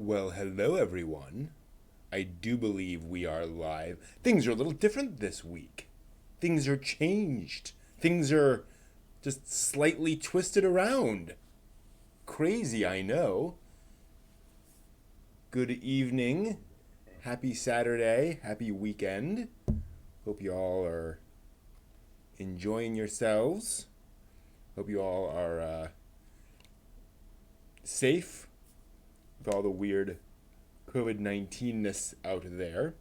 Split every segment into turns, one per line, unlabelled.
Well, hello everyone. I do believe we are live. Things are a little different this week. Things are changed. Things are just slightly twisted around. Crazy, I know. Good evening. Happy Saturday. Happy weekend. Hope you all are enjoying yourselves. Hope you all are safe with all the weird COVID 19ness out there.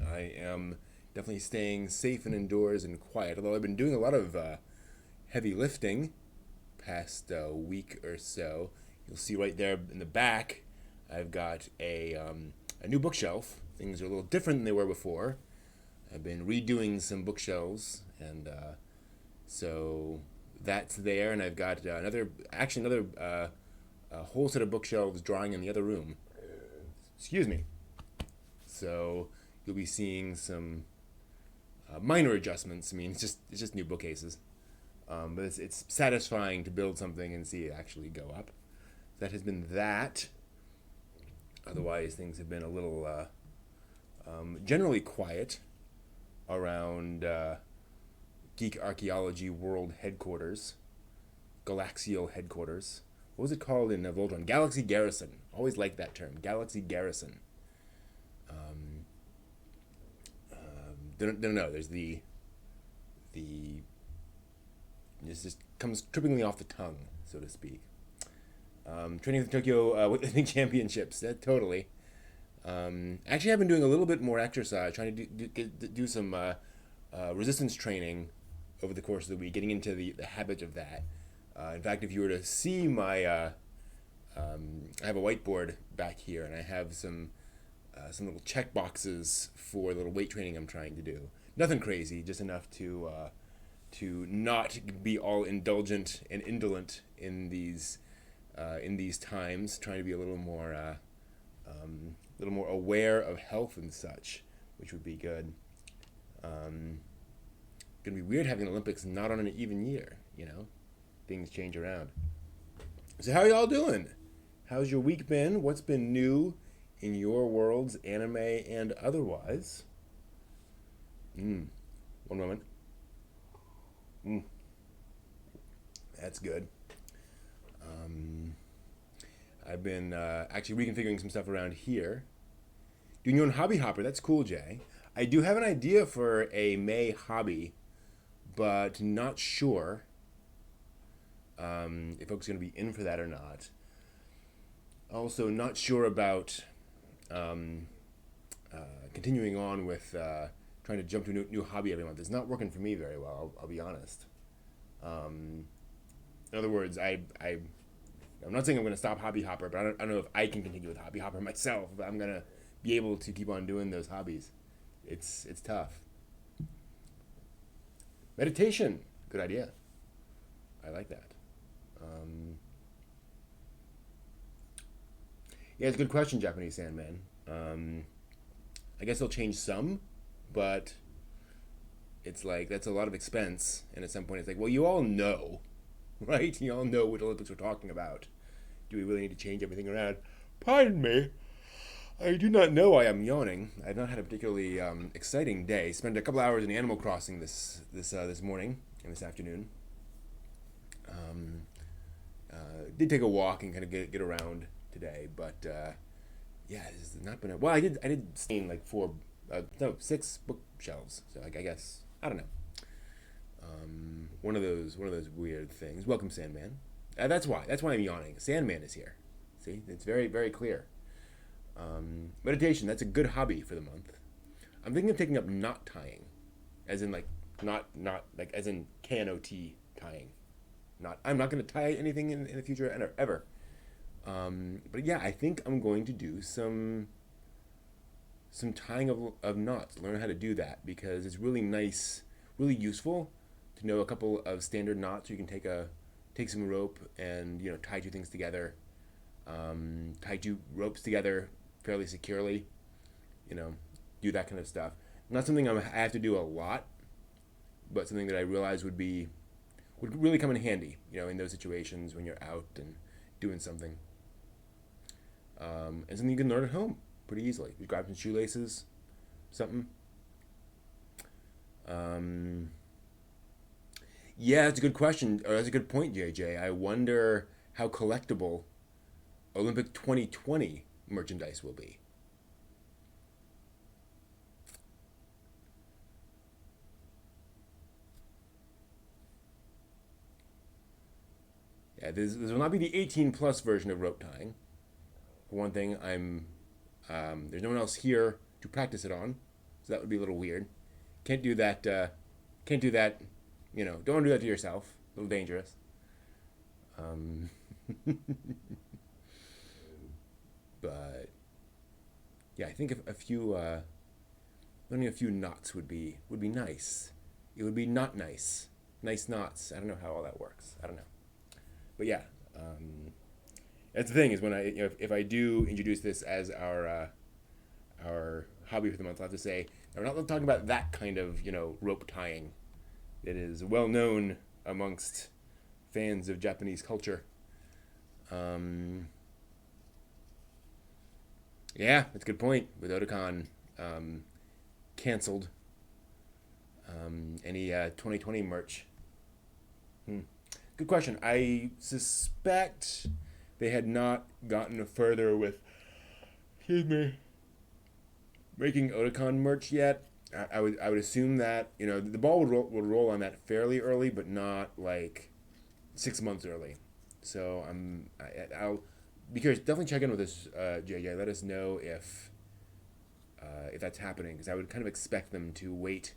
I am definitely staying safe and indoors and quiet, although I've been doing a lot of heavy lifting past week or so. You'll see right there in the back, I've got a new bookshelf. Things are a little different than they were before. I've been redoing some bookshelves, and so that's there. And I've got another whole set of bookshelves drawing in the other room. Excuse me. So you'll be seeing some minor adjustments. I mean, it's just new bookcases, but it's satisfying to build something and see it actually go up. That has been that. Otherwise, things have been a little generally quiet around Geek Archaeology World Headquarters, Galaxial Headquarters. What was it called in Voltron? Galaxy Garrison. Always liked that term, Galaxy Garrison. Don't know. There's the this just comes trippingly off the tongue, so to speak. Training for the Tokyo Weightlifting Championships. That totally. Actually, I've been doing a little bit more exercise, trying to do some resistance training over the course of the week, getting into the habit of that. In fact, if you were to see my, I have a whiteboard back here, and I have some little check boxes for the little weight training I'm trying to do. Nothing crazy, just enough to not be all indulgent and indolent in these times. Trying to be a little more aware of health and such, which would be good. Gonna be weird having the Olympics not on an even year, you know. Things change around. So how y'all doing? How's your week been? What's been new in your worlds, anime and otherwise? One moment. That's good. I've been actually reconfiguring some stuff around here. Doing your own hobby hopper. That's cool, Jay. I do have an idea for a May hobby, but not sure if folks are going to be in for that or not. Also, not sure about continuing on with trying to jump to a new hobby every month. It's not working for me very well, I'll be honest. In other words, I'm not saying I'm going to stop Hobby Hopper, but I don't know if I can continue with Hobby Hopper myself, but I'm going to be able to keep on doing those hobbies. It's tough. Meditation, good idea. I like that. Yeah, it's a good question, Japanese Sandman. I guess they'll change some, but it's like that's a lot of expense, and at some point it's like, well, you all know, right? You all know what Olympics we're talking about. Do we really need to change everything around? Pardon me. I do not know why I'm yawning. I've not had a particularly exciting day. Spent a couple hours in Animal Crossing this morning and this afternoon. Did take a walk and kind of get around today, but yeah, this has not been well. I did stay in like 6 bookshelves. So like, I guess I don't know. One of those weird things. Welcome, Sandman. That's why I'm yawning. Sandman is here. See, it's very very clear. Meditation. That's a good hobby for the month. I'm thinking of taking up knot tying, as in like not like as in KNOT tying. I'm not going to tie anything in the future ever. But yeah, I think I'm going to do some tying of knots. Learn how to do that because it's really nice, really useful to know a couple of standard knots. You can take some rope and tie two things together, tie two ropes together fairly securely. Do that kind of stuff. Not something I have to do a lot, but something that I realize would really come in handy, in those situations when you're out and doing something. and something you can learn at home pretty easily. You grab some shoelaces, something. Um, yeah, that's a good question. Or that's a good point, JJ. I wonder how collectible Olympic 2020 merchandise will be. Yeah, this will not be the 18 plus version of rope tying. For one thing, there's no one else here to practice it on, so that would be a little weird. Can't do that. Can't do that. Don't want to do that to yourself. A little dangerous. Um, but yeah, I think a few learning a few knots would be nice. It would be not nice. Nice knots. I don't know how all that works. I don't know. But yeah, that's the thing is when if I do introduce this as our hobby for the month, I'll have to say we're not talking about that kind of rope tying that is well known amongst fans of Japanese culture. Um, yeah, that's a good point. With Otakon canceled, any 2020 merch? Hmm. Good question. I suspect they had not gotten further with, excuse me, making Otakon merch yet. I would assume that the ball would roll on that fairly early, but not like 6 months early. So I'll be curious. Definitely check in with us, JJ. Let us know if that's happening, because I would kind of expect them to wait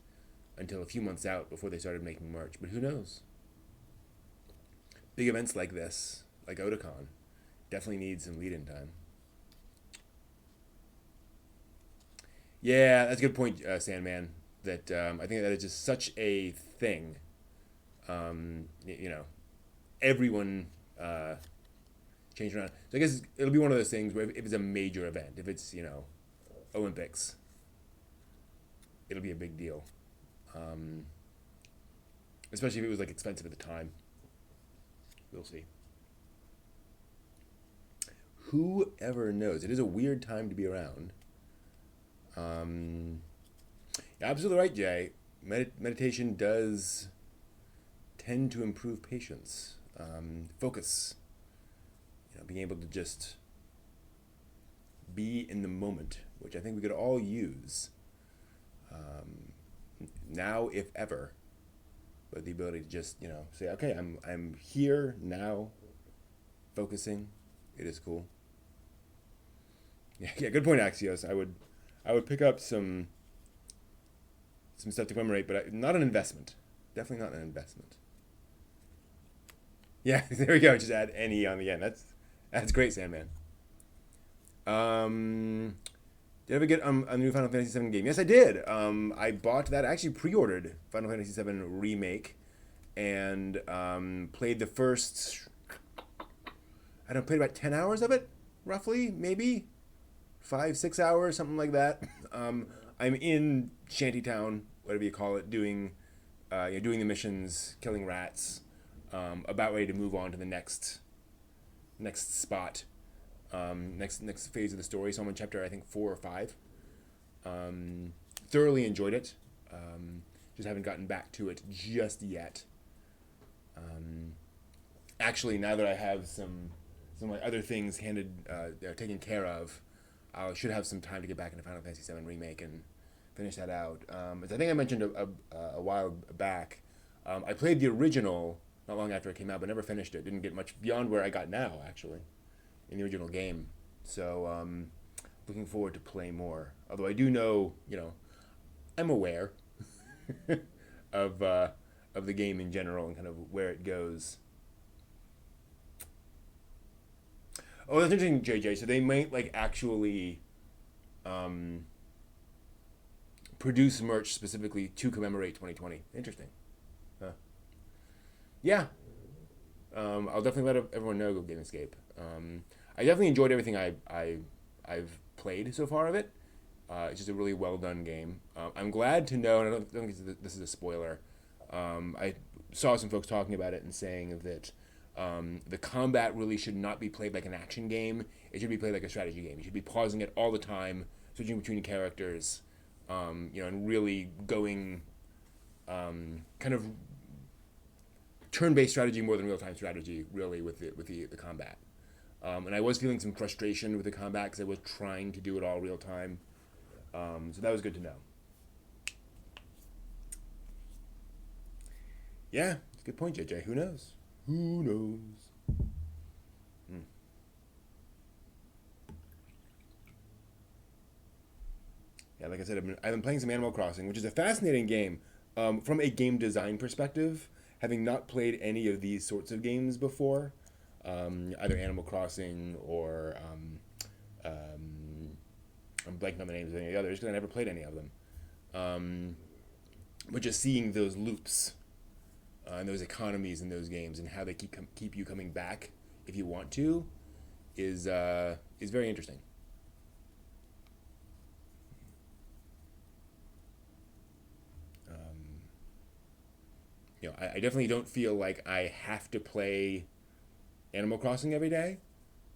until a few months out before they started making merch. But who knows? Big events like this, like Otakon, definitely need some lead-in time. Yeah, that's a good point, Sandman. That I think that is just such a thing. Everyone changed around. So I guess it'll be one of those things where if it's a major event, if it's Olympics, it'll be a big deal. Um, Especially if it was like expensive at the time. We'll see. Who ever knows? It is a weird time to be around. Um, you're absolutely right, Jay. Meditation does tend to improve patience, focus. Being able to just be in the moment, which I think we could all use now, if ever. But the ability to just say, okay, I'm here now, focusing. It is cool. Yeah, good point, Axios. I would pick up some stuff to commemorate, but not an investment. Definitely not an investment. Yeah, there we go. Just add any on the end. That's great, Sandman. Um, did I ever get a new Final Fantasy VII game? Yes, I did. I bought that. I actually pre-ordered Final Fantasy VII Remake, and played the first. I don't know, played about 10 hours of it, roughly, maybe 5 6 hours, something like that. I'm in Shantytown, whatever you call it, doing the missions, killing rats. About ready to move on to the next spot, next phase of the story. So I'm in chapter I think 4 or 5. Thoroughly enjoyed it. Just haven't gotten back to it just yet. Um, Actually, now that I have some like other things taken care of, I should have some time to get back into Final Fantasy VII Remake and finish that out. As I think I mentioned a while back, I played the original not long after it came out, but never finished it. Didn't get much beyond where I got now, actually, in the original game. So, looking forward to play more. Although I do know, I'm aware of the game in general and kind of where it goes. Oh, that's interesting, JJ. So they might like actually um, produce merch specifically to commemorate 2020. Interesting. Huh. Yeah, I'll definitely let everyone know. Go Gamescape. I definitely enjoyed everything I've played so far of it. It's just a really well done game. I'm glad to know, and I don't think this is a spoiler. I saw some folks talking about it and saying that The combat really should not be played like an action game. It should be played like a strategy game. You should be pausing it all the time, switching between characters, and really going kind of turn-based strategy more than real-time strategy, really, with the combat. And I was feeling some frustration with the combat because I was trying to do it all real time. So that was good to know. Yeah, it's a good point, JJ. Who knows? Who knows? Hmm. Yeah, like I said, I've been playing some Animal Crossing, which is a fascinating game from a game design perspective. Having not played any of these sorts of games before, either Animal Crossing or I'm blanking on the names of any of the others because I never played any of them. Um, but just seeing those loops and those economies in those games and how they keep you coming back if you want to is very interesting. Um, I definitely don't feel like I have to play Animal Crossing every day.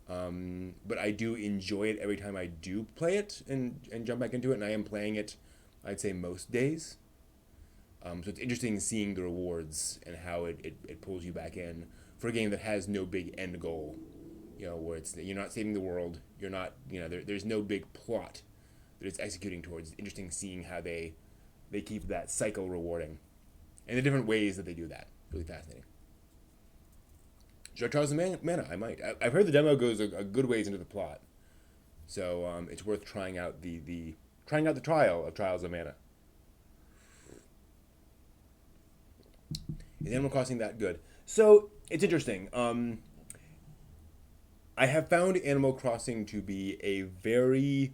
But I do enjoy it every time I do play it and jump back into it, and I am playing it, I'd say, most days. So it's interesting seeing the rewards and how it pulls you back in for a game that has no big end goal. Where you're not saving the world, you're not, there's no big plot that it's executing towards. It's interesting seeing how they keep that cycle rewarding and the different ways that they do that. Really fascinating. Should I try some mana? I might. I've heard the demo goes a good ways into the plot, so it's worth trying out the trying out the trial of Trials of Mana. Is Animal Crossing that good? So it's interesting. I have found Animal Crossing to be a very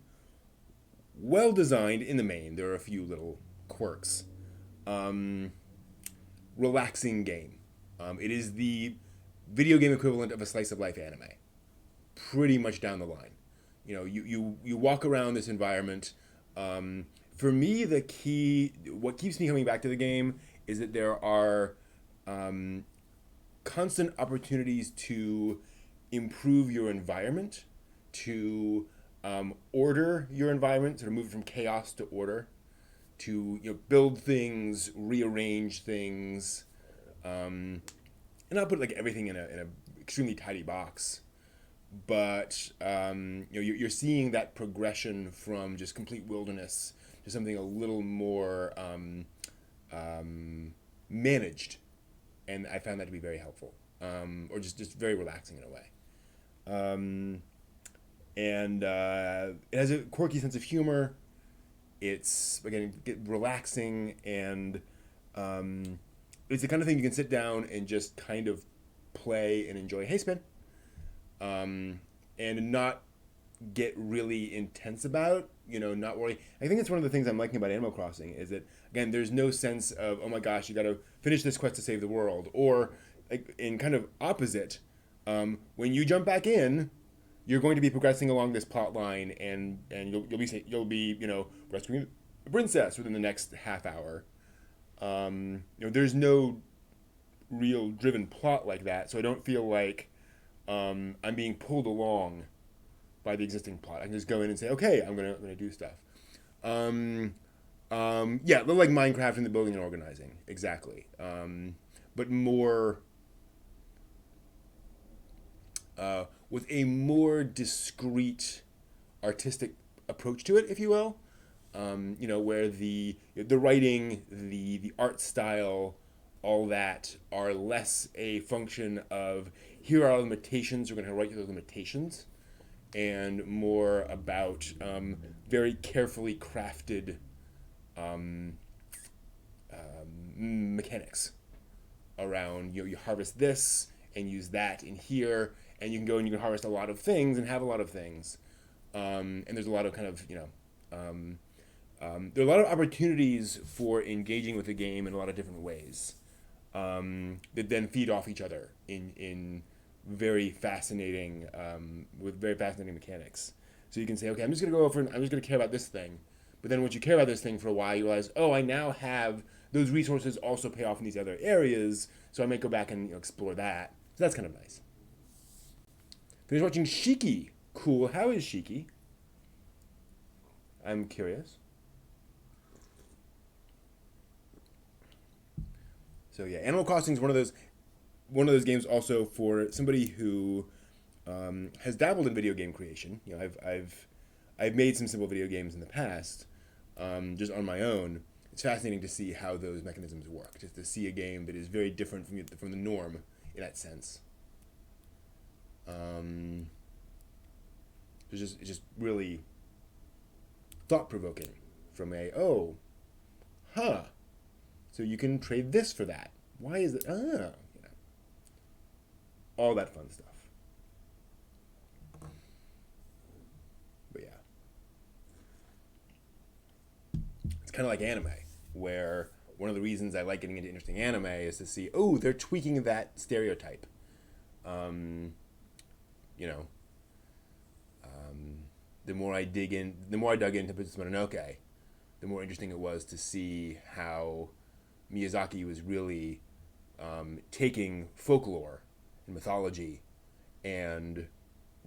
well designed in the main. There are a few little quirks. Um, Relaxing game. It is the video game equivalent of a slice of life anime, pretty much down the line. You walk around this environment. For me, what keeps me coming back to the game is that there are um, constant opportunities to improve your environment, to order your environment, sort of move from chaos to order, to build things, rearrange things, and not put like everything in a extremely tidy box, but you're seeing that progression from just complete wilderness to something a little more managed, and I found that to be very helpful, or just very relaxing in a way. Um, and it has a quirky sense of humor. It's again relaxing and it's the kind of thing you can sit down and just kind of play and enjoy. Hey, Spin. And not get really intense about. Not worry. I think that's one of the things I'm liking about Animal Crossing is that again, there's no sense of oh my gosh, you got to finish this quest to save the world, or like in kind of opposite. When you jump back in, you're going to be progressing along this plot line, and you'll be rescuing the princess within the next half hour. There's no real driven plot like that, so I don't feel like I'm being pulled along by the existing plot. I can just go in and say, okay, I'm gonna do stuff. Yeah, a little like Minecraft in the building and organizing, exactly. But more with a more discreet artistic approach to it, if you will. Where the writing, the art style, all that are less a function of here are our limitations. We're going to write you those limitations, and more about very carefully crafted um, mechanics around you harvest this and use that in here, and you can go and you can harvest a lot of things and have a lot of things, and there's a lot of kind of there are a lot of opportunities for engaging with the game in a lot of different ways that then feed off each other in very fascinating with very fascinating mechanics. So you can say, okay, I'm just going to care about this thing, but then once you care about this thing for a while, you realize, oh, I now have those resources also pay off in these other areas, so I might go back and explore that. So that's kind of nice. Finished watching Shiki. Cool. How is Shiki? I'm curious. So yeah, Animal Crossing is one of those games also for somebody who has dabbled in video game creation. You know, I've made some simple video games in the past, just on my own. It's fascinating to see how those mechanisms work. Just to see a game that is very different from the norm in that sense. It's just really thought provoking. From so you can trade this for that. Why is it? All that fun stuff. But yeah, it's kind of like anime, where one of the reasons I like getting into interesting anime is to see, they're tweaking that stereotype. Um, you know, the more I dug into Princess Mononoke, the more interesting it was to see how Miyazaki was really taking folklore and mythology and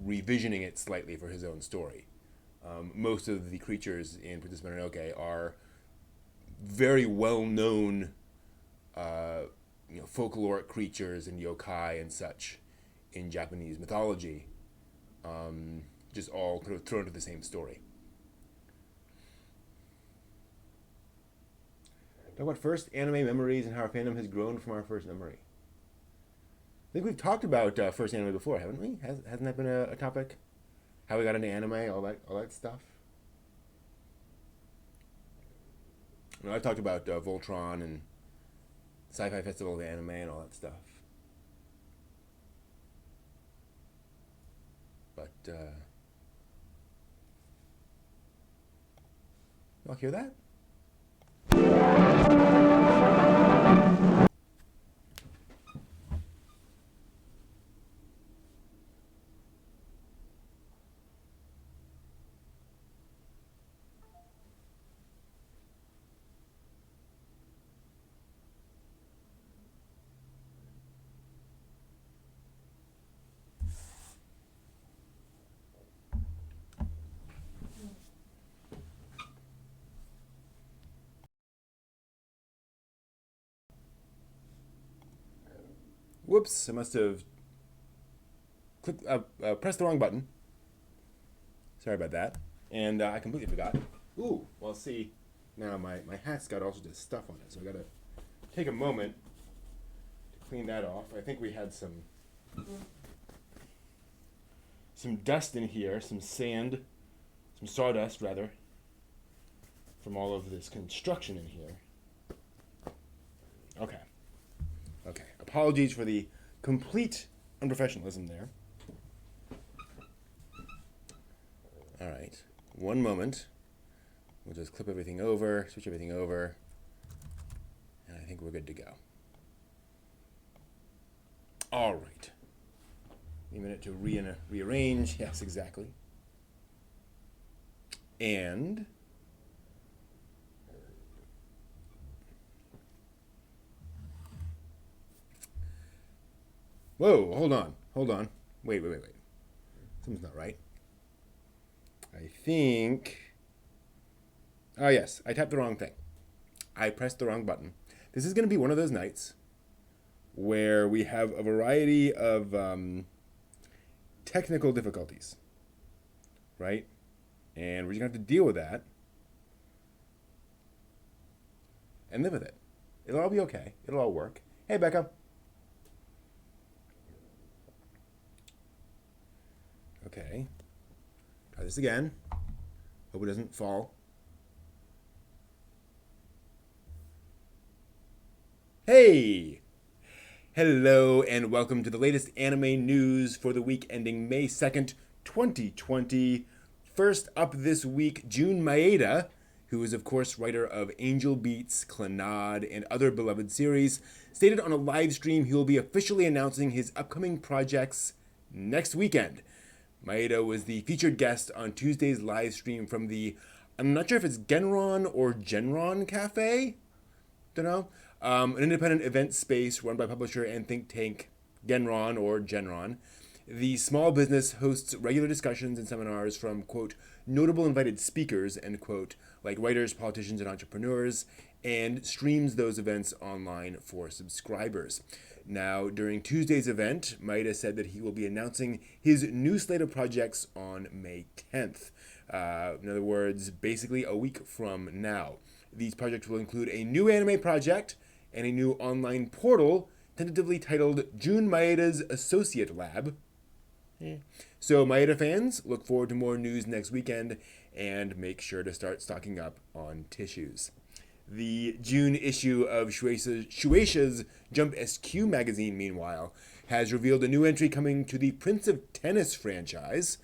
revisioning it slightly for his own story. Most of the creatures in Princess Mononoke are very well-known, folkloric creatures and yokai and such in Japanese mythology, just all kind of thrown into the same story. Talk about first anime memories and how our fandom has grown from our first memory. I think we've talked about first anime before, haven't we? Hasn't that been a topic? How we got into anime, all that stuff. I've talked about Voltron and Sci-Fi Festival of Anime and all that stuff. But y'all hear that? Whoops! I must have pressed the wrong button. Sorry about that. And I completely forgot. Well, see, now my hat's got all sorts of stuff on it, so I gotta take a moment to clean that off. I think we had some dust in here, some sawdust rather, from all of this construction in here. Okay. Apologies for the complete unprofessionalism there. All right. One moment. We'll just clip everything over, switch everything over, and I think we're good to go. All right. A minute to rearrange. Yes, exactly. And whoa, hold on. Wait. Something's not right. I think... Oh, yes, I tapped the wrong thing. I pressed the wrong button. This is going to be one of those nights where we have a variety of technical difficulties, right? And we're just going to have to deal with that and live with it. It'll all be okay. It'll all work. Hey, Becca. Okay. Try this again. Hope it doesn't fall. Hey! Hello and welcome to the latest anime news for the week ending May 2nd, 2020. First up this week, Jun Maeda, who is of course writer of Angel Beats, Clannad, and other beloved series, stated on a live stream he will be officially announcing his upcoming projects next weekend. Maeda was the featured guest on Tuesday's live stream from the, I'm not sure if it's Genron or Genron Cafe? Don't know. An independent event space run by publisher and think tank Genron or Genron. The small business hosts regular discussions and seminars from, quote, notable invited speakers, end quote, like writers, politicians, and entrepreneurs, and streams those events online for subscribers. Now, during Tuesday's event, Maeda said that he will be announcing his new slate of projects on May 10th. In other words, basically a week from now. These projects will include a new anime project and a new online portal tentatively titled Jun Maeda's Associate Lab. So, Maeda fans, look forward to more news next weekend and make sure to start stocking up on tissues. The June issue of Shueisha's Jump SQ magazine, meanwhile, has revealed a new entry coming to the Prince of Tennis franchise.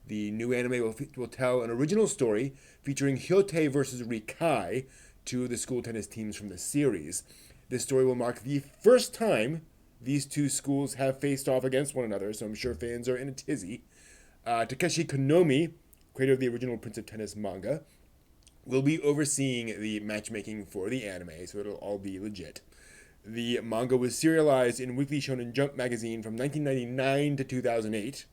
The new anime will tell an original story featuring Hyote versus Rikai, two of the school tennis teams from the series. This story will mark the first time these two schools have faced off against one another, so I'm sure fans are in a tizzy. Takeshi Konomi, creator of the original Prince of Tennis manga, will be overseeing the matchmaking for the anime, so it'll all be legit. The manga was serialized in Weekly Shonen Jump magazine from 1999 to 2008,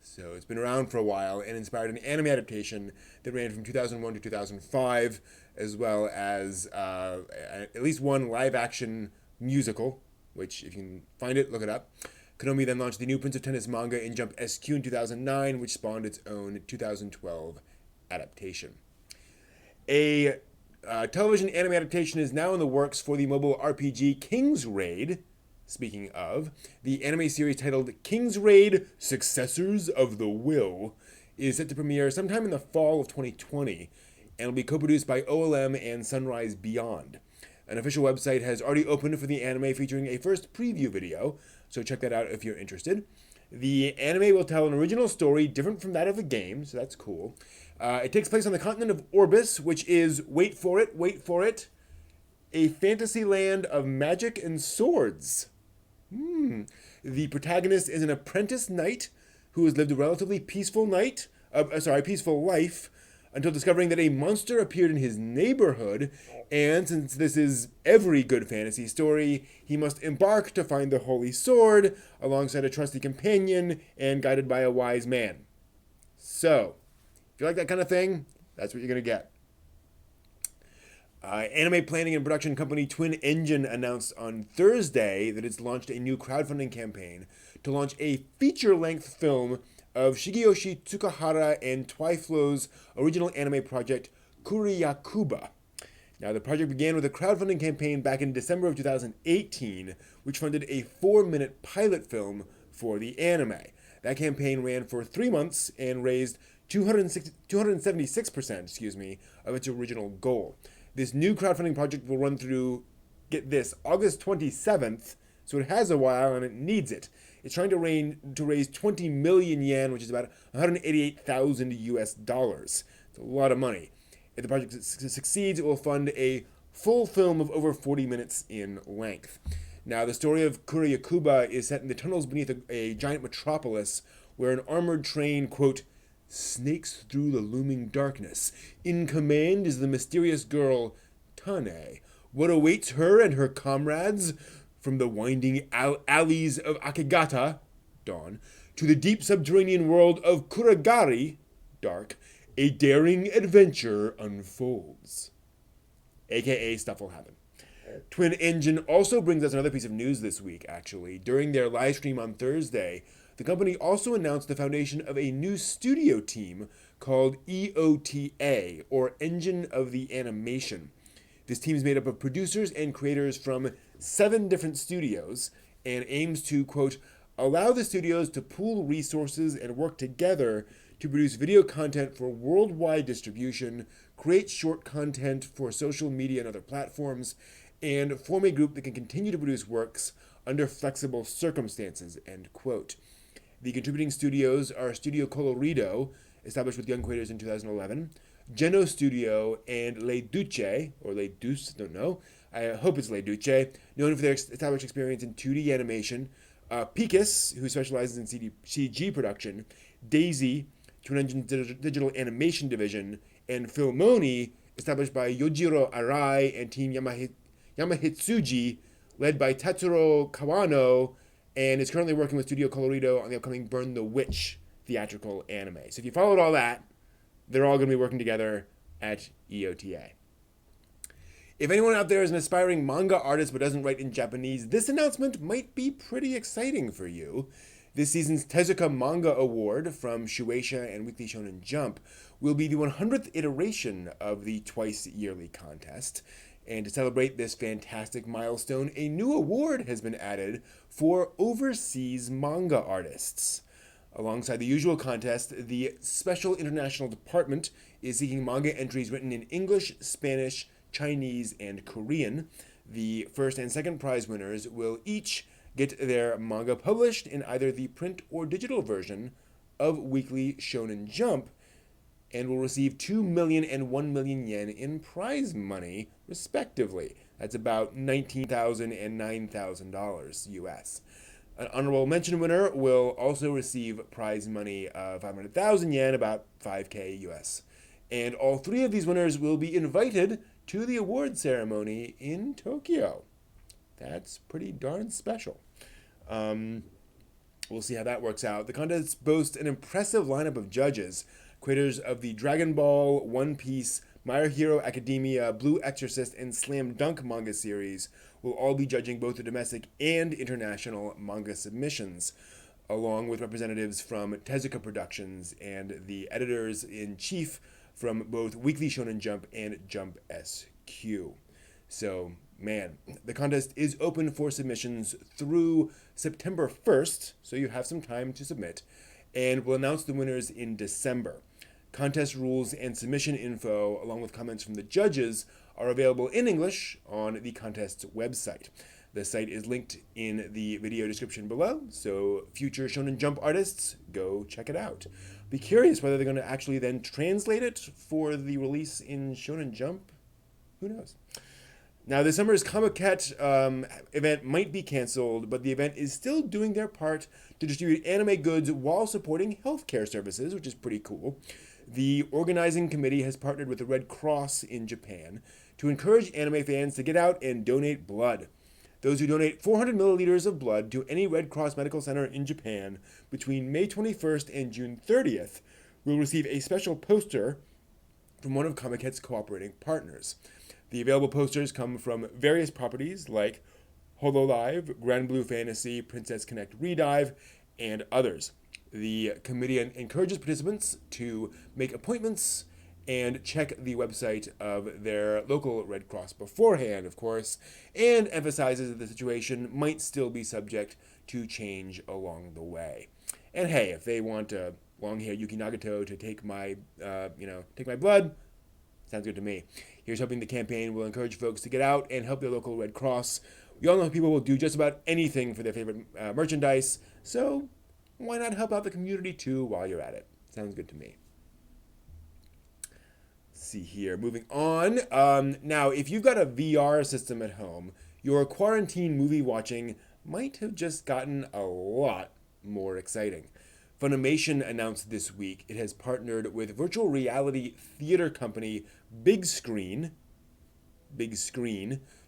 so it's been around for a while, and inspired an anime adaptation that ran from 2001 to 2005, as well as at least one live-action musical, which, if you can find it, look it up. Konomi then launched the new Prince of Tennis manga in Jump SQ in 2009, which spawned its own 2012 adaptation. A television anime adaptation is now in the works for the mobile RPG King's Raid. Speaking of, the anime series titled King's Raid Successors of the Will is set to premiere sometime in the fall of 2020 and will be co-produced by OLM and Sunrise Beyond. An official website has already opened for the anime featuring a first preview video, so check that out if you're interested. The anime will tell an original story different from that of the game, so that's cool. It takes place on the continent of Orbis, which is, wait for it, a fantasy land of magic and swords. The protagonist is an apprentice knight who has lived a relatively peaceful life until discovering that a monster appeared in his neighborhood, and since this is every good fantasy story, he must embark to find the holy sword alongside a trusty companion and guided by a wise man. So, if you like that kind of thing, that's what you're going to get. Anime planning and production company Twin Engine announced on Thursday that it's launched a new crowdfunding campaign to launch a feature-length film of Shigeyoshi Tsukahara and Twyflow's original anime project, Kuryakuba. Now, the project began with a crowdfunding campaign back in December of 2018, which funded a 4-minute pilot film for the anime. That campaign ran for 3 months and raised 276% of its original goal. This new crowdfunding project will run through, get this, August 27th, so it has a while and it needs it. It's trying to raise 20 million yen, which is about 188,000 US dollars. It's a lot of money. If the project succeeds, it will fund a full film of over 40 minutes in length. Now, the story of Kuryakuba is set in the tunnels beneath a giant metropolis where an armored train, quote, snakes through the looming darkness. In command is the mysterious girl, Tane. What awaits her and her comrades? From the winding alleys of Akigata, dawn, to the deep subterranean world of Kuragari, dark, a daring adventure unfolds. AKA stuff will happen. Twin Engine also brings us another piece of news this week, actually. During their live stream on Thursday, the company also announced the foundation of a new studio team called EOTA, or Engine of the Animation. This team is made up of producers and creators from 7 different studios and aims to, quote, allow the studios to pool resources and work together to produce video content for worldwide distribution, create short content for social media and other platforms, and form a group that can continue to produce works under flexible circumstances, end quote. The contributing studios are Studio Colorido, established with Young Creators in 2011, Geno Studio, and Le Duce, or Le Duce, don't know. I hope it's Le Duce, known for their established experience in 2D animation. Picus, who specializes in CG production, Daisy, Twin Engine's digital animation division, and Filmoni, established by Yojiro Arai and Team Yamahitsuji, led by Tetsuro Kawano, and is currently working with Studio Colorido on the upcoming Burn the Witch theatrical anime. So if you followed all that, they're all going to be working together at EOTA. If anyone out there is an aspiring manga artist but doesn't write in Japanese, this announcement might be pretty exciting for you. This season's Tezuka Manga Award from Shueisha and Weekly Shonen Jump will be the 100th iteration of the twice-yearly contest. And to celebrate this fantastic milestone, a new award has been added for overseas manga artists. Alongside the usual contest, the Special International Department is seeking manga entries written in English, Spanish, Chinese, and Korean. The first and second prize winners will each get their manga published in either the print or digital version of Weekly Shonen Jump, and will receive 2 million and 1 million yen in prize money, respectively. That's about $19,000 and $9,000 US. An honorable mention winner will also receive prize money of 500,000 yen, about 5K US. And all three of these winners will be invited to the award ceremony in Tokyo. That's pretty darn special. We'll see how that works out. The contest boasts an impressive lineup of judges. Creators of the Dragon Ball, One Piece, My Hero Academia, Blue Exorcist, and Slam Dunk manga series will all be judging both the domestic and international manga submissions, along with representatives from Tezuka Productions and the editors-in-chief from both Weekly Shonen Jump and Jump SQ. So, man, the contest is open for submissions through September 1st, so you have some time to submit, and we'll announce the winners in December. Contest rules and submission info, along with comments from the judges, are available in English on the contest's website. The site is linked in the video description below, so future Shonen Jump artists, go check it out. Be curious whether they're going to actually then translate it for the release in Shonen Jump. Who knows? Now, this summer's Comiket event might be canceled, but the event is still doing their part to distribute anime goods while supporting healthcare services, which is pretty cool. The organizing committee has partnered with the Red Cross in Japan to encourage anime fans to get out and donate blood. Those who donate 400 milliliters of blood to any Red Cross medical center in Japan between May 21st and June 30th will receive a special poster from one of Comiket's cooperating partners. The available posters come from various properties like Hololive, Grand Blue Fantasy, Princess Connect Redive, and others. The committee encourages participants to make appointments and check the website of their local Red Cross beforehand, of course, and emphasizes that the situation might still be subject to change along the way. And hey, if they want long-haired Yuki Nagato to take my blood, sounds good to me. Here's hoping the campaign will encourage folks to get out and help their local Red Cross. We all know people will do just about anything for their favorite merchandise, so why not help out the community too while you're at it? Sounds good to me. Let's see here. Moving on. Now, if you've got a VR system at home, your quarantine movie watching might have just gotten a lot more exciting. Funimation announced this week it has partnered with virtual reality theater company Big Screen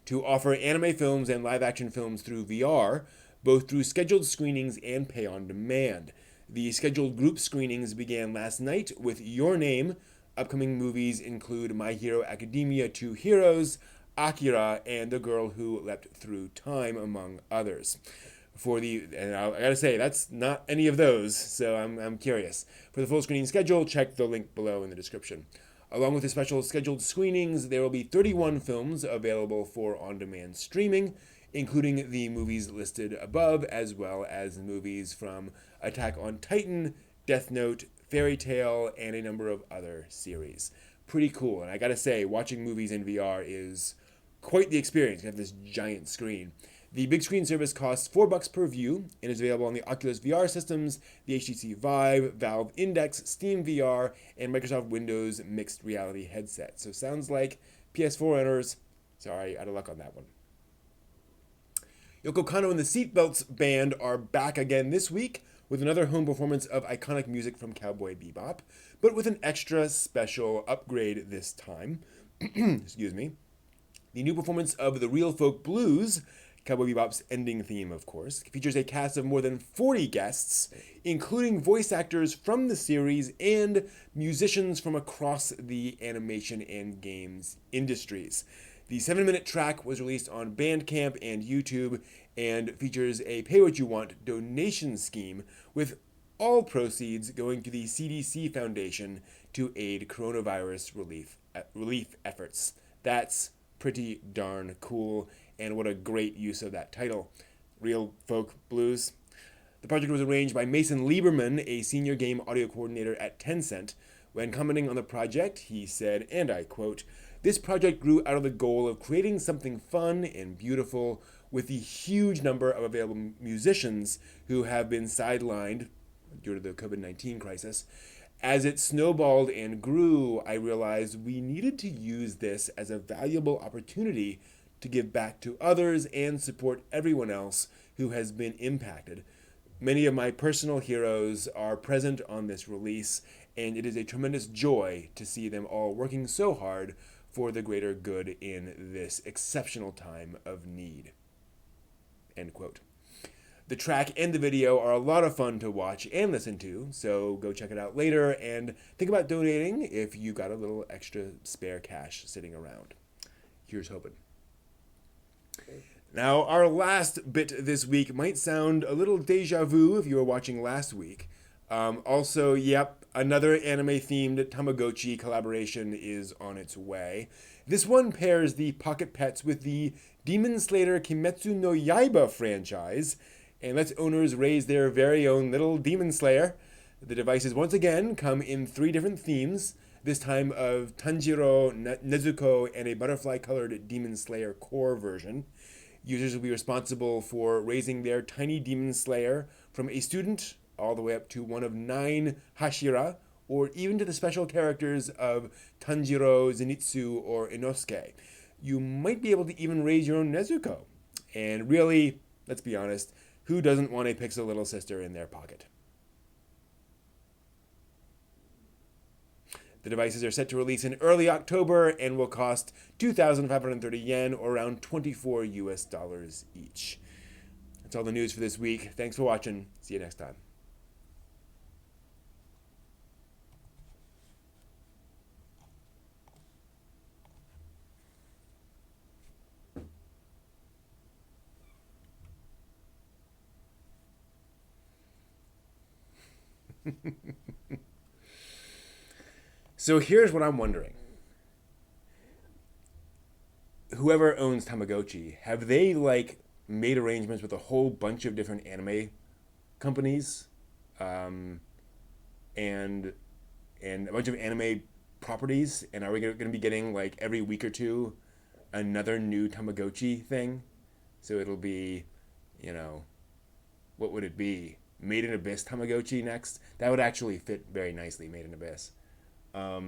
to offer anime films and live-action films through VR, both through scheduled screenings and pay on demand. The scheduled group screenings began last night with Your Name. Upcoming movies include My Hero Academia 2 Akira, and The Girl Who Leapt Through Time, among others. And I gotta say, that's not any of those, so I'm curious. For the full screening schedule, check the link below in the description. Along with the special scheduled screenings, there will be 31 films available for on-demand streaming, including the movies listed above, as well as movies from Attack on Titan, Death Note, Fairy Tail, and a number of other series. Pretty cool, and I gotta say, watching movies in VR is quite the experience. You have this giant screen. The Big Screen service costs $4 per view and is available on the Oculus VR systems, the HTC Vive, Valve Index, Steam VR, and Microsoft Windows mixed reality headset. So sounds like PS4 owners, sorry, out of luck on that one. Yoko Kanno and the Seatbelts Band are back again this week with another home performance of iconic music from Cowboy Bebop, but with an extra special upgrade this time. Excuse me. The new performance of the Real Folk Blues Cowboy Bebop's ending theme, of course, features a cast of more than 40 guests, including voice actors from the series and musicians from across the animation and games industries. The 7-minute track was released on Bandcamp and YouTube and features a pay what you want donation scheme, with all proceeds going to the CDC Foundation to aid coronavirus relief efforts. That's pretty darn cool, and what a great use of that title. Real folk blues. The project was arranged by Mason Lieberman, a senior game audio coordinator at Tencent. When commenting on the project, he said, and I quote, "This project grew out of the goal of creating something fun and beautiful with the huge number of available musicians who have been sidelined due to the COVID-19 crisis. As it snowballed and grew, I realized we needed to use this as a valuable opportunity to give back to others and support everyone else who has been impacted. Many of my personal heroes are present on this release, and it is a tremendous joy to see them all working so hard for the greater good in this exceptional time of need." End quote. The track and the video are a lot of fun to watch and listen to, so go check it out later and think about donating if you got a little extra spare cash sitting around. Here's hoping. Now, our last bit this week might sound a little deja vu if you were watching last week. Also, yep, another anime-themed Tamagotchi collaboration is on its way. This one pairs the Pocket Pets with the Demon Slayer Kimetsu no Yaiba franchise, and lets owners raise their very own little Demon Slayer. The devices once again come in 3 different themes, this time of Tanjiro, Nezuko, and a butterfly-colored Demon Slayer core version. Users will be responsible for raising their tiny Demon Slayer from a student all the way up to one of 9 Hashira, or even to the special characters of Tanjiro, Zenitsu, or Inosuke. You might be able to even raise your own Nezuko. And really, let's be honest, who doesn't want a pixel little sister in their pocket? The devices are set to release in early October and will cost 2,530 yen, or around $24 each. That's all the news for this week. Thanks for watching. See you next time. So here's what I'm wondering. Whoever owns Tamagotchi, have they made arrangements with a whole bunch of different anime companies, and a bunch of anime properties? And are we going to be getting every week or two another new Tamagotchi thing? So it'll be, what would it be? Made in Abyss Tamagotchi next? That would actually fit very nicely, Made in Abyss. I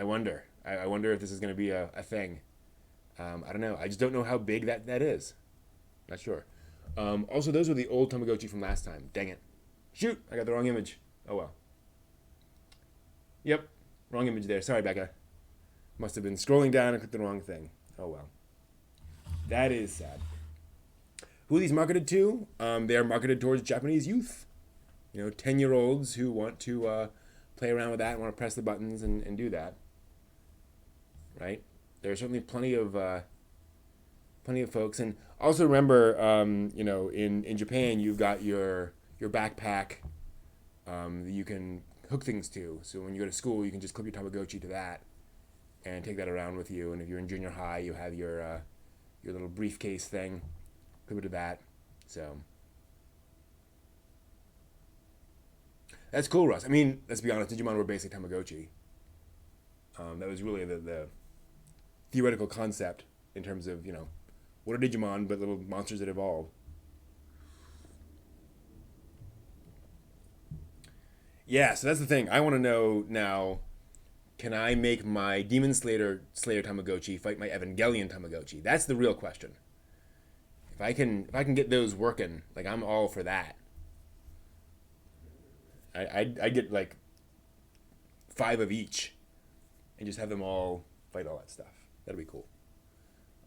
wonder. I wonder if this is going to be a thing. I don't know. I just don't know how big that is. Not sure. Also, those were the old Tamagotchi from last time. Dang it. Shoot! I got the wrong image. Oh well. Yep. Wrong image there. Sorry, Becca. Must have been scrolling down and clicked the wrong thing. Oh well. That is sad. Who are these marketed to? They are marketed towards Japanese youth. 10-year-olds who want to play around with that and want to press the buttons and do that. Right? There are certainly plenty of folks. And also remember, in Japan, you've got your backpack that you can hook things to. So when you go to school, you can just clip your Tamagotchi to that and take that around with you. And if you're in junior high, you have your little briefcase thing. Clip it to that. So that's cool, Russ. I mean, let's be honest, Digimon were basic Tamagotchi. That was really the theoretical concept in terms of, what are Digimon but little monsters that evolve. Yeah, so that's the thing. I want to know now, can I make my Demon Slayer Tamagotchi fight my Evangelion Tamagotchi? That's the real question. If I can get those working, I'm all for that. I'd get 5 of each and just have them all fight all that stuff. That'd be cool.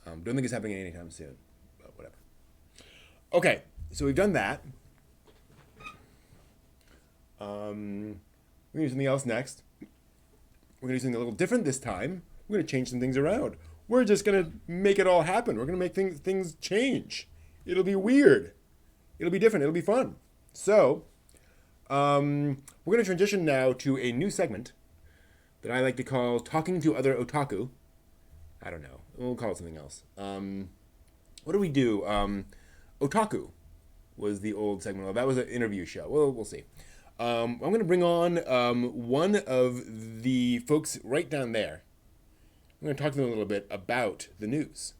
Don't think it's happening anytime soon, but whatever. Okay, so we've done that. We're gonna do something else next. We're gonna do something a little different this time. We're gonna change some things around. We're just gonna make it all happen. We're gonna make things change. It'll be weird. It'll be different. It'll be fun. So, we're gonna transition now to a new segment that I like to call "Talking to Other Otaku." I don't know. We'll call it something else. What do we do? Otaku was the old segment. Well, that was an interview show. Well, we'll see. I'm going to bring on one of the folks right down there. I'm going to talk to them a little bit about the news.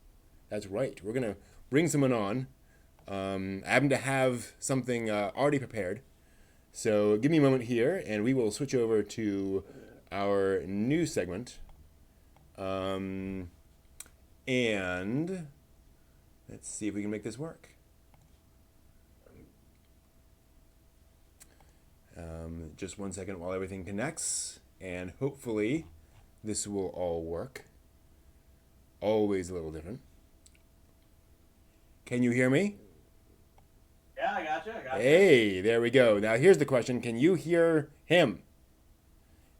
That's right. We're going to bring someone on. I happen to have something already prepared. So give me a moment here, and we will switch over to our news segment. And let's see if we can make this work. Just 1 second while everything connects, and hopefully this will all work. Always a little different. Can you hear me?
Yeah, I got you.
Hey, there we go. Now here's the question. Can you hear him?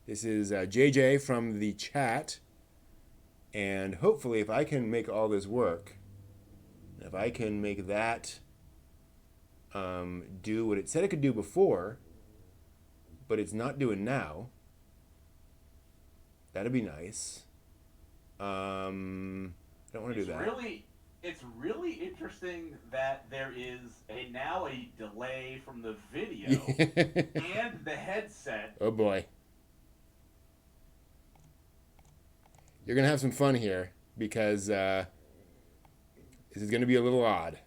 This is JJ from the chat. And hopefully if I can make all this work, if I can make that do what it said it could do before, but it's not doing now, that'd be nice. I don't want to do that.
It's really interesting that there is now a delay from the video and the headset.
Oh boy. You're going to have some fun here because this is going to be a little odd,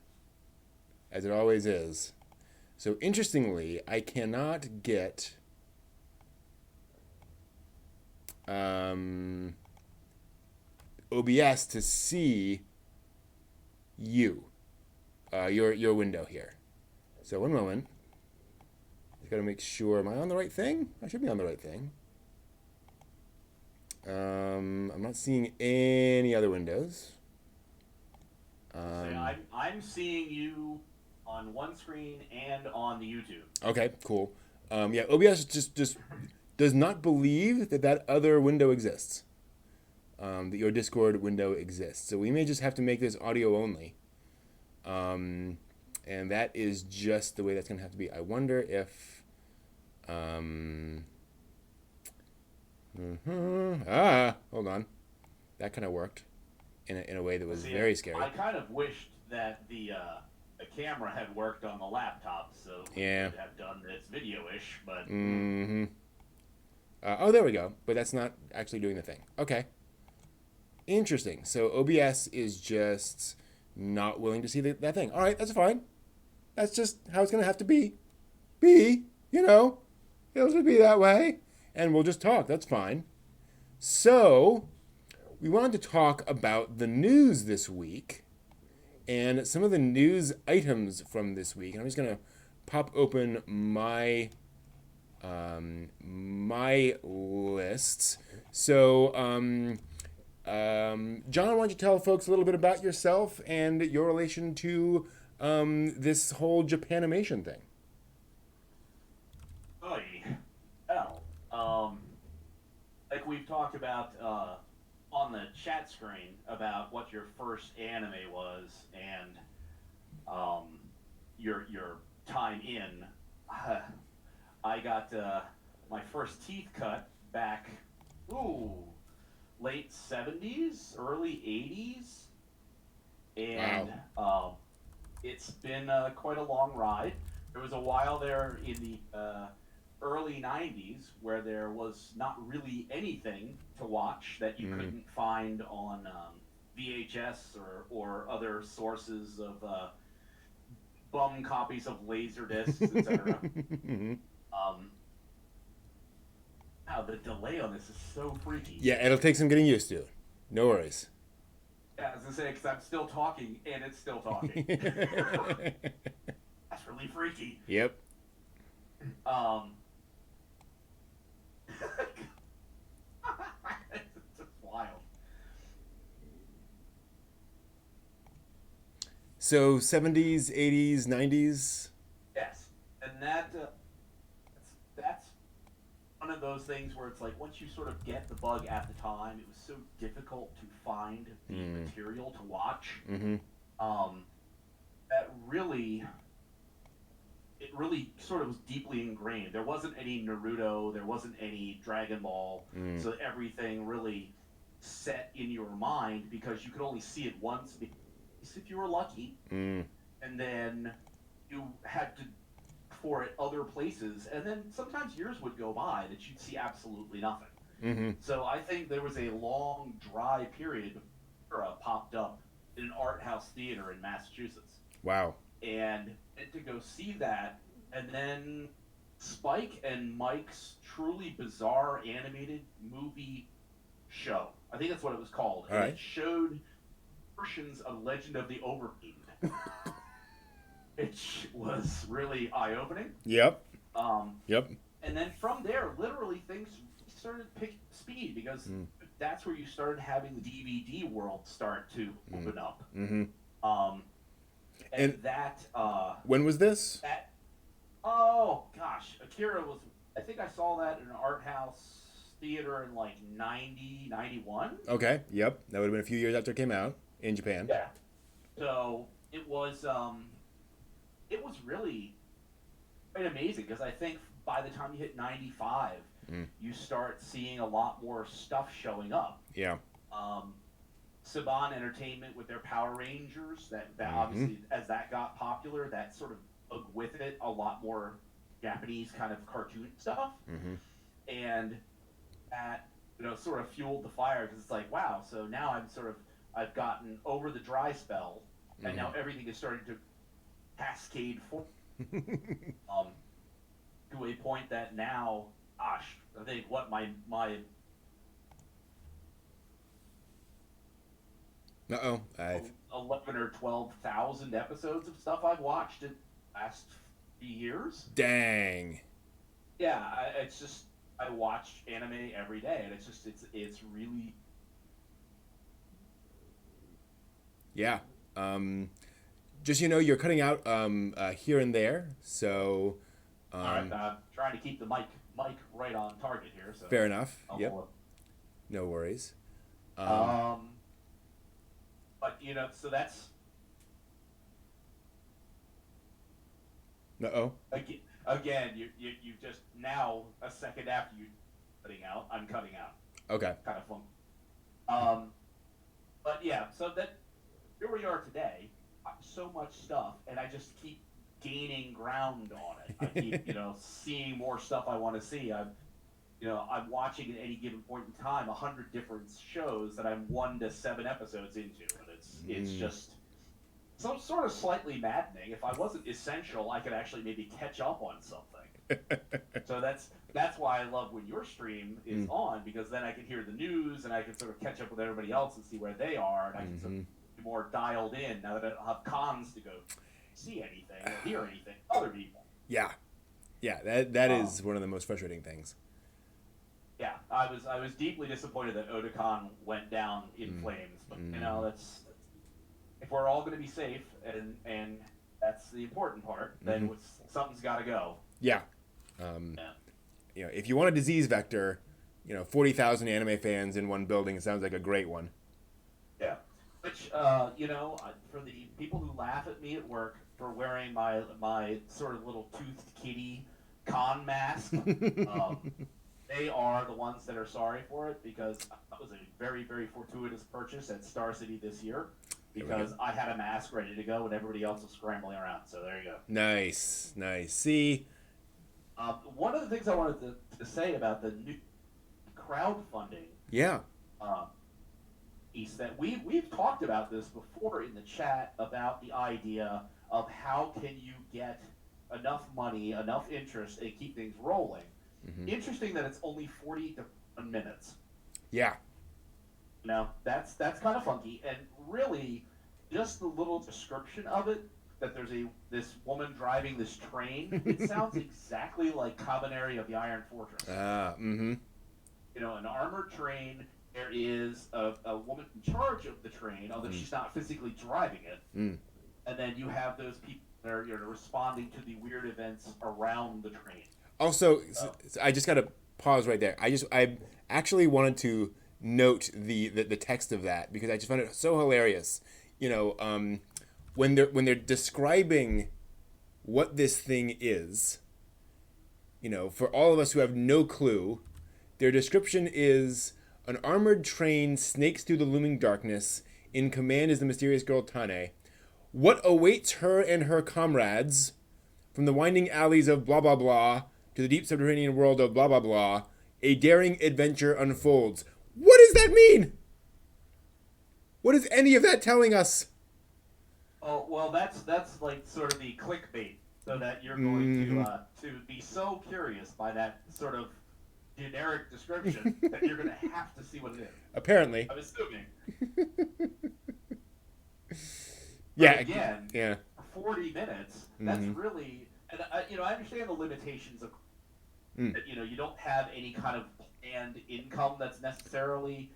as it always is. So interestingly, I cannot get OBS to see you, your window here. So 1 moment. Just got to make sure. Am I on the right thing? I should be on the right thing. I'm not seeing any other windows.
I'm seeing you on one screen and on the YouTube.
Okay, cool. Yeah, OBS just does not believe that other window exists. That your Discord window exists. So we may just have to make this audio only. And that is just the way that's going to have to be. I wonder if... hold on. That kind of worked in a way that was very scary.
I kind of wished that the camera had worked on the laptop, so we could have done this video-ish, but...
Oh, there we go. But that's not actually doing the thing. Okay. Interesting. So OBS is just not willing to see that thing. All right, that's fine. That's just how it's going to have to be. It'll just be that way. And we'll just talk. That's fine. So we wanted to talk about the news this week and some of the news items from this week. And I'm just going to pop open my my lists. So, John, why don't you tell folks a little bit about yourself and your relation to this whole Japanimation thing?
Like we've talked about on the chat screen about what your first anime was and your time in. I got my first teeth cut back, late 70s, early 80s. And it's been quite a long ride. There was a while there in the early 90s where there was not really anything to watch that you couldn't find on VHS or other sources of bum copies of Laserdiscs, etc. The delay on this is so freaky.
Yeah, it'll take some getting used to. No worries.
Yeah, I was going to say, because I'm still talking, and it's still talking. That's really freaky.
Yep.
It's just wild.
So 70s, 80s, 90s.
Yes, and that's one of those things where it's like once you sort of get the bug at the time, it was so difficult to find the material to watch.
Mm-hmm.
Um, that really it really sort of was deeply ingrained. There wasn't any Naruto, there wasn't any Dragon Ball, so everything really set in your mind because you could only see it once if you were lucky,
Mm.
and then you had to for it other places, and then sometimes years would go by that you'd see absolutely nothing.
Mm-hmm.
So I think there was a long dry period before it popped up in an art house theater in Massachusetts,
Wow.
and to go see that, and then Spike and Mike's truly bizarre animated movie show. I think that's what it was called.
All
And
right.
it showed portions of Legend of the Overfiend, which was really eye-opening.
Yep.
Um,
Yep.
and then from there, literally things started picking speed because that's where you started having the DVD world start to open up.
Mm-hmm.
Um,
And
that
when was this?
that oh gosh, Akira was. I think I saw that in an art house theater in like 90, 91.
Okay. Yep. That would have been a few years after it came out in Japan.
Yeah. So it was really quite amazing because I think by the time you hit 95, you start seeing a lot more stuff showing up.
Yeah.
Saban Entertainment with their Power Rangers, that obviously as that got popular, that sort of took with it a lot more Japanese kind of cartoon stuff, and that sort of fueled the fire because it's like wow, so now I've gotten over the dry spell, and now everything is starting to cascade forward to a point that now, gosh, I think what my
Uh-oh. I've
11 or 12,000 episodes of stuff I've watched in the last few years.
Dang.
Yeah, it's just I watch anime every day, and it's really
Yeah. Just you're cutting out here and there, so
all right. Trying to keep the mic right on target here. So
fair enough.
I'll
Yep.
hold
No worries.
up. But so that's
Uh-oh.
again, you just now a second after you cutting out, I'm cutting out.
Okay.
Kind of fun. But yeah, so that here we are today. So much stuff, and I just keep gaining ground on it. I keep seeing more stuff I want to see. I'm watching at any given point in time 100 different shows that I'm 1 to 7 episodes into, and it's just some sort of slightly maddening. If I wasn't essential, I could actually maybe catch up on something. So that's why I love when your stream is on, because then I can hear the news and I can sort of catch up with everybody else and see where they are, and I can sort of be more dialed in now that I don't have cons to go see anything or hear anything other people.
Yeah. That is one of the most frustrating things.
Yeah, I was deeply disappointed that Otakon went down in flames, but that's if we're all going to be safe, and that's the important part, then something's got to go.
Yeah. If you want a disease vector, 40,000 anime fans in one building sounds like a great one.
Yeah, which for the people who laugh at me at work for wearing my sort of little toothed kitty con mask. They are the ones that are sorry for it because that was a very, very fortuitous purchase at Star City this year because I had a mask ready to go and everybody else was scrambling around. So there you go.
Nice. See?
One of the things I wanted to say about the new crowdfunding piece that we've talked about this before in the chat about the idea of how can you get enough money, enough interest, and keep things rolling. Interesting that it's only 40 to 1 minutes.
Yeah.
That's kind of funky, and really, just the little description of it, that there's this woman driving this train, it sounds exactly like Cabaneri of the Iron Fortress. An armored train, there is a woman in charge of the train, although she's not physically driving it. and then you have those people that are responding to the weird events around the train.
Also,
So,
I just got to pause right there. I actually wanted to note the text of that because I just found it so hilarious. You know, when they're describing what this thing is, you know, for all of us who have no clue, their description is an armored train snakes through the looming darkness. In command is the mysterious girl Tane. What awaits her and her comrades from the winding alleys of blah blah blah to the deep subterranean world of blah blah blah? A daring adventure unfolds. What does that mean? What is any of that telling us?
oh well, that's like sort of the clickbait, so that you're going to be so curious by that sort of generic description that you're going to have to see what it is.
Apparently.
I'm assuming.
Yeah.
But again,
Yeah.
for 40 minutes, that's really, and I understand the limitations of, that, you don't have any kind of planned income that's necessarily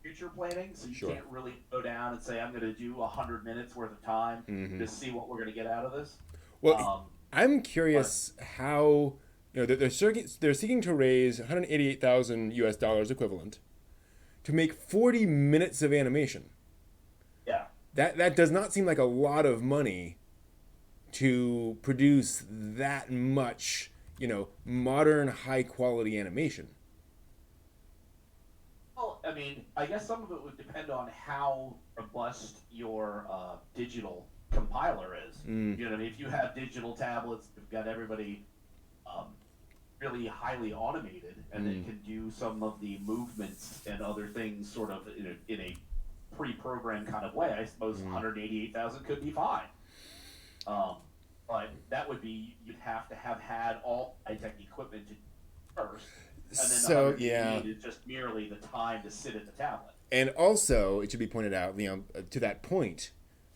future planning, so you
Sure.
can't really go down and say, I'm going to do 100 minutes worth of time to see what we're going to get out of this.
Well, I'm curious how they're seeking to raise 188,000 US dollars equivalent to make 40 minutes of animation.
Yeah.
That does not seem like a lot of money to produce that much, modern high quality animation.
Well, I mean, I guess some of it would depend on how robust your digital compiler is. You know what I mean? If you have digital tablets, you've got everybody really highly automated, and it can do some of the movements and other things sort of in a pre-programmed kind of way. I suppose 188,000 could be fine. But that would be, you'd have to have had all high-tech equipment to first. And then
So,
the
yeah.
188 is just merely the time to sit at the tablet.
And also, it should be pointed out, to that point,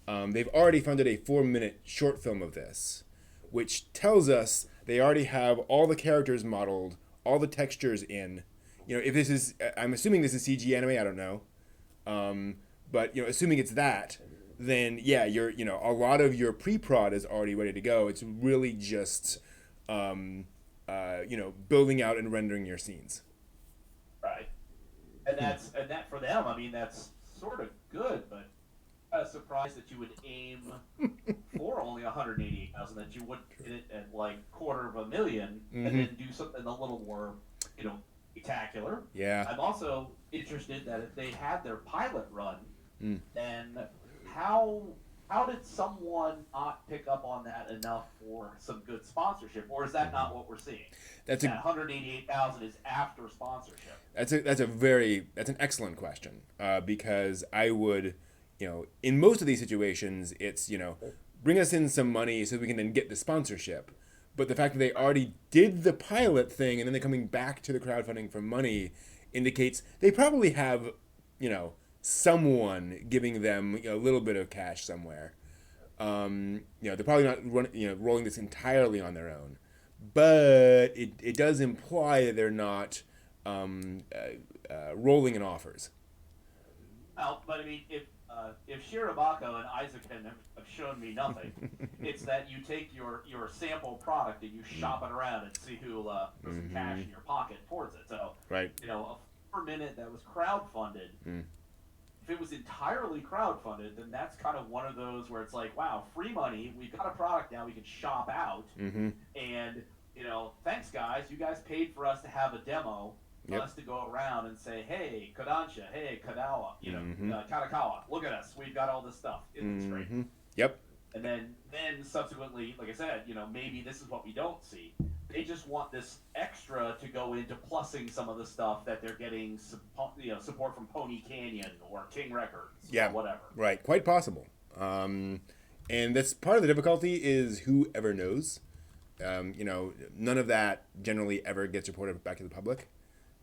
they've already funded a 4-minute short film of this, which tells us they already have all the characters modeled, all the textures in. If this is, I'm assuming this is CG anime, I don't know. But, assuming it's that, then yeah, a lot of your pre-prod is already ready to go. It's really just, building out and rendering your scenes.
Right. And that for them, I mean, that's sort of good, but I'm surprised that you would aim for only 188,000, that you wouldn't hit it at like $250,000 and then do something a little more, spectacular.
Yeah.
I'm also interested that if they had their pilot run, then how did someone not pick up on that enough for some good sponsorship, or is that not what we're seeing? That 188,000 is after sponsorship.
That's an excellent question, because I would, in most of these situations, it's, bring us in some money so we can then get the sponsorship. But the fact that they already did the pilot thing and then they're coming back to the crowdfunding for money indicates they probably have, someone giving them a little bit of cash somewhere. They're probably not rolling this entirely on their own, but it does imply that they're not rolling in offers.
Well, but I mean, if Shirobako and Isaacson have shown me nothing, it's that you take your sample product and you shop it around and see who will put some cash in your pocket towards it. So,
right.
A 4-minute that was crowdfunded. If it was entirely crowdfunded, then that's kind of one of those where it's like, wow, free money. We've got a product now we can shop out, and thanks guys, you guys paid for us to have a demo.
Yep.
Us to go around and say, hey, Kodansha, hey, Kadawa, Katakawa, look at us. We've got all this stuff. It's great.
Yep.
And then subsequently, like I said, maybe this is what we don't see. They just want this extra to go into plussing some of the stuff that they're getting, support from Pony Canyon or King Records, or whatever. Right,
quite possible. And that's part of the difficulty is whoever knows. None of that generally ever gets reported back to the public.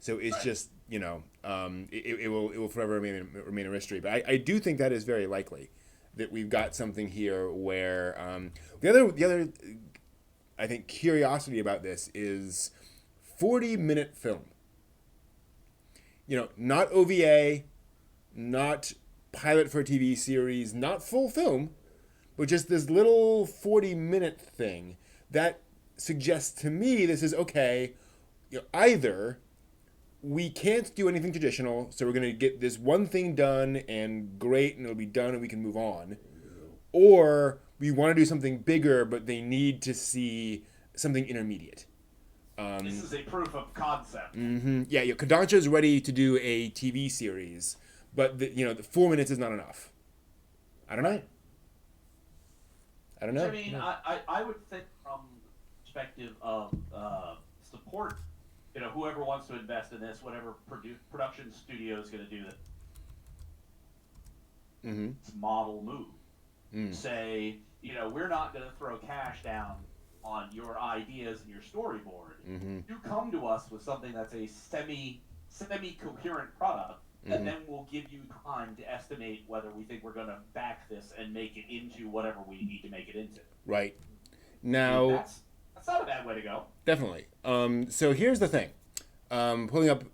So it's just, it will forever remain a mystery. But I do think that is very likely that we've got something here where the other I think curiosity about this is 40-minute film. Not OVA, not pilot for a TV series, not full film, but just this little 40-minute thing that suggests to me this is okay. Either we can't do anything traditional, so we're going to get this one thing done and great, and it'll be done and we can move on. Or we want to do something bigger, but they need to see something intermediate.
This is a proof of concept.
Yeah, Kodansha is ready to do a TV series, but the 4 minutes is not enough. I don't know.
I mean, I would think from the perspective of support, whoever wants to invest in this, whatever production studio is going to do this model move. Say, we're not going to throw cash down on your ideas and your storyboard. You come to us with something that's a semi-coherent product, and then we'll give you time to estimate whether we think we're going to back this and make it into whatever we need to make it into.
Right. Now,
that's not a bad way to go.
Definitely. So here's the thing. Pulling up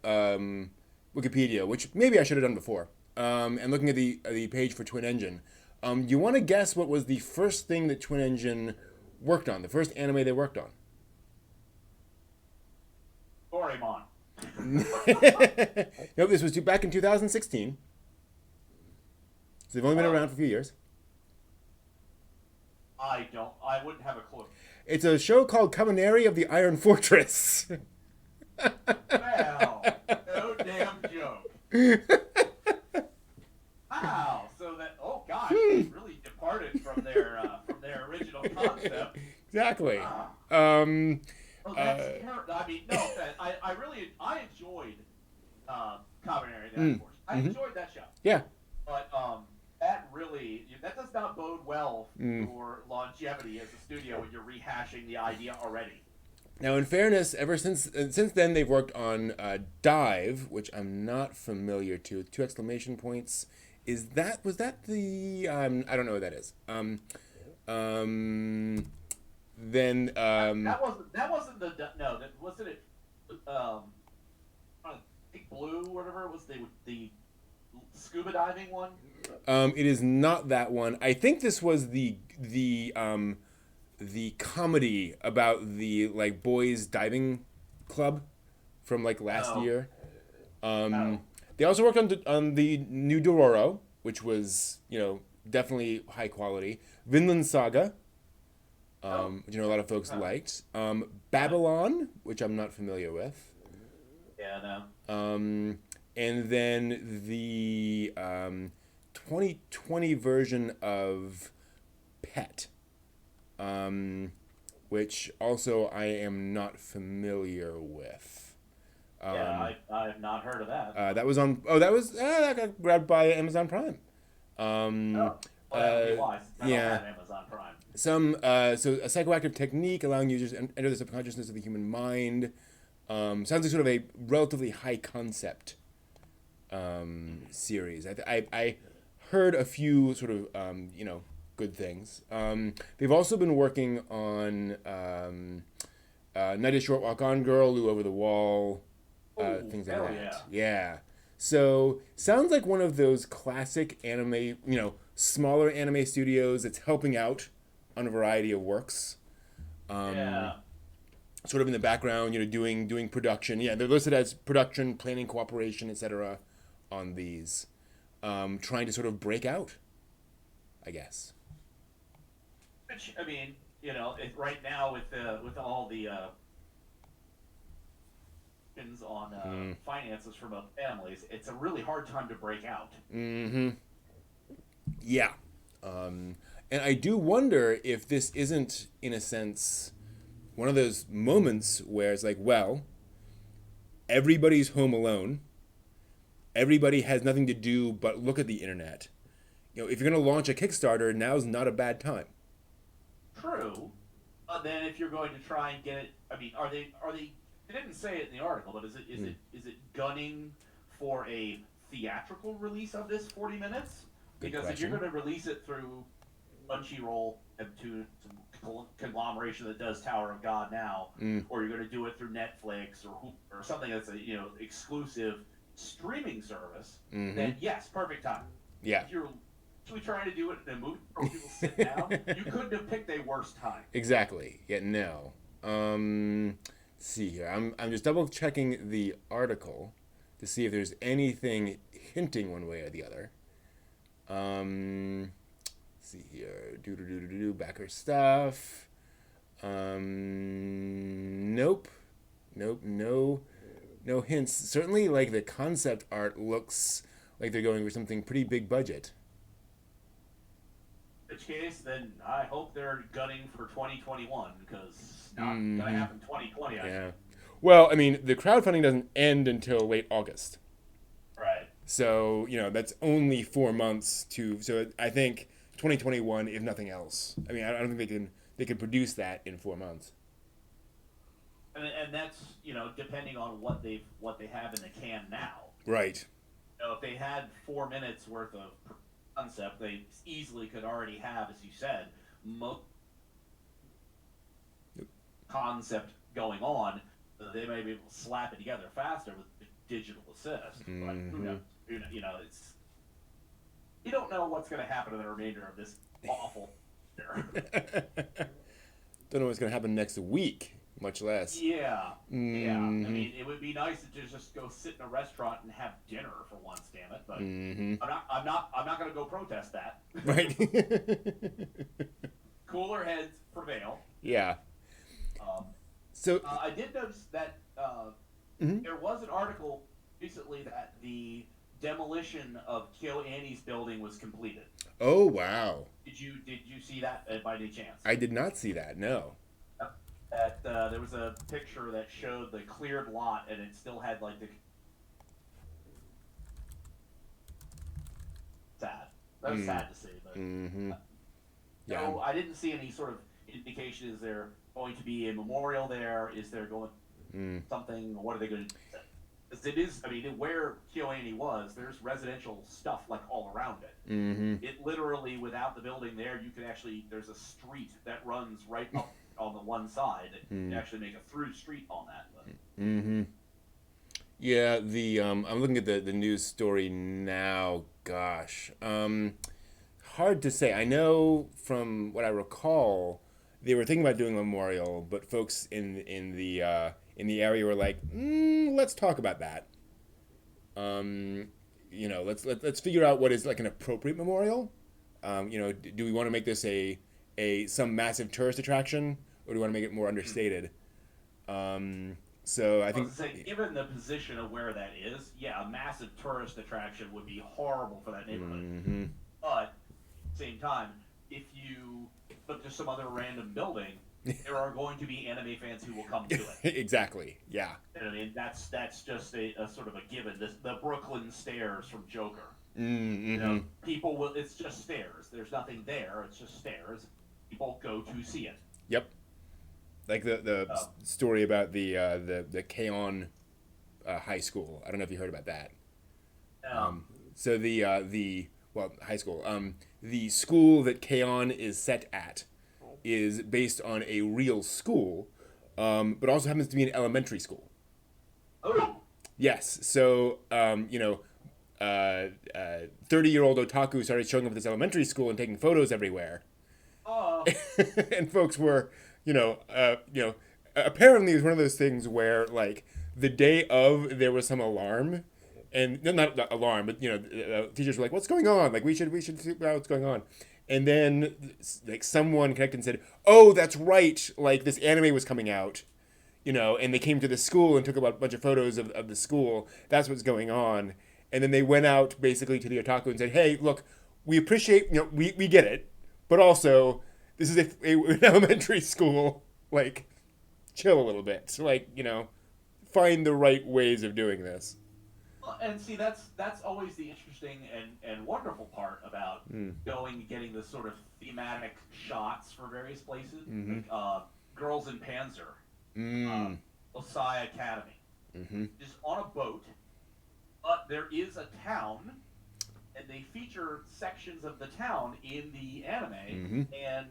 Wikipedia, which maybe I should have done before, and looking at the page for Twin Engine. You want to guess what was the first thing that Twin Engine worked on, the first anime they worked on?
Doraemon.
Nope, this was back in 2016. So they've only been around for a few years.
I wouldn't have a clue.
It's a show called Kaminari of the Iron Fortress.
Well, no damn joke. Wow, so that, oh gosh, they really departed from their original concept.
Exactly.
Well, that's terrible. I mean, no offense. I enjoyed Kaminari the Iron Fortress. I enjoyed that show.
Yeah.
But that does not bode well for longevity as a studio when you're rehashing the idea already.
Now, in fairness, ever since then, they've worked on Dive, which I'm not familiar to. 2 exclamation points. Was that the? I don't know what that is. Then
that wasn't the no. That wasn't it. Big Blue, whatever it was, the scuba diving one.
It is not that one. I think this was the comedy about the boys diving club from last year. They also worked on the new Dororo, which was definitely high quality. Vinland Saga, which a lot of folks liked. Babylon, which I'm not familiar with.
Yeah, no.
And then the 2020 version of Pet, which also I am not familiar with.
I have not heard of that.
That was on. Oh, that got grabbed by Amazon Prime.
Well, that would be wise. I don't have Amazon Prime.
So a psychoactive technique allowing users to enter the subconsciousness of the human mind. Sounds like sort of a relatively high concept series. I heard a few sort of good things. They've also been working on Night is Short, Walk On Girl, Lou Over the Wall, things like that. Yeah. So sounds like one of those classic anime, smaller anime studios that's helping out on a variety of works. Sort of in the background, doing production. Yeah, they're listed as production, planning, cooperation, etc. on these. Trying to sort of break out, I guess.
Which, I mean, right now with all the on finances for both families, it's a really hard time to break out.
Mm-hmm. Yeah. And I do wonder if this isn't, in a sense, one of those moments where it's like, well, everybody's home alone. Everybody has nothing to do but look at the internet. If you're going to launch a Kickstarter, now's not a bad time.
True. But then if you're going to try and get it, I mean, are they they didn't say it in the article, but is it gunning for a theatrical release of this 40 minutes? Because if you're going to release it through Crunchyroll and to some conglomeration that does Tower of God now, or you're going to do it through Netflix or something that's a exclusive streaming service, then yes, perfect time.
Yeah.
If you're actually trying to do it in a movie where people sit down, you couldn't have picked a worse time.
Exactly. Yeah, no. Let's see here. I'm just double checking the article to see if there's anything hinting one way or the other. Let's see here. Do backer stuff. Nope. Nope. No hints. Certainly, like the concept art looks like they're going for something pretty big budget.
In which case, then I hope they're gunning for 2021 because it's not
Mm-hmm.
gonna happen 2020.
Yeah. Well, I mean, the crowdfunding doesn't end until late August.
Right.
So, that's only 4 months to. So I think 2021, if nothing else. I mean, I don't think they can produce that in 4 months.
And that's depending on what they have in the can now.
Right.
If they had 4 minutes worth of concept, they easily could already have, as you said, most concept going on. They may be able to slap it together faster with digital assist. But who knows? It's you don't know what's going to happen to the remainder of this awful year.
Don't know what's going to happen next week, much less.
Yeah. I mean, it would be nice to just go sit in a restaurant and have dinner for once, damn it. But I'm not going to go protest that.
Right.
Cooler heads prevail.
Yeah. So
I did notice that there was an article recently that the demolition of KyoAni's building was completed.
Oh, wow.
Did you see that by any chance?
I did not see that. No.
There was a picture that showed the cleared lot, and it still had like the sad. That was sad to see, but
Yeah.
no, I didn't see any sort of indication. Is there going to be a memorial there? Is there going something? What are they going to? Because it is. I mean, where KyoAni was, there's residential stuff like all around it. It literally, without the building there, you could actually. There's a street that runs right up on the one side. You can actually make a through street on that. But.
Yeah, I'm looking at the news story now. Gosh, hard to say. I know from what I recall, they were thinking about doing a memorial, but folks in the area were like, let's talk about that. Let's figure out what is like an appropriate memorial. Do we want to make this a some massive tourist attraction, or do we want to make it more understated? So I think,
given the position of where that is, yeah, a massive tourist attraction would be horrible for that neighborhood. But at the same time, if you look to some other random building, there are going to be anime fans who will come to it.
Exactly. Yeah.
I mean, that's just a sort of a given. The Brooklyn stairs from Joker. People will. It's just stairs. There's nothing there. It's just stairs. People go to see it.
Yep. Like the story about the K-On! High school. I don't know if you heard about that. So the high school. The school that K-On! Is set at is based on a real school, but also happens to be an elementary school.
Oh.
Yes. So 30-year-old otaku started showing up at this elementary school and taking photos everywhere.
Oh.
And folks were, apparently it was one of those things where, like, the day of, there was some alarm, and not alarm, but teachers were like, "What's going on? Like, we should figure out what's going on." And then, like, someone connected and said, "Oh, that's right! Like, this anime was coming out, and they came to the school and took a bunch of photos of the school. That's what's going on." And then they went out basically to the otaku and said, "Hey, look, we appreciate, we get it, but also this is an elementary school. Like, chill a little bit. So, like, find the right ways of doing this."
And see, that's always the interesting and wonderful part about going and getting the sort of thematic shots for various places. Like, Girls in Panzer, Osai Academy, is on a boat, but there is a town, and they feature sections of the town in the anime, and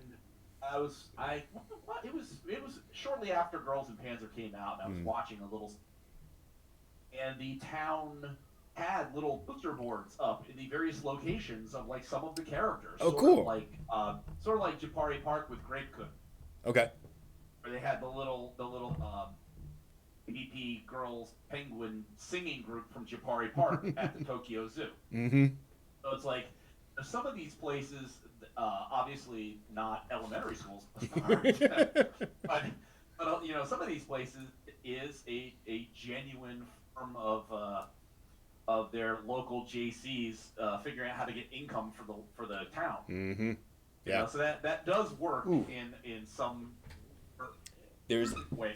it was shortly after Girls in Panzer came out, and I was watching a little, and the town had little poster boards up in the various locations of like some of the characters,
Oh, cool.
sort of like Japari Park with Grape Cook,
Okay.
where they had the little BP Girls Penguin singing group from Japari Park at the Tokyo Zoo.
Mm-hmm.
So it's like some of these places, obviously not elementary schools, but some of these places is a genuine form of their local JCs figuring out how to get income for the town.
Mm-hmm. Yeah.
So that does work
Ooh.
in some
There's
way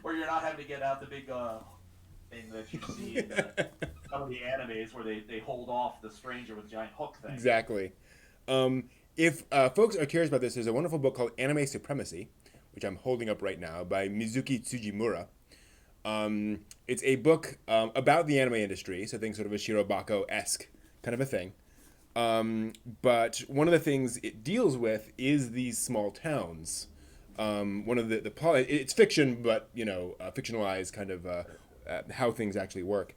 where you're not having to get out the big thing that you see in some of the animes where they hold off the stranger with giant hook thing.
exactly. If folks are curious about this, there's a wonderful book called Anime Supremacy, which I'm holding up right now, by Mizuki Tsujimura. It's a book about the anime industry, so think sort of a Shirobako-esque kind of a thing. But one of the things it deals with is these small towns. One of it's fiction, but fictionalized kind of how things actually work.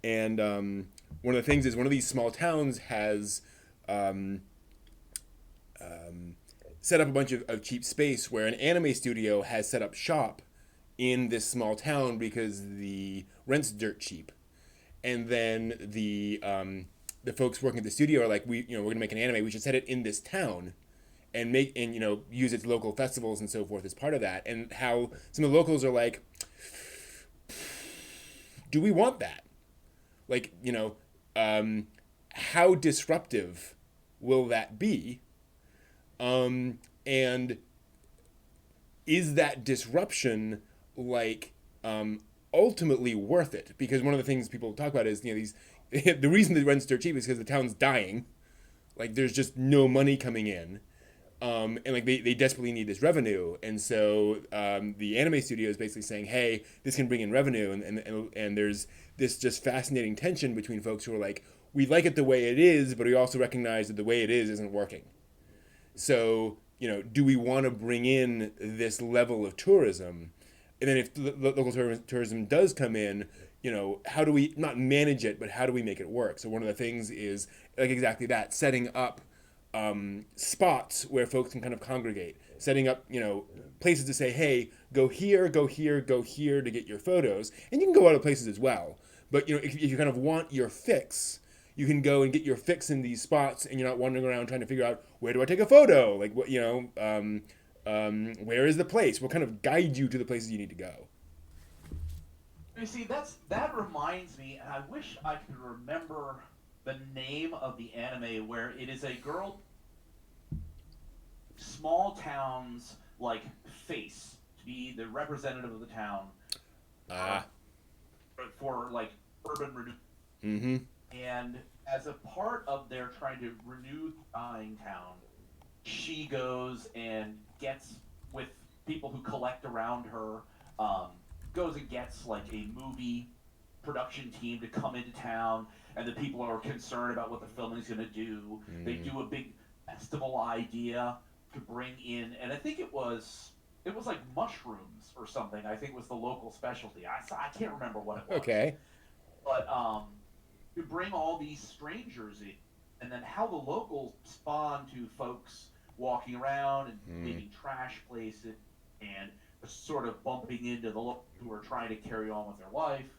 And one of the things is one of these small towns has set up a bunch of cheap space where an anime studio has set up shop in this small town because the rent's dirt cheap. And then the folks working at the studio are like, we're gonna make an anime. We should set it in this town, and use its local festivals and so forth as part of that. And how some of the locals are like, do we want that? Like, how disruptive will that be? And is that disruption ultimately worth it? Because one of the things people talk about is the reason the rent's dirt cheap is because the town's dying. Like, there's just no money coming in, and they desperately need this revenue. And so the anime studio is basically saying, hey, this can bring in revenue, and there's this just fascinating tension between folks who are like, we like it the way it is, but we also recognize that the way it is isn't working. So do we want to bring in this level of tourism? And then if local tourism does come in, how do we not manage it, but how do we make it work? So one of the things is exactly that, setting up spots where folks can kind of congregate, setting up, places to say, hey, go here, go here, go here to get your photos. And you can go other places as well. But, if you kind of want your fix, you can go and get your fix in these spots, and you're not wandering around trying to figure out, where do I take a photo? Like, what, where is the place? What kind of guide you to the places you need to go?
You see, that reminds me, and I wish I could remember the name of the anime where it is a girl, small towns face to be the representative of the town for urban renewal.
Mm-hmm.
And as a part of their trying to renew dying town, she goes and gets with people who collect around her, goes and gets a movie production team to come into town, and the people are concerned about what the filming is going to do. They do a big festival idea to bring in, and I think it was like mushrooms or something. I think was the local specialty. I can't remember what it was.
Okay.
But to bring all these strangers in, and then how the locals respond to folks walking around and leaving trash places and sort of bumping into the locals who are trying to carry on with their life.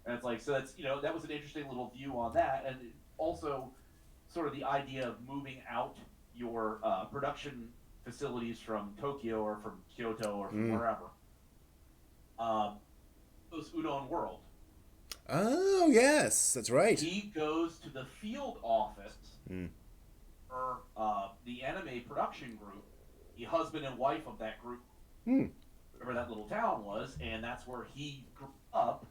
And it's so that's that was an interesting little view on that, and also sort of the idea of moving out your production facilities from Tokyo or from Kyoto or from wherever. It was Udon World.
Oh yes, that's right.
He goes to the field office for the anime production group, the husband and wife of that group, wherever that little town was, and that's where he grew up.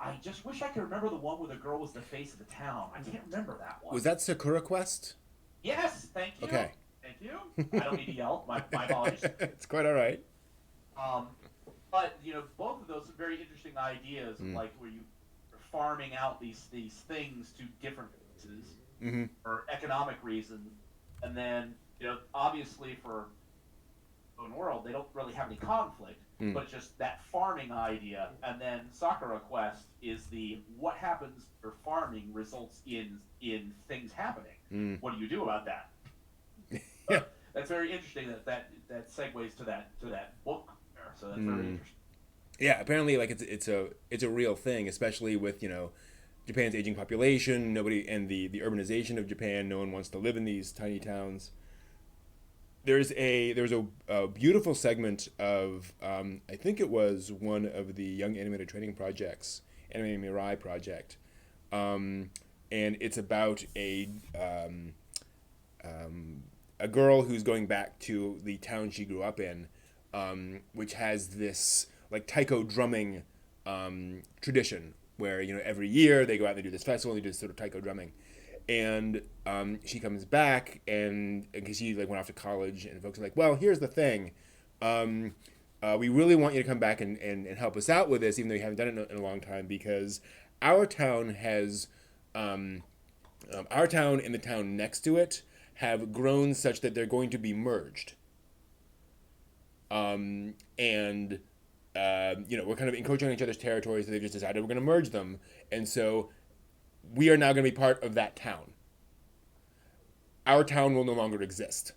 I just wish I could remember the one where the girl was the face of the town. I can't remember that one.
Was that Sakura Quest?
Yes, thank you.
Okay.
Thank you. I don't need to yell. My apologies.
It's quite all right.
But both of those are very interesting ideas, where you are farming out these things to different places for economic reasons, and then obviously for world, they don't really have any conflict,
Mm.
but just that farming idea. And then Sakura Quest is the what happens for farming results in things happening.
Mm.
What do you do about that?
Yeah.
That's very interesting. That segues to that book there. So that's very
Mm.
interesting.
Yeah, apparently, like it's a real thing, especially with Japan's aging population, nobody and the urbanization of Japan. No one wants to live in these tiny towns. There's a beautiful segment of I think it was one of the Young Animated Training Projects, Anime Mirai project, um, and it's about a girl who's going back to the town she grew up in, which has this like taiko drumming tradition where every year they go out and they do this festival and they do this sort of taiko drumming, and she comes back and because she like went off to college and folks are like, well, here's the thing. Um, we really want you to come back and help us out with this, even though you haven't done it in a long time, because our town has our town and the town next to it have grown such that they're going to be merged. And we're kind of encroaching on each other's territories, so they've just decided we're going to merge them, and so we are now going to be part of that town. Our town will no longer exist,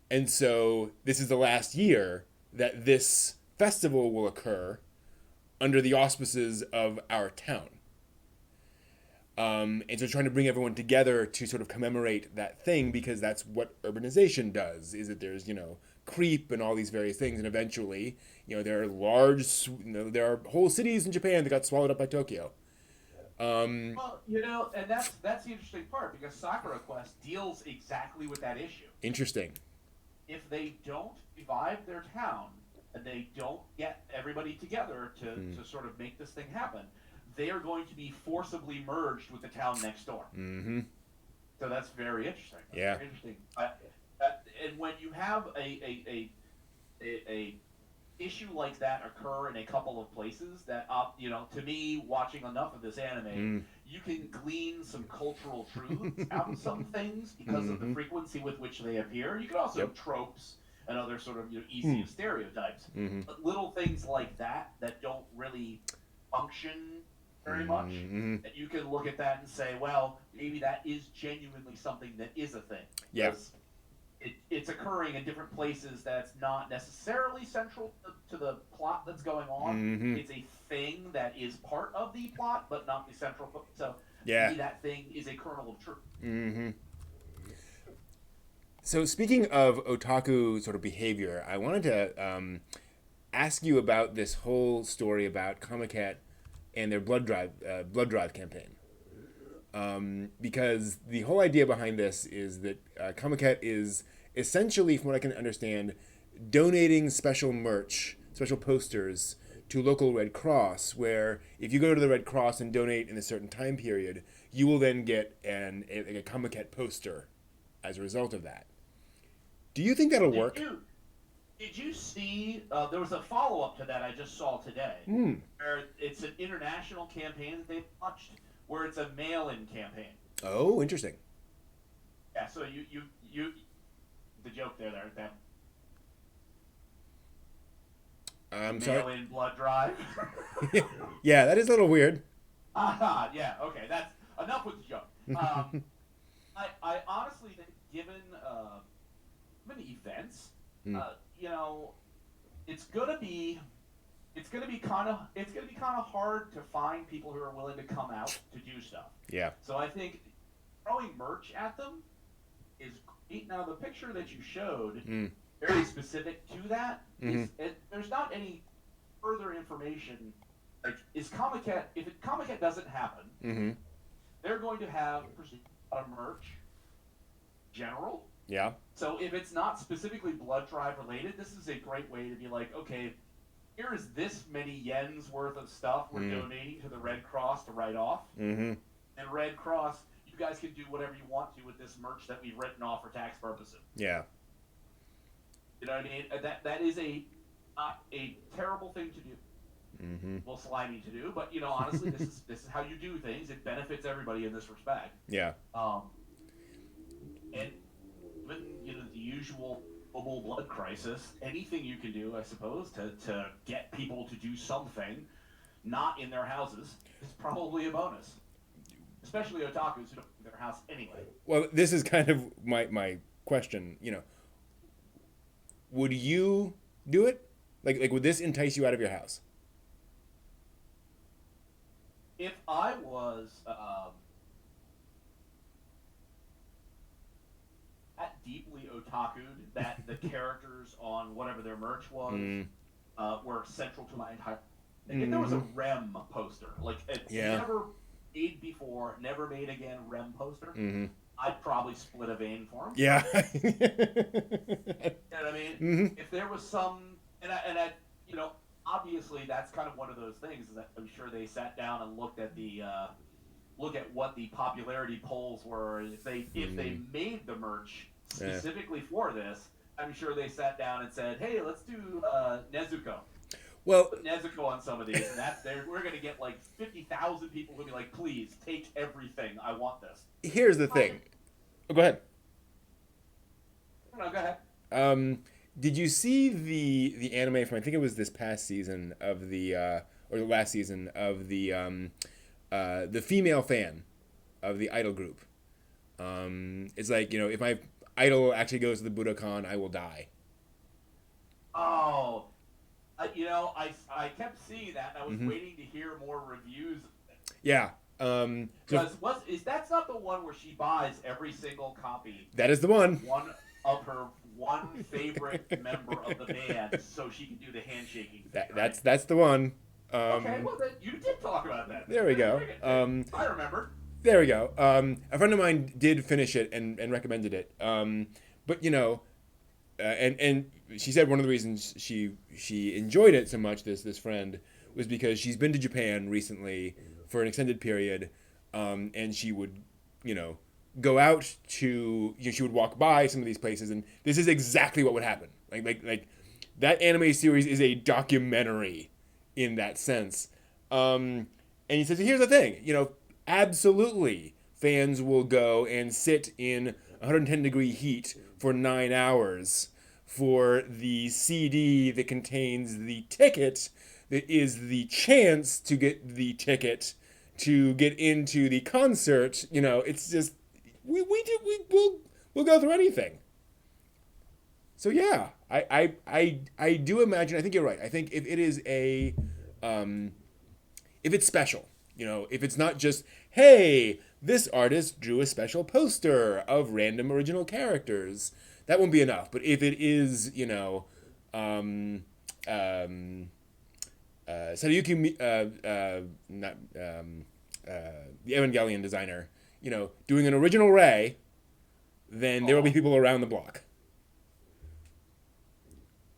and so this is the last year that this festival will occur under the auspices of our town. And so trying to bring everyone together to sort of commemorate that thing, because that's what urbanization does, is that there's, creep and all these various things. And eventually, there there are whole cities in Japan that got swallowed up by Tokyo.
Well, and that's the interesting part because Sakura Quest deals exactly with that issue.
Interesting.
If they don't revive their town and they don't get everybody together to sort of make this thing happen, they are going to be forcibly merged with the town next door.
Mm-hmm.
So that's very interesting.
Yeah.
Very interesting. And when you have a issue like that occur in a couple of places, that to me, watching enough of this anime, you can glean some cultural truths out of some things because of the frequency with which they appear. You can also tropes and other sort of easy stereotypes, but little things like that don't really function very much. And you can look at that and say, well, maybe that is genuinely something that is a thing.
Yes.
It's occurring in different places that's not necessarily central to the plot that's going on. It's a thing that is part of the plot, but not the central. So maybe that thing is a kernel of truth.
So speaking of otaku sort of behavior, I wanted to ask you about this whole story about Comiket and their blood drive campaign. Because the whole idea behind this is that Comiket is essentially, from what I can understand, donating special merch, special posters to local Red Cross, where if you go to the Red Cross and donate in a certain time period, you will then get a Comiket poster as a result of that. Do you think that'll work?
Did you see, there was a follow-up to that I just saw today, where it's an international campaign that they launched, where it's a mail-in campaign.
Oh, interesting.
Yeah, so you the joke there, that
I'm sorry.
Mail-in blood drive.
Yeah, that is a little weird.
Yeah, okay, that's enough with the joke. I honestly think, given events, it's gonna be kind of hard to find people who are willing to come out to do stuff.
Yeah.
So I think throwing merch at them is great. Now the picture that you showed, very specific to that. There's not any further information. Like, if Comiket doesn't happen, they're going to have a lot of merch. General.
Yeah.
So if it's not specifically blood drive related, this is a great way to be like, okay, here is this many yens worth of stuff we're donating to the Red Cross to write off. And Red Cross, you guys can do whatever you want to with this merch that we've written off for tax purposes.
Yeah.
You know what I mean? That is not a terrible thing to do. Well, slimy to do, but honestly, this is how you do things. It benefits everybody in this respect.
Yeah.
And the usual global blood crisis, anything you can do, I suppose, to get people to do something not in their houses is probably a bonus. Especially otakus who don't leave their house anyway.
Well, this is kind of my question. Would you do it? Like would this entice you out of your house?
If I was that deeply otaku'd that the characters on whatever their merch was were central to my entire. If there was a REM poster, like a
Yeah.
never made before, never made again REM poster,
Mm-hmm.
I'd probably split a vein for him.
Yeah.
You know what I mean?
Mm-hmm.
If there was some, and I, obviously that's kind of one of those things that I'm sure they sat down and looked at look at what the popularity polls were. If they made the merch specifically for this, I'm sure they sat down and said, "Hey, let's do Nezuko."
Well,
Put Nezuko on some of these, and we're gonna get like 50,000 people who'll be like, "Please take everything. I want this."
here's the thing. Oh, go ahead.
No, go ahead.
Did you see the anime from, I think it was this past season of or the last season of the female fan of the idol group? It's like, if my idol actually goes to the Budokan, I will die.
Oh, I kept seeing that, and I was waiting to hear more reviews.
Yeah.
Because that's not the one where she buys every single copy.
That is the one.
One of her favorite member of the band, so she can do the handshaking thing. Right?
That's the one.
Okay, well then you did talk about that.
There we go.
I remember.
There we go. A friend of mine did finish it and recommended it. But and she said one of the reasons she enjoyed it so much, this friend, was because she's been to Japan recently for an extended period, and she would go out to she would walk by some of these places, and this is exactly what would happen. Like that anime series is a documentary in that sense. And he says, here's the thing, absolutely fans will go and sit in 110-degree heat for 9 hours for the CD that contains the ticket that is the chance to get the ticket to get into the concert. It's just we'll go through anything. So yeah, I do imagine. I think you're right. I think if it is if it's special, if it's not just, hey, this artist drew a special poster of random original characters, that won't be enough. But if it is, Saruyuki, not the Evangelion designer, doing an original Ray, then there will be people around the block.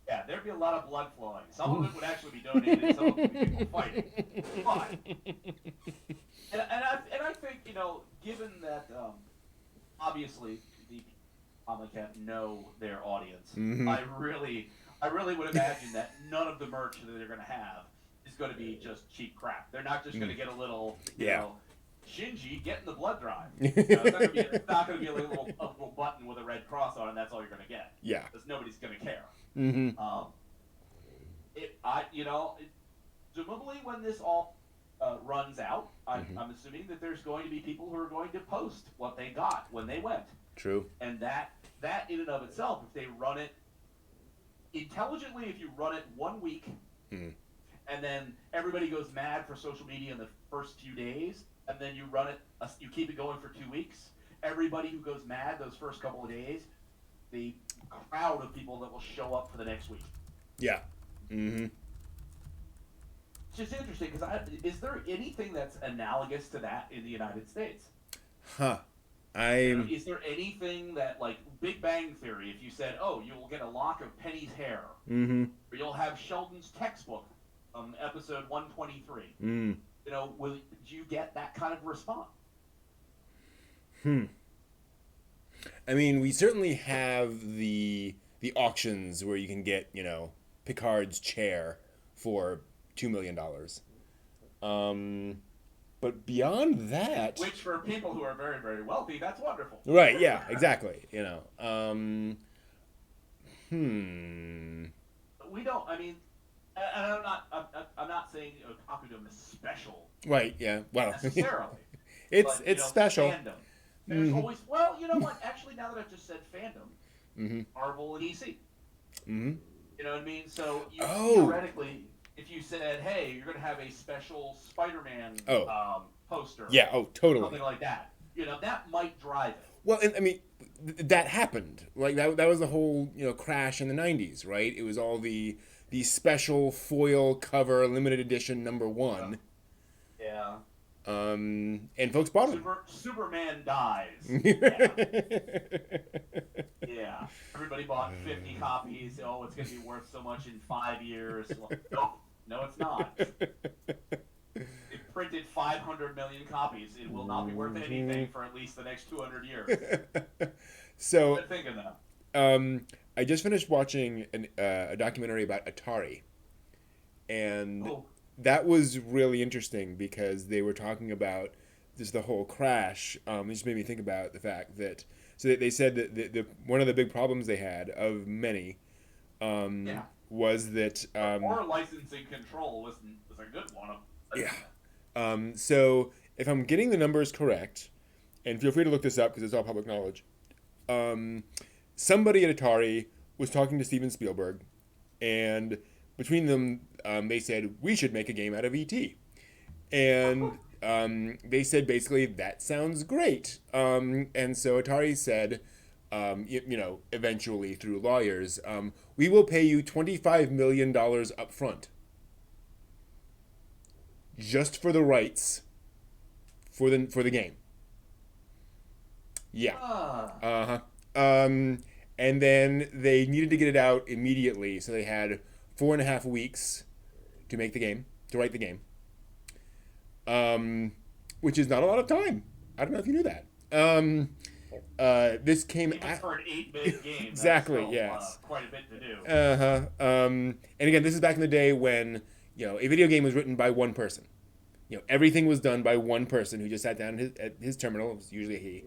Yeah, there'd be a lot of blood flowing. Some of it would actually be donated, some of it would be people fighting. But, and I think, given that obviously the Comic Camp know their audience, I really would imagine that none of the merch that they're going to have is going to be just cheap crap. They're not just going to get a little, Shinji, get in the blood drive. It's not going to be a little button with a red cross on it, and that's all you're going to get.
Yeah.
Because nobody's going to care.
Mm-hmm.
Presumably when this all runs out, I'm assuming that there's going to be people who are going to post what they got when they went.
True.
And that in and of itself, if they run it intelligently, if you run it 1 week, and then everybody goes mad for social media in the first few days, and then you run it, you keep it going for 2 weeks, everybody who goes mad those first couple of days, the crowd of people that will show up for the next week.
Yeah. Mm-hmm.
It's just interesting, because is there anything that's analogous to that in the United States?
Huh.
Is there anything that, like Big Bang Theory, if you said, oh, you'll get a lock of Penny's hair, or you'll have Sheldon's textbook, episode 123, would you get that kind of response?
I mean, we certainly have the auctions where you can get, Picard's chair for $2 million. But beyond that,
which for people who are very, very wealthy, that's wonderful.
Right? Yeah, exactly. Hmm.
We don't. I mean, and I'm not. I'm not saying Otaku Dome is special
Right. Yeah. Well,
necessarily, but
it's special.
fandom. There's
Mm-hmm.
always. Well, you know what? Actually, now that I've just said fandom,
Mm-hmm.
Marvel and EC.
Mm-hmm.
You know what I mean? So you
Oh.
theoretically, if you said, "Hey, you're going to have a special Spider-Man
Oh.
poster,"
Yeah. Oh.
or
Totally.
something like that, that might drive it.
Well, and I mean, that happened. Like that was the whole crash in the '90s, right? It was all the special foil cover limited edition number
Yeah.
one,
Yeah.
and folks bought them.
Superman dies. Yeah. Yeah. Everybody bought 50 copies. Oh, it's going to be worth so much in 5 years. Well, nope. No, it's not. It printed 500 million copies. It will not be worth anything for at least the next 200 years.
So,
Good thinking, though.
I just finished watching a documentary about Atari, and
Oh,
that was really interesting because they were talking about just the whole crash. It just made me think about the fact that they said that the one of the big problems they had of many
yeah.
was that
Or licensing control was a good one.
yeah. So if I'm getting the numbers correct, and feel free to look this up because it's all public knowledge, um, somebody at Atari was talking to Steven Spielberg, and between them, they said we should make a game out of ET, and they said basically that sounds great, and so Atari said. Eventually through lawyers, we will pay you $25 million up front just for the rights for the game. Yeah.
Ah.
Uh huh. And then they needed to get it out immediately, so they had 4.5 weeks to make the game, to write the game, which is not a lot of time. I don't know if you knew that. This came
Even for an 8-bit game,
exactly,
that's still,
yes.
quite a bit to do.
And again, this is back in the day when a video game was written by one person. Everything was done by one person who just sat down at his terminal. It was usually he,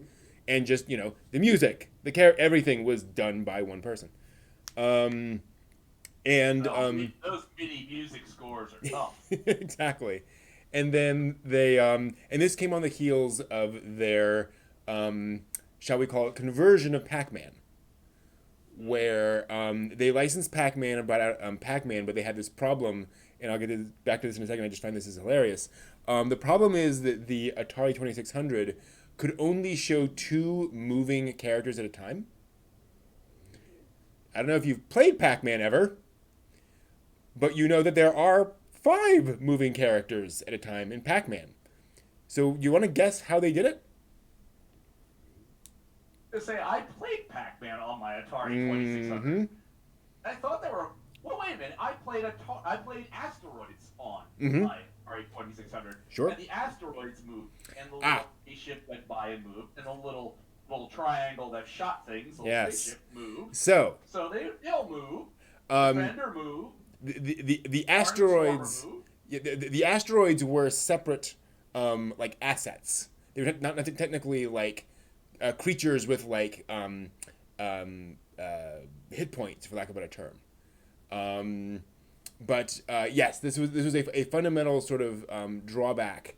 and just the music, everything was done by one person. And
Those MIDI music scores are tough.
exactly. And then they and this came on the heels of their shall we call it conversion of Pac-Man, where they licensed Pac-Man and brought out Pac-Man, but they had this problem, and I'll get back to this in a second. I just find this is hilarious. The problem is that the Atari 2600 could only show 2 moving characters at a time. I don't know if you've played Pac-Man ever, but you know that there are 5 moving characters at a time in Pac-Man. So you want to guess how they did it?
To say I played Pac-Man on my Atari 2600.
Mm-hmm.
I thought they were. Well, wait a minute. I played Asteroids on
Mm-hmm.
my Atari 2600.
Sure.
And the asteroids moved, and the little spaceship went by and moved, and the little triangle that shot things, the little spaceship moved.
So
they'll move.
um,
Defender moved.
the asteroids, yeah, the asteroids were separate like assets. They were not technically like creatures with like hit points, for lack of a better term. But yes, this was a fundamental sort of drawback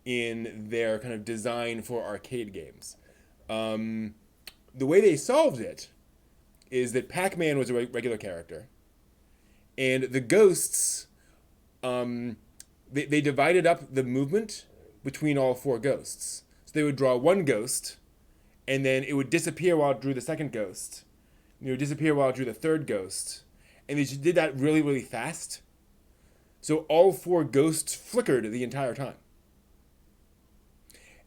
in their kind of design for arcade games. The way they solved it is that Pac-Man was a regular character, and the ghosts, they divided up the movement between all 4 ghosts. So they would draw one ghost, and then it would disappear while it drew the second ghost. And it would disappear while it drew the third ghost. And they just did that really, really fast. So all 4 ghosts flickered the entire time.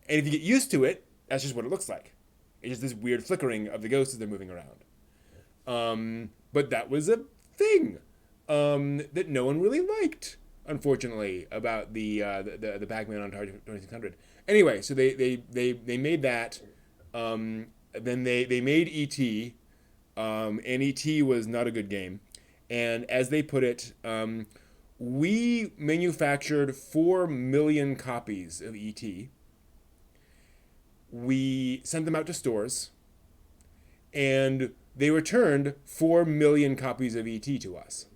And if you get used to it, that's just what it looks like. It's just this weird flickering of the ghosts as they're moving around. But that was a thing that no one really liked, unfortunately, about the Pac-Man on Atari 2600. Anyway, so they made that. Then they made E.T., and E.T. was not a good game. And as they put it, we manufactured 4 million copies of E.T. We sent them out to stores, and they returned 4 million copies of ET to us.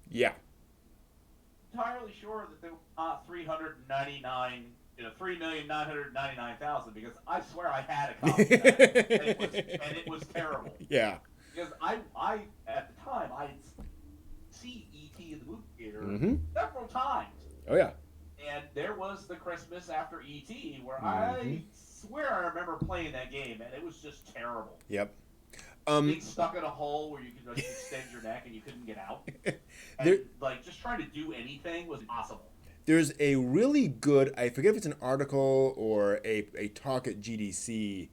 Yeah.
Entirely sure that there were not 399, 3,999,000, because I swear I had a copy of that, and it was terrible.
Yeah.
Because I at the time I see E.T. in the movie theater several times.
Oh yeah.
And there was the Christmas after E.T. where
Mm-hmm.
I swear I remember playing that game, and it was just terrible.
Yep.
Being stuck in a hole where you could like extend your neck and you couldn't get out, and
There-
like just trying to do anything was impossible.
There's a really good, I forget if it's an article or a talk at GDC,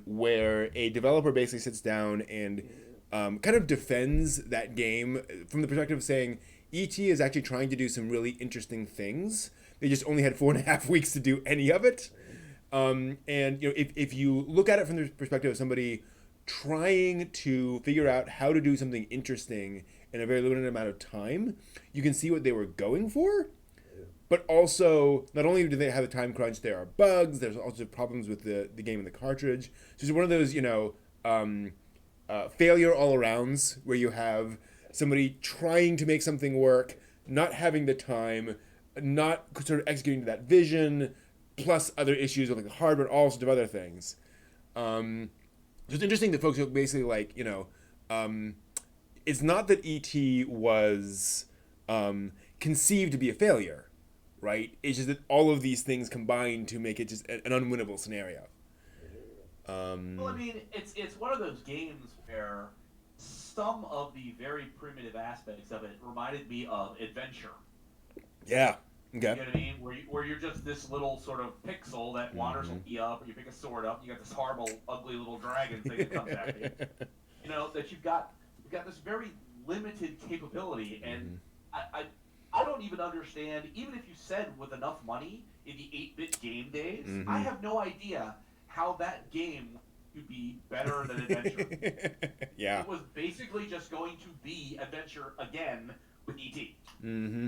where a developer basically sits down and kind of defends that game from the perspective of saying E.T. is actually trying to do some really interesting things. They just only had 4.5 weeks to do any of it. And if you look at it from the perspective of somebody trying to figure out how to do something interesting in a very limited amount of time, you can see what they were going for. But also, not only do they have a time crunch, there are bugs. There's also problems with the game and the cartridge. So it's one of those, failure all arounds where you have somebody trying to make something work, not having the time, not sort of executing to that vision, plus other issues with like the hardware, all sorts of other things. So it's interesting that folks are basically like, it's not that E.T. was conceived to be a failure, right? It's just that all of these things combine to make it just an unwinnable scenario.
Well, I mean, it's one of those games where some of the very primitive aspects of it reminded me of Adventure.
Yeah. Okay.
You know what I mean? Where you're just this little sort of pixel that wanders up, or you pick a sword up, and you got this horrible, ugly little dragon thing that comes after you. That you've got this very limited capability, and I don't even understand. Even if you said with enough money in the 8-bit game days, I have no idea how that game could be better than Adventure.
Yeah.
It was basically just going to be Adventure again with ET.
Mm-hmm.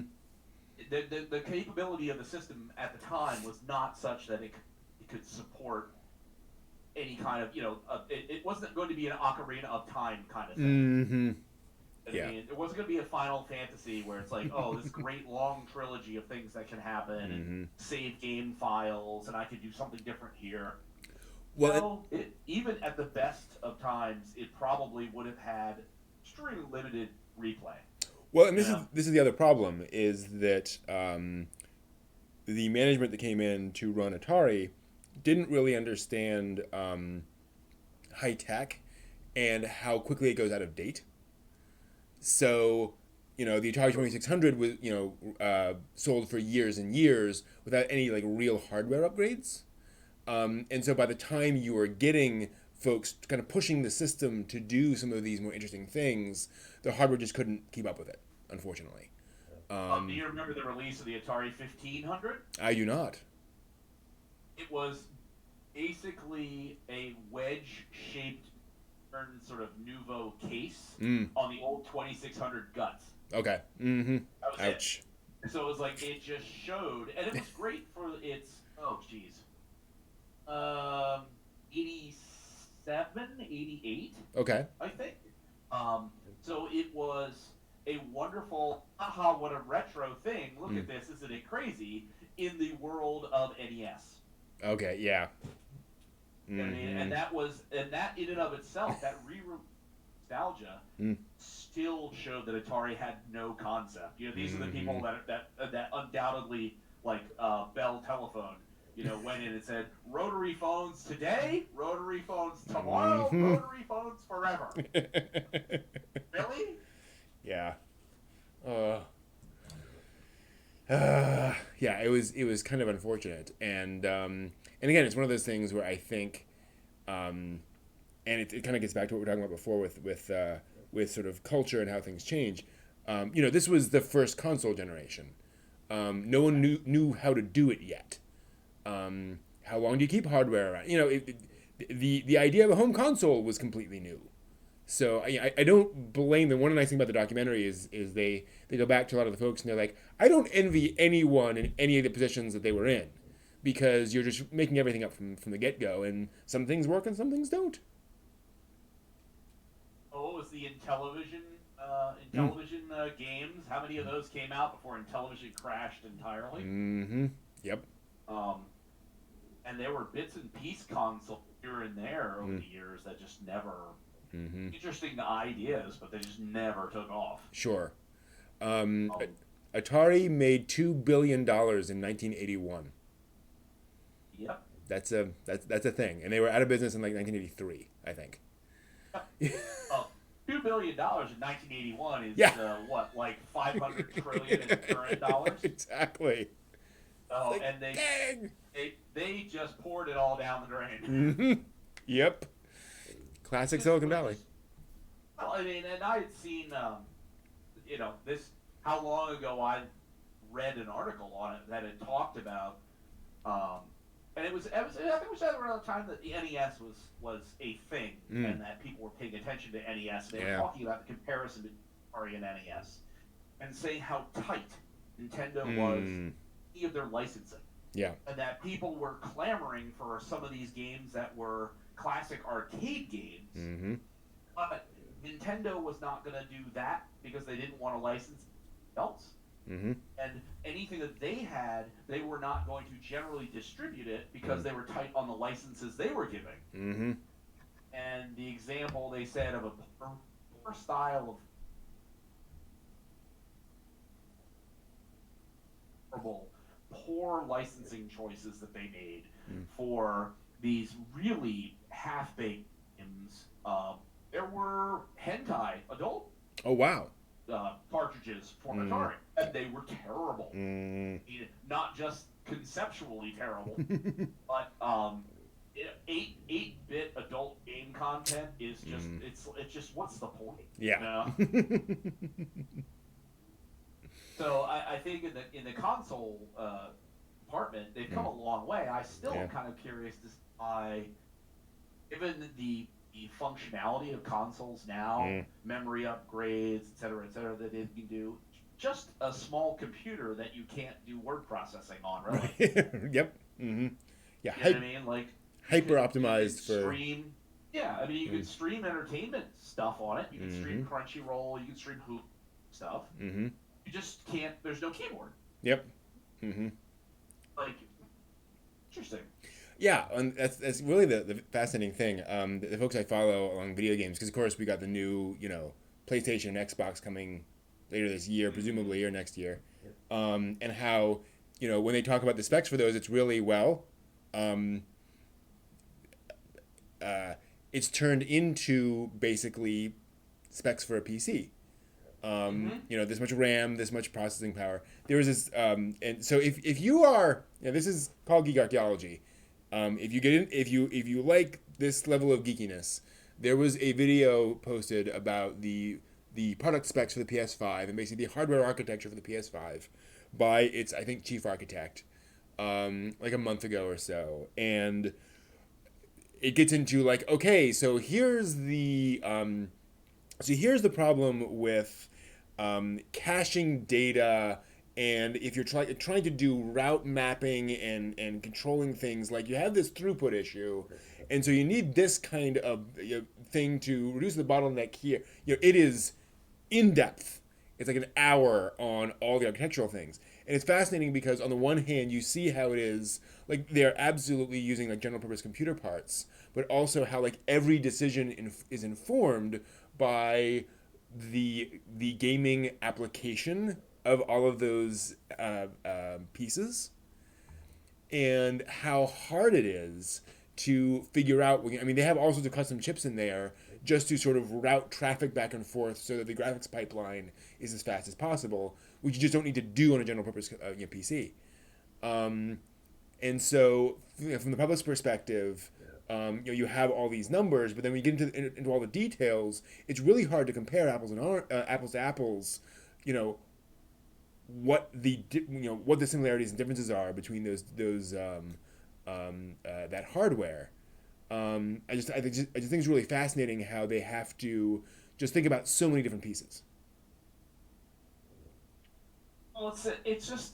The capability of the system at the time was not such that it could support any kind of, it wasn't going to be an Ocarina of Time kind of thing.
Mm-hmm.
I mean, it wasn't going to be a Final Fantasy where it's like, oh, this great long trilogy of things that can happen and save game files, and I could do something different here. Well, even at the best of times, it probably would have had extremely limited replay.
Well, and this is the other problem is that the management that came in to run Atari didn't really understand high tech and how quickly it goes out of date. So, the Atari 2600 was sold for years and years without any like real hardware upgrades. And so by the time you were getting folks kind of pushing the system to do some of these more interesting things, the hardware just couldn't keep up with it, unfortunately.
Do you remember the release of the Atari 1500?
I do not.
It was basically a wedge-shaped sort of nouveau case on the old 2600 guts.
Okay. Mm-hmm.
That was
Ouch.
it. So it was like, it just showed, and it was great for its, 87, 88,
Okay.
I think. So it was a wonderful, aha, what a retro thing. Look at this, isn't it crazy? In the world of NES.
Okay, yeah.
You know what I mean? And that in and of itself, that nostalgia still showed that Atari had no concept. These are the people that undoubtedly, like Bell Telephone, went in and said, rotary phones today, rotary phones tomorrow, rotary phones forever. Really?
Yeah. Yeah, it was kind of unfortunate, and again, it's one of those things where I think, and it kind of gets back to what we were talking about before with sort of culture and how things change. This was the first console generation. No one knew how to do it yet. How long do you keep hardware around? The idea of a home console was completely new. So I don't blame them. One nice thing about the documentary is they go back to a lot of the folks and they're like, I don't envy anyone in any of the positions that they were in. because you're just making everything up from the get go, and some things work and some things don't.
Oh, what was the
Mm.
games? How many of those came out before Intellivision crashed entirely?
Mm-hmm. Yep.
Um, and there were bits and piece consoles here and there over
Mm.
the years that just never
Mm-hmm.
interesting ideas, but they just never took off.
Sure. Um,
Um,
Atari made $2 billion in 1981.
yep.
That's a thing, and they were out of business in like 1983, I think.
Well, $2 billion in 1981 is
Yeah.
what, like 500 trillion in current dollars.
Exactly.
Oh,
Like,
and
dang.
they just poured it all down the drain.
Mm-hmm. Yep. Classic Silicon
Which
Valley.
is, well, I mean, and I had seen, this how long ago I read an article on it that had talked about, um, and it was I think it was around the time that the NES was a thing,
Mm.
and that people were paying attention to NES. They were
Yeah.
talking about the comparison between Atari and NES, and saying how tight Nintendo was
Mm.
in of their licensing,
Yeah.
and that people were clamoring for some of these games that were classic arcade games,
Mm-hmm.
but Nintendo was not going to do that because they didn't want to license else.
Mm-hmm.
And anything that they had, they were not going to generally distribute it because
Mm.
they were tight on the licenses they were giving.
Mm-hmm.
And the example they said of a poor style of horrible, poor licensing choices that they made
Mm.
for these really half-baked games. There were hentai adult
Oh wow.
cartridges for
Mm.
Atari, and they were terrible.
Mm.
Not just conceptually terrible, but 8-bit adult game content is just
Mm.
it's just what's the point?
Yeah.
You know? So I think in the console department they've come a long way. I still
Yeah.
am kind of curious to see why, given the functionality of consoles now,
Mm.
memory upgrades, et cetera, that it can do. Just a small computer that you can't do word processing on, really.
Yep. Mm-hmm. Yeah.
You know what I mean? Like
Hyper
you
optimized
could
for.
stream. Yeah, I mean you could stream entertainment stuff on it. You could stream Crunchyroll. You could stream Hulu stuff.
Mm-hmm.
You just can't. There's no keyboard.
Yep. Mm-hmm.
Like, interesting.
Yeah, and that's really the fascinating thing. The folks I follow along video games, because of course we got the new PlayStation and Xbox coming later this year, presumably, or next year, and how when they talk about the specs for those, it's really um, it's turned into basically specs for a PC. This much RAM, this much processing power. There was this, and so if you are, this is called geek archaeology. If you get in, if you like this level of geekiness, there was a video posted about the product specs for the PS5 and basically the hardware architecture for the PS5 by its, I think, chief architect, like a month ago or so, and it gets into like, okay, so here's the problem with caching data, and if you're trying to do route mapping and controlling things, like you have this throughput issue, and so you need this kind of thing to reduce the bottleneck here. It is in depth. It's like an hour on all the architectural things, and it's fascinating because on the one hand you see how it is like they're absolutely using like general purpose computer parts, but also how like every decision is informed by the gaming application of all of those pieces, and how hard it is to figure out. I mean, they have all sorts of custom chips in there just to sort of route traffic back and forth so that the graphics pipeline is as fast as possible, which you just don't need to do on a general purpose PC. And so, from the public's perspective, you have all these numbers, but then when you get into all the details, it's really hard to compare apples to apples. What what the similarities and differences are between those that hardware. I just think it's really fascinating how they have to just think about so many different pieces.
Well, it's just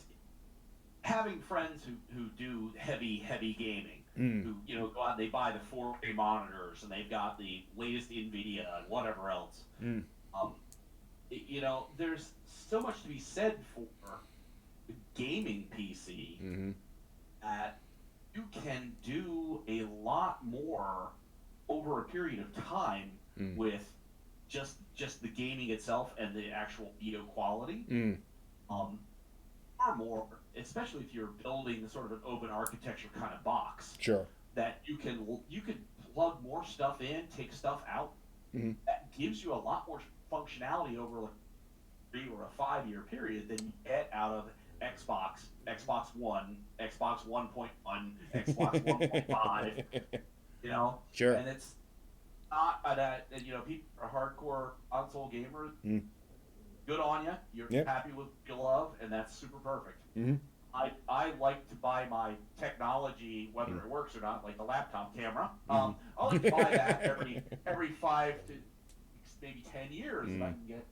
having friends who do heavy gaming,
Mm.
who go out and they buy the 4K monitors and they've got the latest Nvidia and whatever else.
Mm.
Um, there's so much to be said for the gaming PC
Mm-hmm.
that you can do a lot more over a period of time
Mm.
with just the gaming itself and the actual video quality.
Mm.
Um, Far more, especially if you're building sort of an open architecture kind of box,
Sure.
that you can plug more stuff in, take stuff out.
Mm-hmm.
That gives you a lot more functionality over like 3 or a 5 year period than you get out of Xbox One, Xbox 1.1, Xbox 1.5.
Sure.
And it's not that people are hardcore console gamers.
Mm.
Good on you. You're
Yep.
happy with what you love, and that's super perfect.
Mm-hmm.
I like to buy my technology, whether it works or not, like the laptop camera. I like to buy that every 5 to maybe 10 years if I can get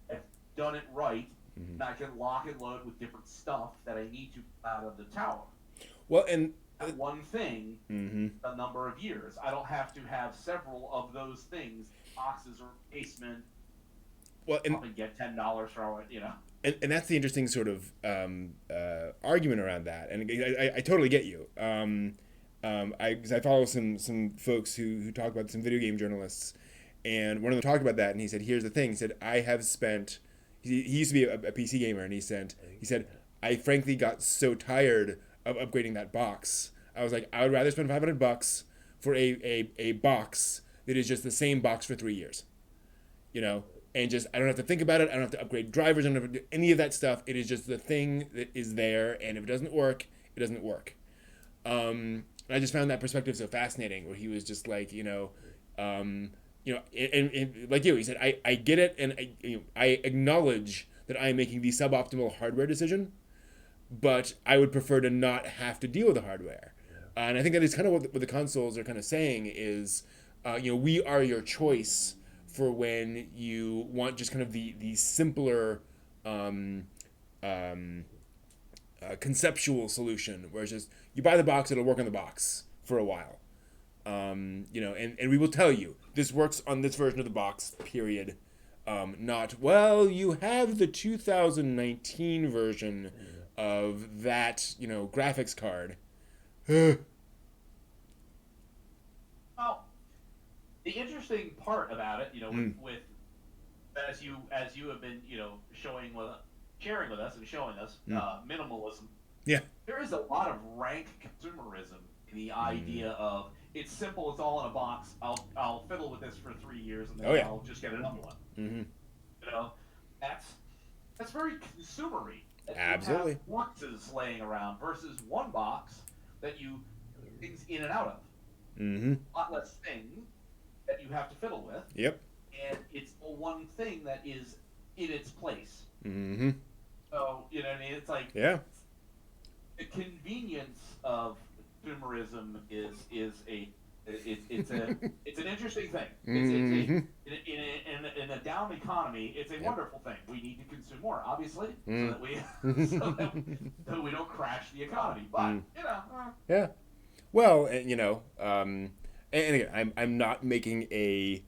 done it right, and I can lock and load with different stuff that I need to out of the tower.
Well, and
That one thing, a number of years. I don't have to have several of those things, boxes or basement.
well, and
Probably get $10 for it,
and that's the interesting sort of argument around that, and I totally get you. 'Cause I follow some folks who talk about some video game journalists, and one of them talked about that, and he said, "Here's the thing." He said, "I have spent." He used to be a PC gamer, and he said, "I frankly got so tired of upgrading that box. I was like, I would rather spend $500 for a box that is just the same box for 3 years, and just I don't have to think about it. I don't have to upgrade drivers. I don't have to do any of that stuff. It is just the thing that is there, and if it doesn't work, it doesn't work." I just found that perspective so fascinating, where he was just like, and like you, he said, I get it, and I acknowledge that I am making the suboptimal hardware decision, but I would prefer to not have to deal with the hardware. And I think that is kind of what the consoles are kind of saying is, we are your choice for when you want just kind of the simpler conceptual solution, where it's just you buy the box, it'll work on the box for a while. And we will tell you this works on this version of the box, period. Not, well, you have the 2019 version of that, graphics card.
Well, the interesting part about it, with as you have been, sharing with us and showing us minimalism.
Yeah.
There is a lot of rank consumerism in the idea of it's simple, it's all in a box. I'll fiddle with this for 3 years and then I'll just get another one.
Mm-hmm.
That's very consumery.
Absolutely.
You have boxes laying around versus one box that you things in and out of.
Mm-hmm.
A lot less things that you have to fiddle with.
Yep.
And it's the one thing that is in its place.
Mm-hmm.
So, what I mean? It's like
Yeah.
the convenience of consumerism is it's an interesting thing. In a down economy, it's a wonderful thing. We need to consume more, obviously, so that we don't crash the economy. But
Yeah. Well, and again, I'm not making a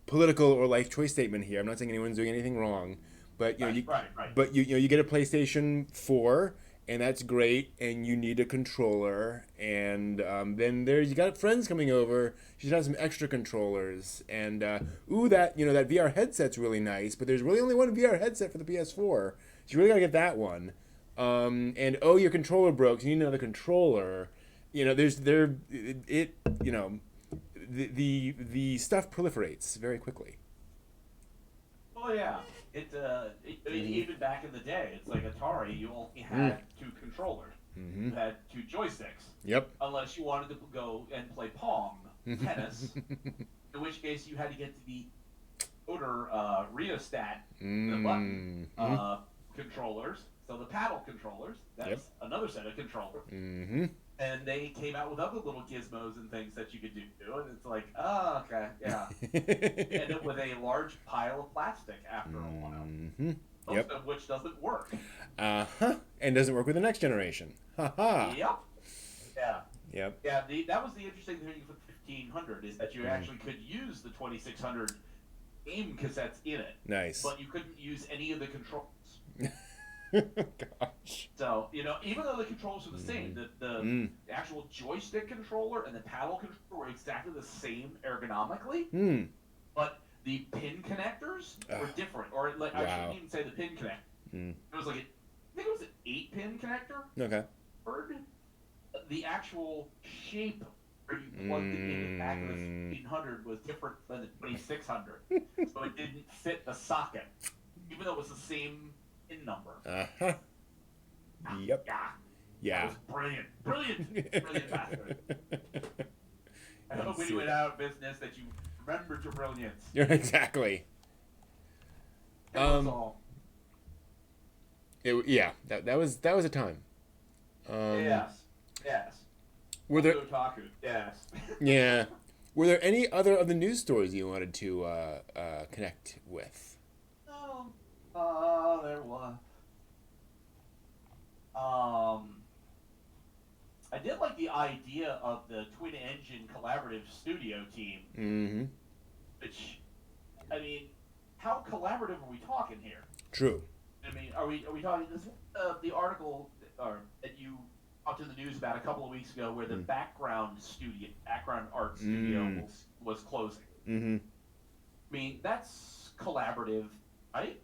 political or life choice statement here. I'm not saying anyone's doing anything wrong, but
right.
But you get a PlayStation 4. And that's great, and you need a controller, and then you got friends coming over. You should have some extra controllers, and that VR headset's really nice, but there's really only one VR headset for the PS4, so you really gotta get that one. And your controller broke, so you need another controller. The stuff proliferates very quickly.
Oh yeah, even back in the day, it's like Atari. You only had 2 controllers. You had 2 joysticks.
Yep.
Unless you wanted to go and play Pong, tennis, in which case you had to get to the motor rheostat button controllers. So the paddle controllers. That's another set of controllers.
Mm-hmm.
And they came out with other little gizmos and things that you could do, and it's like, oh, okay, yeah. End up with a large pile of plastic after a while.
Mm-hmm. Yep.
most of which doesn't work.
Uh-huh. And doesn't work with the next generation. Ha ha.
Yep. Yeah.
Yep.
Yeah. That was the interesting thing with 1500 is that you
Mm.
actually could use the 2600 game cassettes in it,
Nice.
but you couldn't use any of the controls.
Gosh.
So, even though the controls are the same,
Mm.
the actual joystick controller and the paddle controller were exactly the same ergonomically,
Mm.
but the pin connectors were different. Or, like, I
Wow.
shouldn't even say the pin connector.
Mm.
It was like, I think it was an 8-pin connector.
Okay.
Bird. The actual shape where you plugged it in the back of the 1500 was different than the 2600. So it didn't fit the socket, even though it was the same pin number.
Uh-huh. Yep.
Yeah. That
Yeah.
was brilliant. Brilliant bastard. I hope when you went out of business that you remembered your brilliance.
You're exactly.
That was all.
Yeah. That was a time.
Yes.
Were there?
Otaku. Yes.
Yeah. Were there any other of the news stories you wanted to connect with?
There was. I did like the idea of the twin engine collaborative studio team,
Mm-hmm.
which, I mean, how collaborative are we talking here?
True.
I mean, are we talking this? The article that you talked in the news about a couple of weeks ago, where the background art studio was closing.
Mm-hmm.
I mean, that's collaborative, right?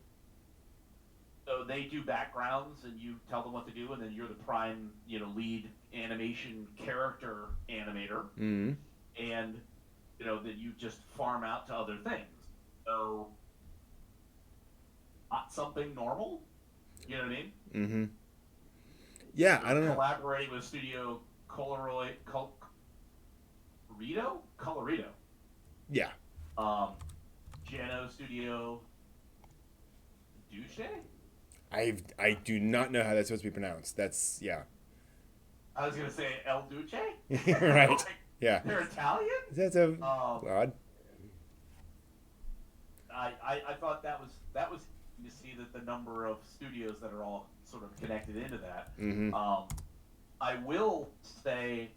So they do backgrounds, and you tell them what to do, and then you're the prime, lead animation character animator,
Mm-hmm.
and that you just farm out to other things. So, not something normal. You know what I mean?
Mm-hmm. Yeah, I don't know.
Collaborating with Studio Colorido.
Yeah.
Geno Studio Duce?
I do not know how that's supposed to be pronounced. That's yeah.
I was gonna say El Duce.
Right.
Like,
Yeah.
they're Italian.
That's a odd.
I thought that was you see that the number of studios that are all sort of connected into that.
Mm-hmm.
I will say,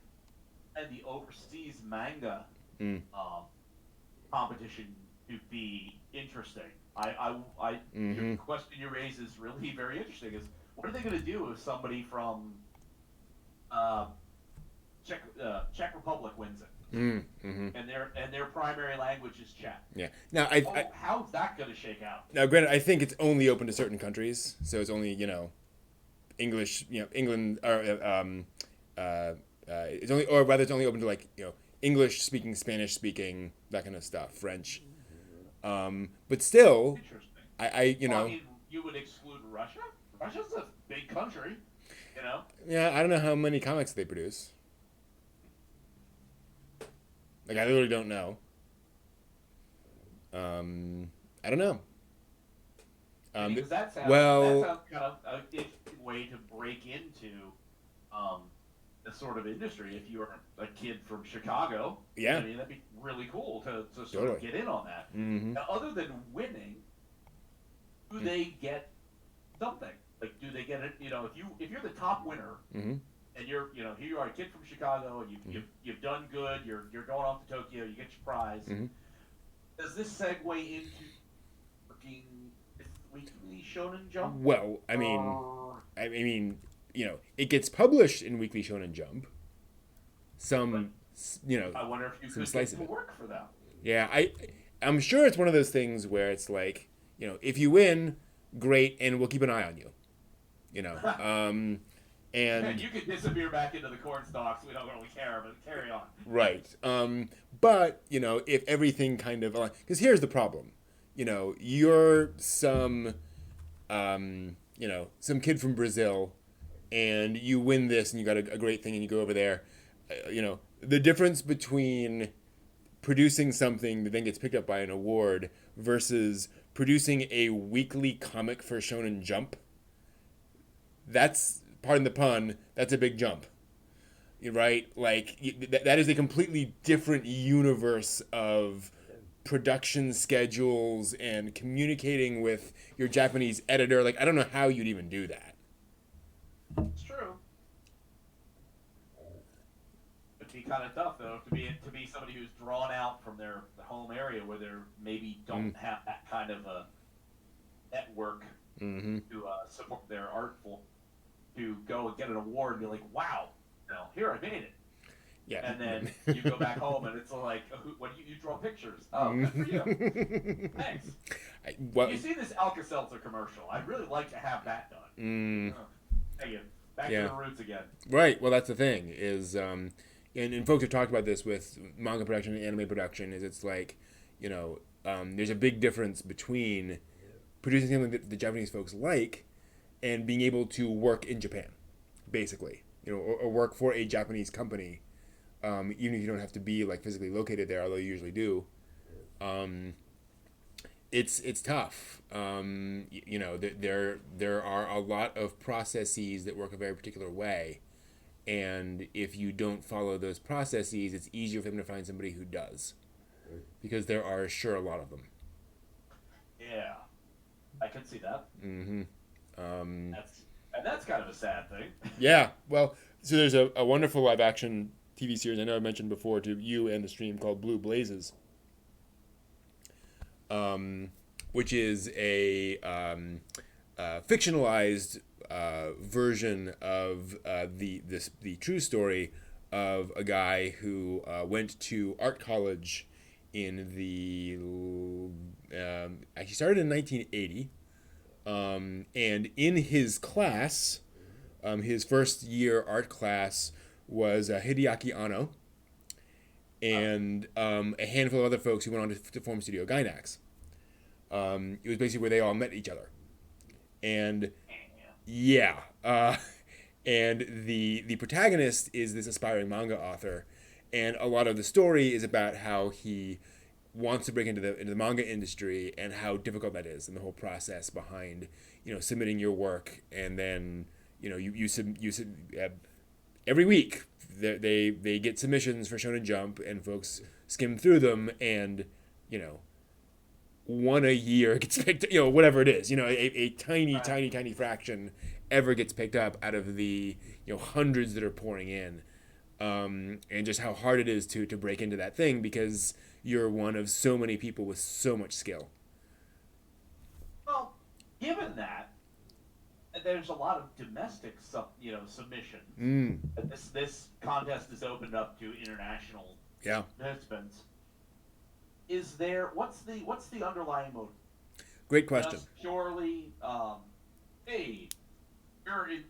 and the overseas manga competition to be interesting. The question you raise is really very interesting. Is what are they going to do if somebody from Czech Republic wins it?
Mm-hmm.
And their primary language is Czech.
Yeah. Now
how's that going to shake out?
Now, granted, I think it's only open to certain countries, so it's only English, England, or it's only, or rather, it's only open to like English speaking, Spanish speaking, that kind of stuff, French. But still,
Interesting.
I
mean, you would exclude Russia. Russia's a big country,
Yeah, I don't know how many comics they produce. Like, I literally don't know. I don't know.
Because that sounds kind of an interesting way to break into the sort of industry. If you were a kid from Chicago,
Yeah.
I mean, that'd be really cool to sort
Totally.
of get in on that.
Mm-hmm.
Now, other than winning, do they get something? Like, do they get it? If you're the top winner,
Mm-hmm.
and you're here you are, a kid from Chicago, and you've done good. You're going off to Tokyo. You get your prize.
Mm-hmm.
Does this segue into working with Weekly Shonen Jump?
Well, I mean, it gets published in Weekly Shonen Jump. Some,
I wonder if you
some
could
slice
get
of
to
it.
work for them.
Yeah, I'm sure it's one of those things where it's like, if you win, great, and we'll keep an eye on you. And
you could disappear back into the corn stalks. We don't really care, but carry on.
right. But if everything kind of, because here's the problem, you're some kid from Brazil, and you win this, and you got a great thing, and you go over there. The difference between producing something that then gets picked up by an award versus producing a weekly comic for Shonen Jump, that's, pardon the pun, that's a big jump. Right? Like, that is a completely different universe of production schedules and communicating with your Japanese editor. Like, I don't know how you'd even do that.
It's true. It'd be kind of tough though to be somebody who's drawn out from their home area where they maybe don't have that kind of a network
Mm-hmm.
to support their artful to go and get an award and be like, wow, here I made it.
Yeah.
And then you go back home and it's like, what do you draw pictures? Oh, good for you. Thanks.
Well,
You see this Alka-Seltzer commercial? I'd really like to have that done. Thank you. Back to the roots again.
right. Well, that's the thing is, and folks have talked about this with manga production and anime production. Is it's like, there's a big difference between producing something that the Japanese folks like and being able to work in Japan, basically, or work for a Japanese company, even if you don't have to be like physically located there, although you usually do. It's tough. There are a lot of processes that work a very particular way, and if you don't follow those processes, it's easier for them to find somebody who does, because there are sure a lot of them.
Yeah, I can see that.
Mm-hmm.
That's kind of a sad thing.
Yeah. Well, so there's a wonderful live action TV series I know I mentioned before to you and the stream called Blue Blazes, which is a fictionalized version of the true story of a guy who went to art college in the he started in 1980, and in his class, his first year art class was Hideaki Anno and a handful of other folks who went on to form Studio Gainax. It was basically where they all met each other, and yeah, and the protagonist is this aspiring manga author, and a lot of the story is about how he wants to break into the manga industry and how difficult that is, and the whole process behind submitting your work, and then every week they get submissions for Shonen Jump, and folks skim through them, and one a year gets picked, whatever it is, a tiny fraction ever gets picked up out of the hundreds that are pouring in, and just how hard it is to break into that thing because you're one of so many people with so much skill.
Well, given that, there's a lot of domestic submissions. This contest is opened up to international participants. What's the underlying motive?
Great question.
Just purely, hey,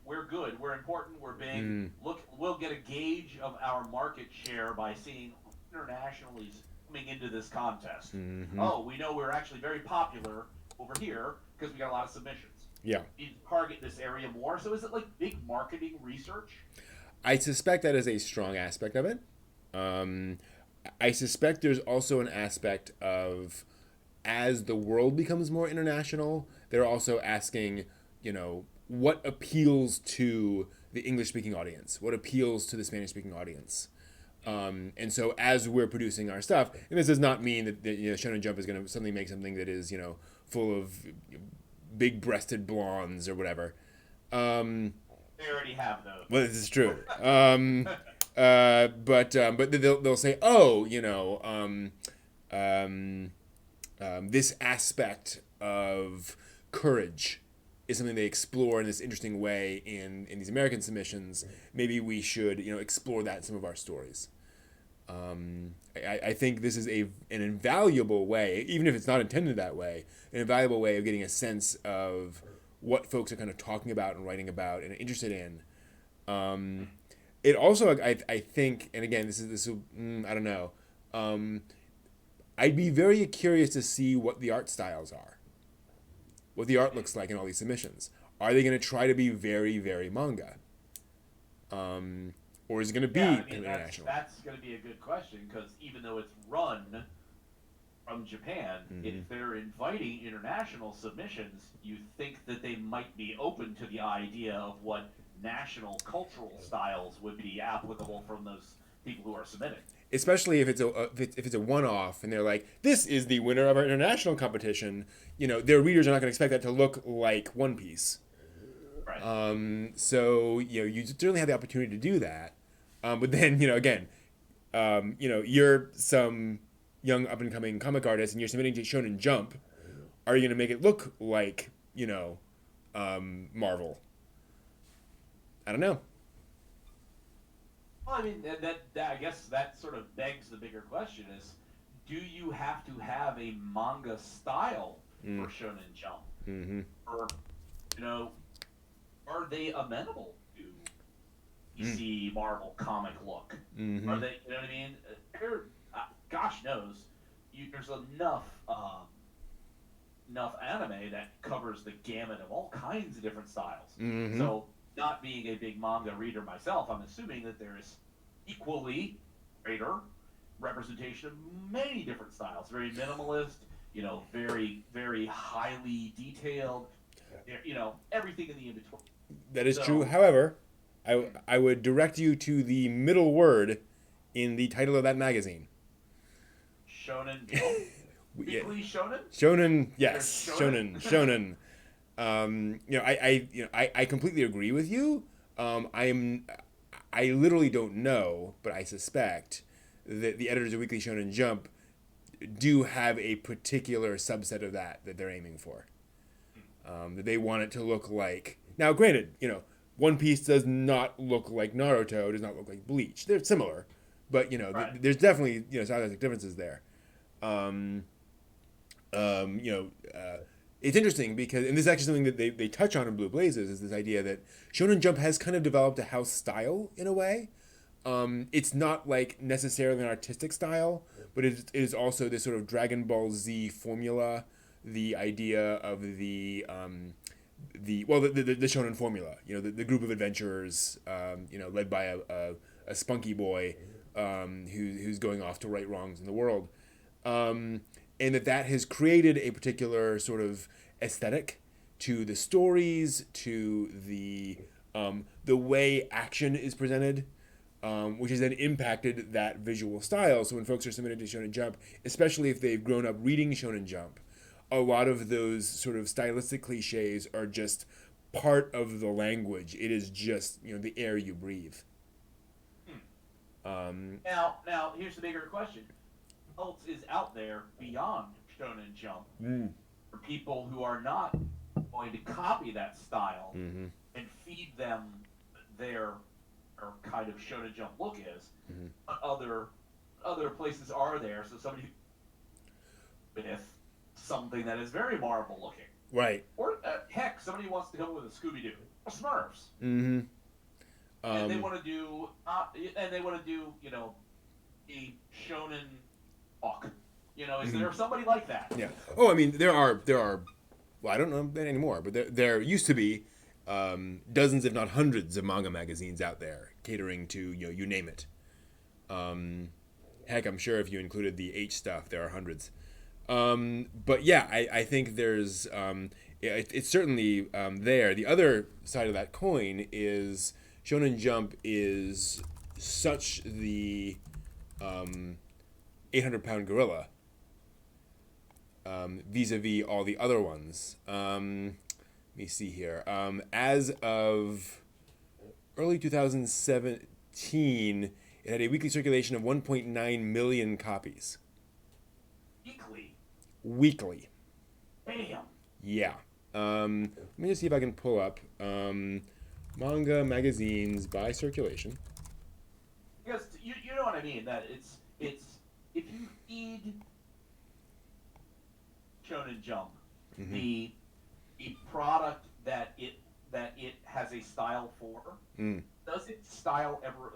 we're good, we're important, we're big. Look, we'll get a gauge of our market share by seeing internationally coming into this contest. Oh, we know we're actually very popular over here because we got a lot of submissions.
Yeah.
You target this area more. So is it like big marketing research?
I suspect that is a strong aspect of it. I suspect there's also an aspect of, as the world becomes more international, they're also asking, what appeals to the English-speaking audience? What appeals to the Spanish-speaking audience? And so as we're producing our stuff, and this does not mean that Shonen Jump is going to suddenly make something that is, full of big-breasted blondes or whatever.
They already have those.
Well, this is true. But they'll say, oh, this aspect of courage is something they explore in this interesting way in these American submissions. Maybe we should explore that in some of our stories. I think this is an invaluable way, even if it's not intended that way, an invaluable way of getting a sense of what folks are kind of talking about and writing about and interested in. It also, I think, and again, I don't know. I'd be very curious to see what the art styles are, what the art looks like in all these submissions. Are they going to try to be very, very manga? Or is it going to be international?
That's going to be a good question, because even though it's run from Japan, if they're inviting international submissions, you think that they might be open to the idea of what national cultural styles would be applicable from those people who are submitting.
especially if it's a one-off and they're like, this is the winner of our international competition, their readers are not going to expect that to look like One Piece.
Right.
So you certainly have the opportunity to do that, but then again, you're some young up and coming comic artist and you're submitting to Shonen Jump. Are you going to make it look like Marvel? I don't know.
Well, I mean, that I guess that sort of begs the bigger question: is do you have to have a manga style for Shonen Jump,
Mm-hmm.
or you know, are they amenable to DC Marvel comic look?
Mm-hmm.
Are they? You know what I mean? Gosh knows, there's enough anime that covers the gamut of all kinds of different styles.
Mm-hmm.
So, not being a big manga reader myself, I'm assuming that there is equally greater representation of many different styles. Very minimalist, very, very highly detailed, everything in the in between.
That is
So,
true. However, I would direct you to the middle word in the title of that magazine.
Shonen Jump?
Yeah.
Weekly Shonen?
Shonen, yes,
There's
shonen, shonen. I completely agree with you. I literally don't know, but I suspect that the editors of Weekly Shonen Jump do have a particular subset of that they're aiming for. That they want it to look like. Now, granted, One Piece does not look like Naruto, does not look like Bleach. They're similar, but
Right.
there's definitely stylistic differences there. Um, um, you know, uh, it's interesting because, and this is actually something that they touch on in Blue Blazes, is this idea that Shonen Jump has kind of developed a house style in a way. It's not like necessarily an artistic style, but it is also this sort of Dragon Ball Z formula, the idea of the shonen formula. The group of adventurers, led by a spunky boy, who's going off to right wrongs in the world, and that has created a particular sort of aesthetic to the stories, to the way action is presented. Which has then impacted that visual style. So when folks are submitted to Shonen Jump, especially if they've grown up reading Shonen Jump, a lot of those sort of stylistic cliches are just part of the language. It is just the air you breathe. Um,
Now, here's the bigger question: what else is out there beyond Shonen Jump
mm,
for people who are not going to copy that style
mm-hmm,
and feed them their or kind of Shonen Jump look is?
mm-hmm.
What other places are there? So somebody with something that is very Marvel looking,
Right.
or heck, somebody wants to come up with a Scooby Doo or Smurfs,
Mm-hmm.
and they
Um,
want to do a Shonen Hawk. Is
mhm.
there somebody like that?
Yeah. Oh, I mean, there are. Well, I don't know that anymore, but there used to be dozens, if not hundreds, of manga magazines out there catering to you name it. Um, Heck, I'm sure if you included the H stuff, there are hundreds. But yeah, I think there's it's certainly there. The other side of that coin is Shonen Jump is such the 800-pound gorilla, vis-a-vis all the other ones. Let me see here. As of early 2017, it had a weekly circulation of 1.9 million copies.
Weekly.
Weekly.
Bam.
Yeah. Let me just see if I can pull up manga magazines by circulation.
Because you know what I mean. That it's if you feed Shonen Jump
Mm-hmm.
the product that it has a style for,
Mm.
does its style ever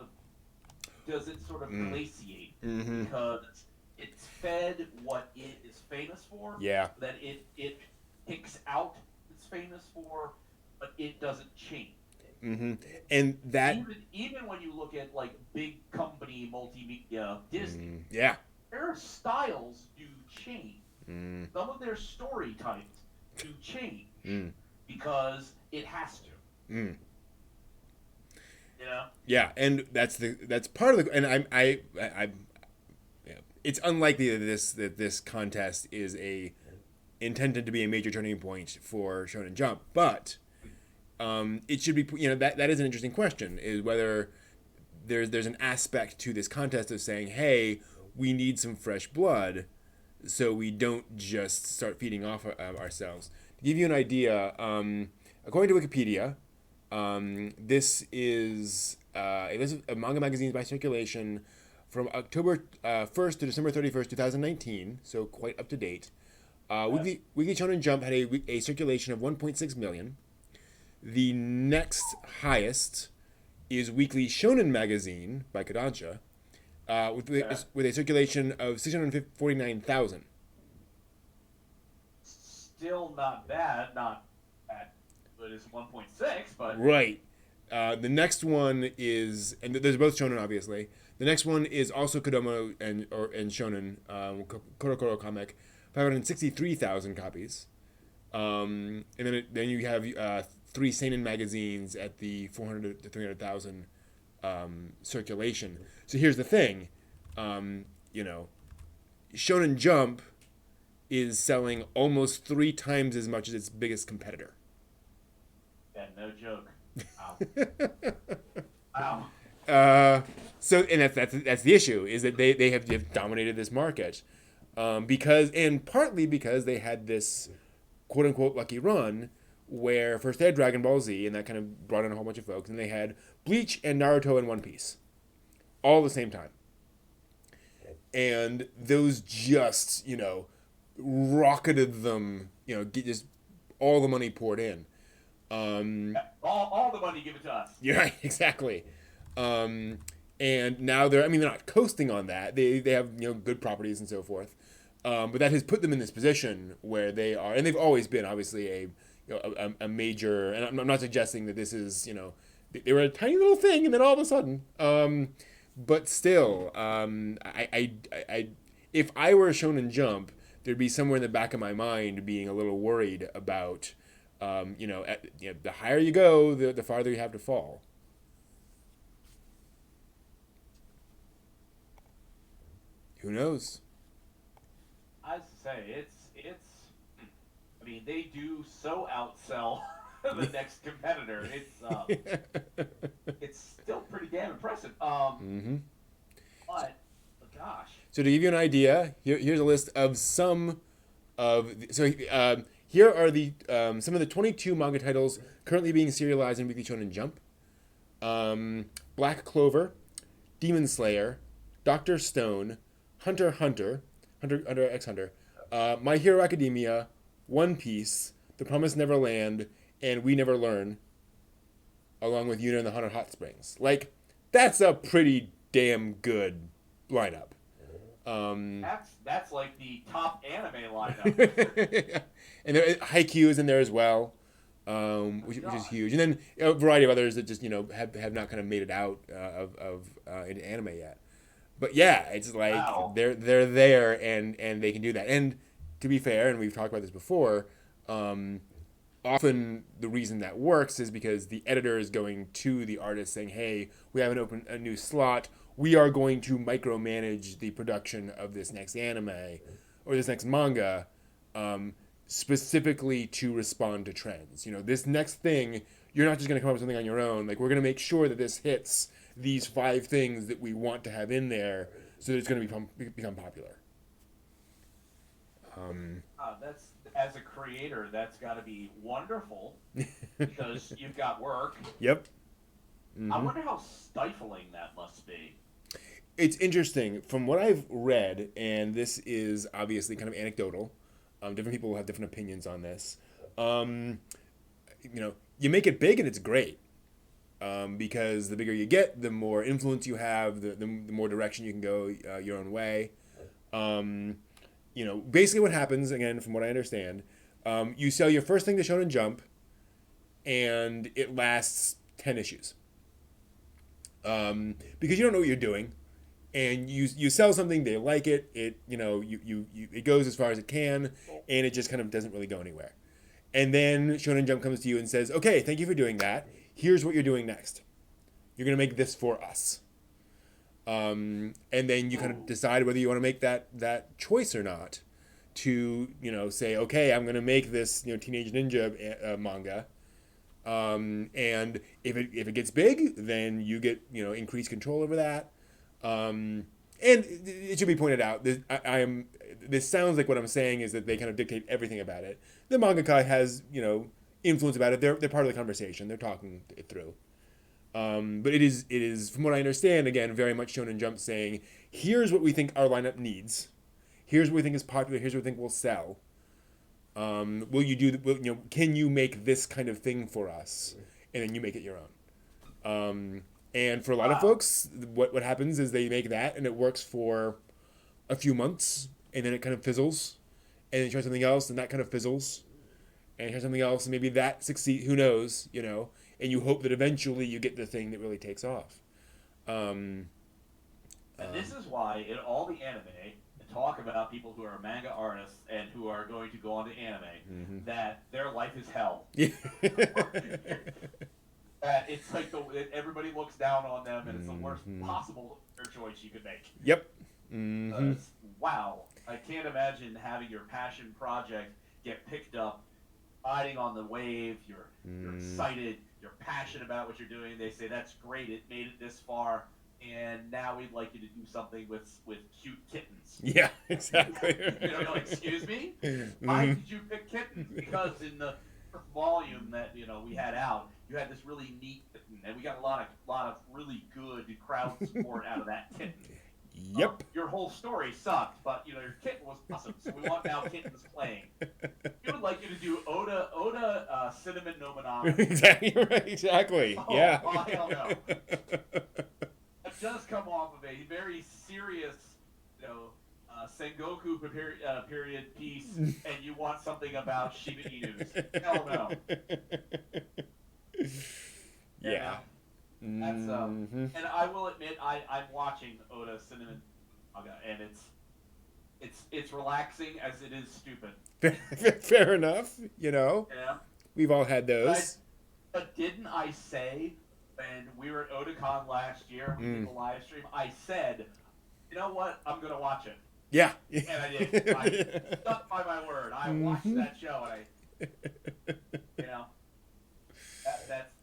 does it sort of
Mm.
glaciate
Mm-hmm.
because it's fed what it is famous for,
Yeah.
that it picks out it's famous for, but it doesn't change.
Mm-hmm. And that.
Even when you look at like big company multimedia Disney,
Yeah.
their styles do change.
Mm.
Some of their story types do change
Mm.
because it has to.
Mm.
You know?
Yeah, and that's part of the, and it's unlikely that this contest is intended to be a major turning point for Shonen Jump, but it should be, that is an interesting question, is whether there's an aspect to this contest of saying, hey, we need some fresh blood, so we don't just start feeding off ourselves. To give you an idea, according to Wikipedia, this is a list of manga magazines by circulation from October 1st to December 31st, 2019, so quite up to date. Weekly Shonen Jump had a circulation of 1.6 million. The next highest is Weekly Shonen Magazine by Kodansha, with a circulation of 649,000.
Still not bad, not as good as 1.6, but
right. The next one is, and there's both shonen, obviously. The next one is also Kodomo and shonen, Korokoro comic, 563,000 copies. And then you have 3 seinen magazines at the 400 to 300,000 circulation. So here's the thing, Shonen Jump is selling almost 3 times as much as its biggest competitor.
Yeah, no joke. Wow. Wow.
So, and that's the issue, is that they have dominated this market, partly because they had this quote unquote lucky run where first they had Dragon Ball Z, and that kind of brought in a whole bunch of folks, and they had Bleach and Naruto and One Piece all at the same time, and those just rocketed them, get just all the money poured in.
All the money given to us.
Yeah, right, exactly. And now they're not coasting on that. They have good properties and so forth, but that has put them in this position where they are, and they've always been obviously a major. And I'm not suggesting that this is they were a tiny little thing, and then all of a sudden, but still, I if I were a Shonen Jump, there'd be somewhere in the back of my mind being a little worried about, the higher you go, the farther you have to fall. Who knows?
I say it's. I mean, they do so outsell the next competitor. It's still pretty damn impressive. But gosh.
So to give you an idea, here's a list of some of. Here are the some of the 22 manga titles currently being serialized in Weekly Shonen Jump. Black Clover, Demon Slayer, Dr. Stone, Hunter x Hunter, My Hero Academia, One Piece, The Promised Neverland, and We Never Learn, along with Yuna and the Haunted Hot Springs. Like, that's a pretty damn good lineup.
That's like the top anime lineup.
And Haikyuu is in there as well, which is huge. And then a variety of others that just have not kind of made it out into anime yet. But yeah, it's like wow. they're there and they can do that. And to be fair, and we've talked about this before, often the reason that works is because the editor is going to the artist saying, "Hey, we have a new slot. We are going to micromanage the production of this next anime or this next manga, specifically to respond to trends. This next thing, you're not just going to come up with something on your own. Like, we're going to make sure that this hits these 5 things that we want to have in there, so that it's going to become popular."
That's, as a creator, that's got to be wonderful because you've got work.
Yep. Mm-hmm.
I wonder how stifling that must be.
It's interesting. From what I've read, and this is obviously kind of anecdotal, different people will have different opinions on this. You make it big and it's great. Because the bigger you get, the more influence you have, the more direction you can go your own way. Basically what happens, again, from what I understand, you sell your first thing to Shonen Jump, and it lasts 10 issues. Because you don't know what you're doing, and you sell something, they like it, it goes as far as it can, and it just kind of doesn't really go anywhere. And then Shonen Jump comes to you and says, "Okay, thank you for doing that. Here's what you're doing next. You're going to make this for us." And then you kind of decide whether you want to make that choice or not. To say, okay, I'm going to make this Teenage Ninja manga, and if it gets big, then you get increased control over that. And it should be pointed out, this sounds like what I'm saying is that they kind of dictate everything about it. The mangaka has influence about it. They're part of the conversation. They're talking it through. But it is from what I understand, again, very much Shonen Jump saying, here's what we think our lineup needs. Here's what we think is popular. Here's what we think will sell. Will you do? Can you make this kind of thing for us? And then you make it your own. And for a lot of folks, what happens is they make that, and it works for a few months, and then it kind of fizzles, and then you try something else, and that kind of fizzles, and you try something else, and maybe that succeeds. Who knows? And you hope that eventually you get the thing that really takes off.
And this is why in all the anime, talk about people who are manga artists and who are going to go on to anime, that their life is hell. Yeah. That it's like everybody looks down on them, and it's the worst possible choice you could make.
Yep.
Wow. I can't imagine having your passion project get picked up, riding on the wave, you're excited, you're passionate about what you're doing, they say, that's great, it made it this far, and now we'd like you to do something with cute kittens.
Yeah, exactly.
You're like, excuse me? Why did you pick kittens? Because in the volume that we had out, you had this really neat kitten, and we got a lot of really good crowd support out of that kitten.
Yep.
Your whole story sucked, but your kitten was awesome. So we want now kittens playing. We would like you to do Oda Cinnamon Nobunaga.
Exactly. Right. Exactly.
Oh,
yeah.
Well, hell no. It does come off of a very serious, Sengoku period piece, and you want something about Shiba Inus. Hell no.
Yeah.
That's and I will admit I'm watching Oda Cinnamon Saga, and it's relaxing as it is stupid.
Fair enough.
Yeah.
We've all had those.
But didn't I say when we were at Otakon last year, we did the live stream, I said, you know what, I'm gonna watch it.
Yeah.
And I did. I stuck by my word. I watched that show, and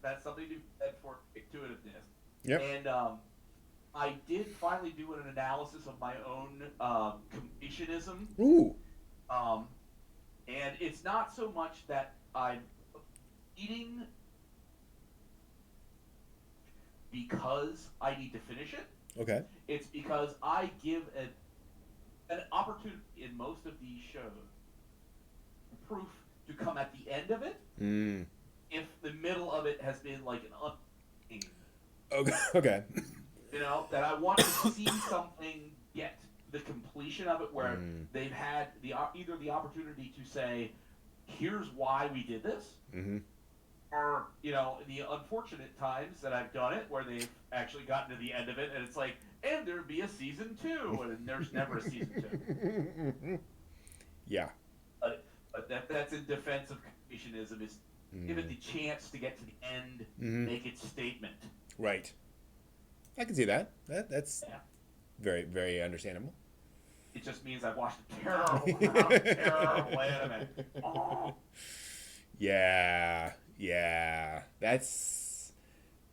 that's something to be said for intuitiveness.
Yep.
And I did finally do an analysis of my own completionism.
Ooh.
And it's not so much that I'm eating because I need to finish it.
Okay.
It's because I give an opportunity in most of these shows proof to come at the end of it. If the middle of it has been like an
Okay.
That I want to see something get the completion of it where they've had either the opportunity to say, here's why we did this, or the unfortunate times that I've done it where they've actually gotten to the end of it and it's like, and there'd be a season 2, and there's never a season 2.
Yeah.
But that's in defense of completionism, is give it the chance to get to the end, make its statement.
Right. I can see that. That's very, very understandable.
It just means I've watched a terrible anime. Oh.
Yeah. That's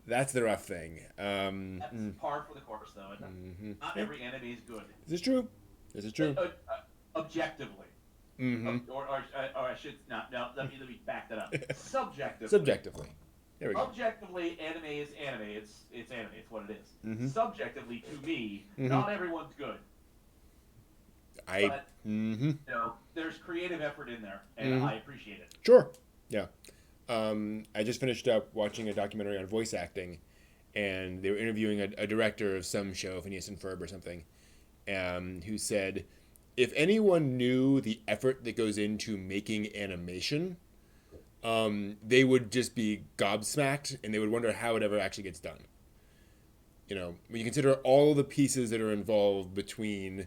the rough thing.
That's par for the course, though. Not every anime is good.
This is true.
Objectively. Or I should not. No, let me back that up.
Subjectively. There we go.
Objectively, anime is anime. It's anime. It's what it is. Subjectively, to me, not everyone's good. But, there's creative effort in there, and I appreciate it.
Sure. Yeah. I just finished up watching a documentary on voice acting, and they were interviewing a director of some show, Phineas and Ferb or something, who said, if anyone knew the effort that goes into making animation, they would just be gobsmacked, and they would wonder how it ever actually gets done. When you consider all the pieces that are involved between...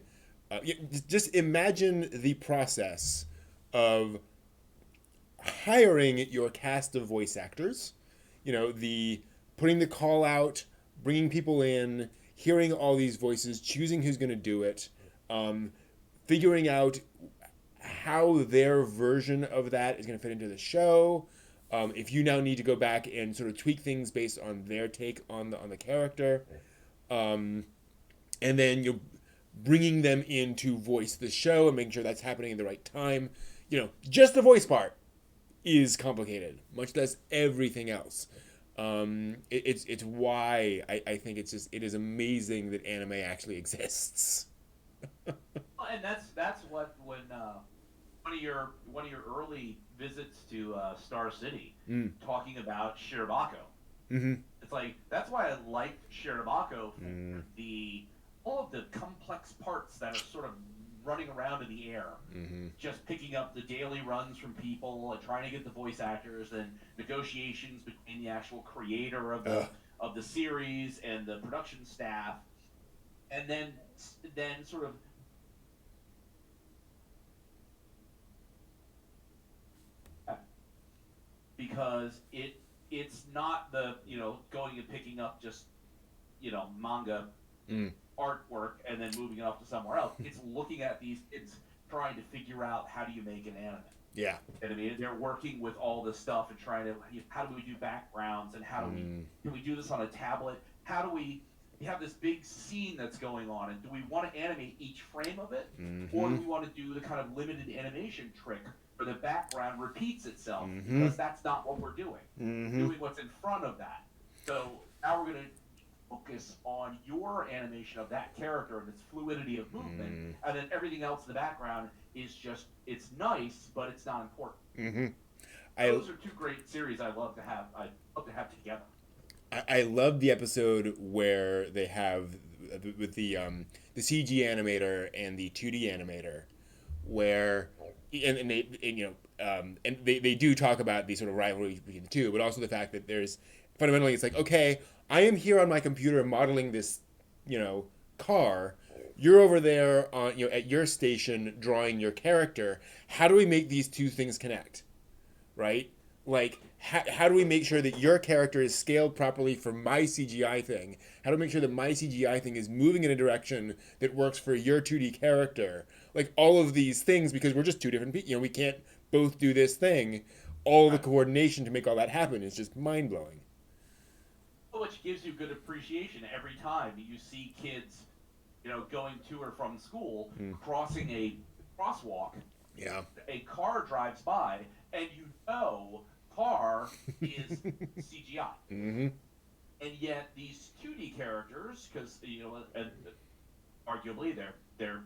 just imagine the process of hiring your cast of voice actors, the putting the call out, bringing people in, hearing all these voices, choosing who's going to do it, figuring out how their version of that is going to fit into the show. If you now need to go back and sort of tweak things based on their take on the character, and then you're bringing them in to voice the show and making sure that's happening at the right time. Just the voice part is complicated, much less everything else. It's why I think it is amazing that anime actually exists.
And that's what when one of your early visits to Star City, talking about Shirobako.
Mm-hmm.
It's like that's why I liked Shirobako for all of the complex parts that are sort of running around in the air, just picking up the daily runs from people and trying to get the voice actors, and negotiations between the actual creator of the series and the production staff, and then sort of because it's not the going and picking up just manga artwork and then moving it off to somewhere else. It's looking at these kids trying to figure out how do you make an anime.
Yeah.
And I mean, they're working with all this stuff and trying to, how do we do backgrounds, and how do can we do this on a tablet? How do we have this big scene that's going on, and do we want to animate each frame of it, or do we want to do the kind of limited animation trick where the background repeats itself, because that's not what we're doing. Doing what's in front of that. So now we're going to focus on your animation of that character and its fluidity of movement, and then everything else in the background is just, it's nice, but it's not important. Those are two great series I'd love to have together.
I love the episode where they have with the CG animator and the 2D animator, where and they do talk about the sort of rivalry between the two, but also the fact that there's fundamentally, it's like, okay, I am here on my computer modeling this, car. You're over there on, at your station drawing your character. How do we make these two things connect? Right? Like, how do we make sure that your character is scaled properly for my CGI thing? How do we make sure that my CGI thing is moving in a direction that works for your 2D character? Like, all of these things, because we're just two different people. We can't both do this thing. All the coordination to make all that happen is just mind-blowing.
Which gives you good appreciation every time you see kids, going to or from school, crossing a crosswalk.
Yeah.
A car drives by, and car is CGI. And yet these 2D characters, because and arguably they're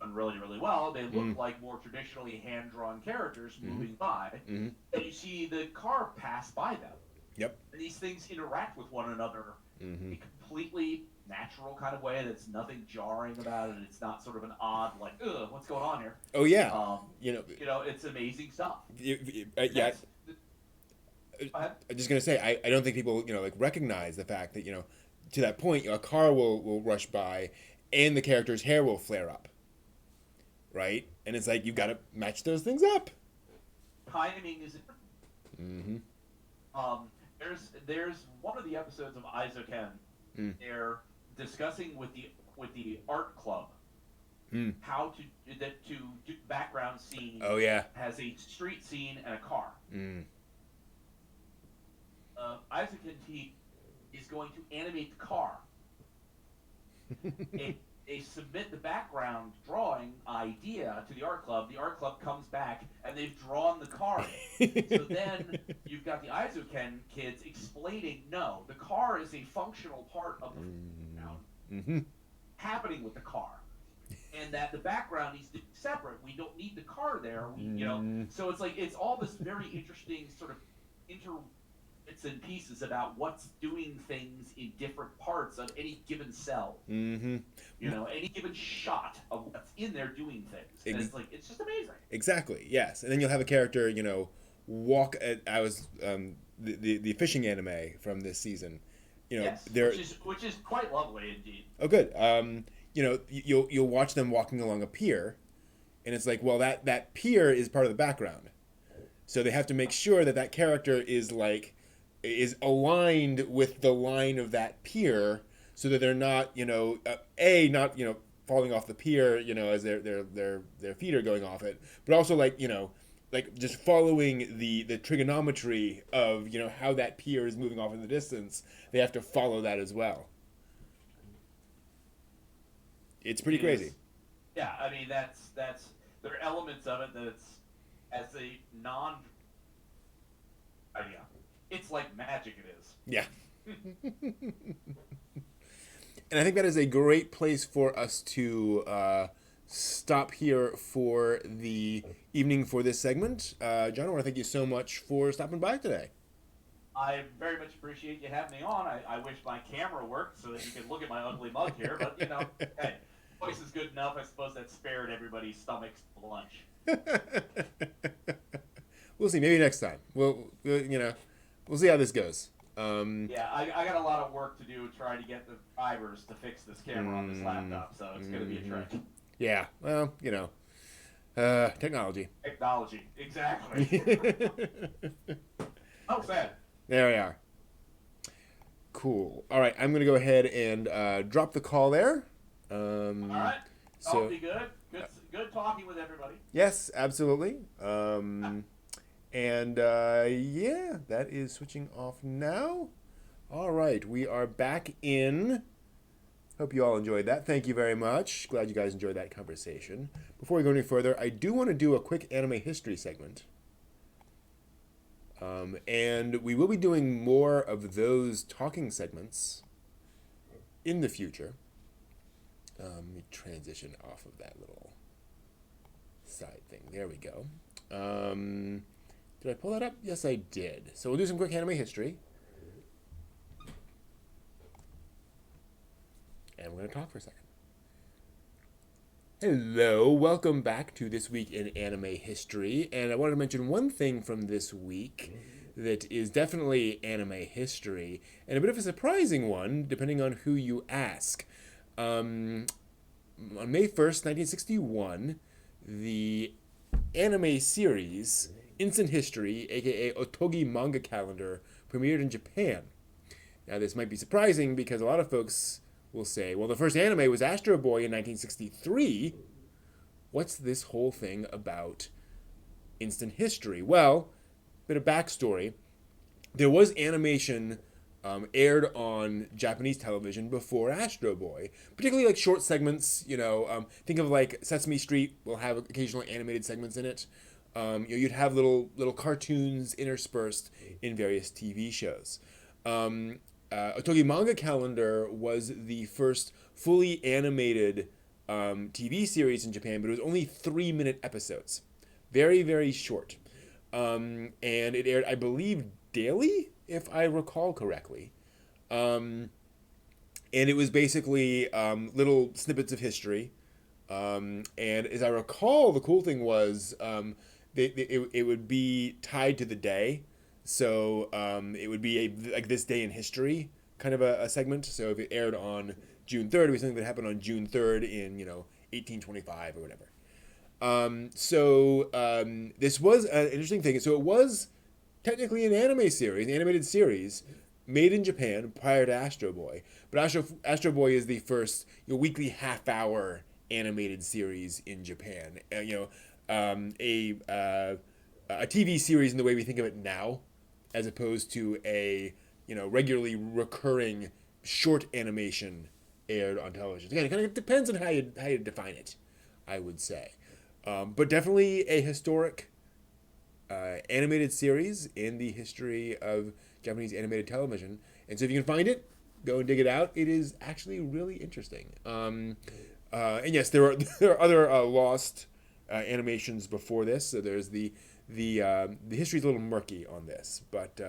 done really, really well. They look like more traditionally hand-drawn characters moving by, and you see the car pass by them.
Yep.
And these things interact with one another in a completely natural kind of way that's nothing jarring about it. It's not sort of an odd, like, ugh, what's going on here?
Oh, yeah.
It's amazing stuff.
Yeah. I'm just going to say, I don't think people, recognize the fact that, to that point, a car will rush by and the character's hair will flare up. Right? And it's like, you've got to match those things up.
Timing is important. There's one of the episodes of Aizoken. They're discussing with the art club how to do background scene.
Oh yeah.
Has a street scene and a car. Aizoken team is going to animate the car. They submit the background drawing idea to the art club. The art club comes back, and they've drawn the car. So then you've got the Aizoken kids explaining, no, the car is a functional part of the background happening with the car. And that the background needs to be separate. We don't need the car there. So it's like, it's all this very interesting sort of bits and pieces about what's doing things in different parts of any given cell. Any given shot of what's in there doing things. And it's like, it's just amazing.
Exactly, yes. And then you'll have a character, walk at, the fishing anime from this season.
Yes, which is quite lovely indeed.
Oh, good. You'll watch them walking along a pier, and it's like, well, that pier is part of the background. So they have to make sure that character is like is aligned with the line of that pier, so that they're not, not falling off the pier, as their feet are going off it, but also like just following the trigonometry of how that pier is moving off in the distance. They have to follow that as well. It's pretty crazy.
Yeah, I mean that's there are elements of it that it's as a non idea. It's like magic. It is.
Yeah. And I think that is a great place for us to stop here for the evening for this segment. John, I want to thank you so much for stopping by today.
I very much appreciate you having me on. I wish my camera worked so that you could look at my ugly mug here, but hey, voice is good enough. I suppose that spared everybody's stomachs for lunch.
We'll see. Maybe next time. We'll see how this goes.
Yeah, I got a lot of work to do trying to get the drivers to fix this camera on this laptop, so it's going to be a trick.
Yeah, well, technology.
Technology, exactly. Oh, sad.
There we are. Cool. All right, I'm going to go ahead and drop the call there.
All right. That'll be good. Good talking with everybody.
Yes, absolutely. Yeah, that is switching off now. All right, we are back in. Hope you all enjoyed that. Thank you very much. Glad you guys enjoyed that conversation. Before we go any further, I do want to do a quick anime history segment. And we will be doing more of those talking segments in the future. Let me transition off of that little side thing. There we go. Did I pull that up? Yes, I did. So we'll do some quick anime history. And we're going to talk for a second. Hello, welcome back to This Week in Anime History. And I wanted to mention one thing from this week that is definitely anime history, and a bit of a surprising one, depending on who you ask. On May 1st, 1961, the anime series Instant History, aka Otogi Manga Calendar, premiered in Japan. Now, this might be surprising because a lot of folks will say, well, the first anime was Astro Boy in 1963. What's this whole thing about Instant History? Well, bit of backstory. There was animation aired on Japanese television before Astro Boy, particularly like short segments. Think of like Sesame Street will have occasionally animated segments in it. You'd have little cartoons interspersed in various TV shows. Otogi Manga Calendar was the first fully animated TV series in Japan, but it was only 3-minute episodes. Very, very short. And it aired, I believe, daily, if I recall correctly. And it was basically little snippets of history. And as I recall, the cool thing was it would be tied to the day. So it would be like this day in history kind of a segment. So if it aired on June 3rd, it was something that happened on June 3rd in 1825 or whatever. This was an interesting thing. So it was technically an animated series made in Japan prior to Astro Boy. But Astro Boy is the first weekly half-hour animated series in Japan. A TV series in the way we think of it now, as opposed to a regularly recurring short animation aired on television. Again, it kind of depends on how you define it, I would say. But definitely a historic animated series in the history of Japanese animated television. And so if you can find it, go and dig it out. It is actually really interesting. And yes, there are other lost animations before this. So there's the history's a little murky on this, but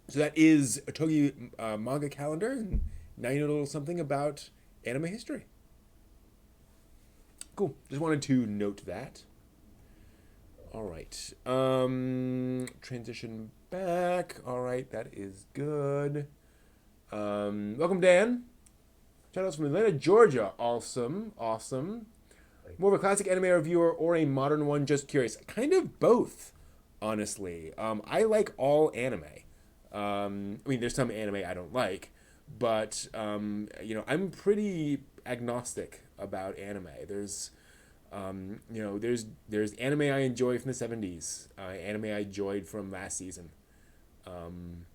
so that is Otogi Manga Calendar, and now you know a little something about anime history. Cool. Just wanted to note that. All right. Transition back. All right, that is good. Welcome, Dan. Shout outs from Atlanta, Georgia. Awesome. More of a classic anime reviewer or a modern one? Just curious. Kind of both. honestly. I like all anime. I mean, there's some anime I don't like, but I'm pretty agnostic about anime. There's anime I enjoy from the '70s, anime I enjoyed from last season. Um,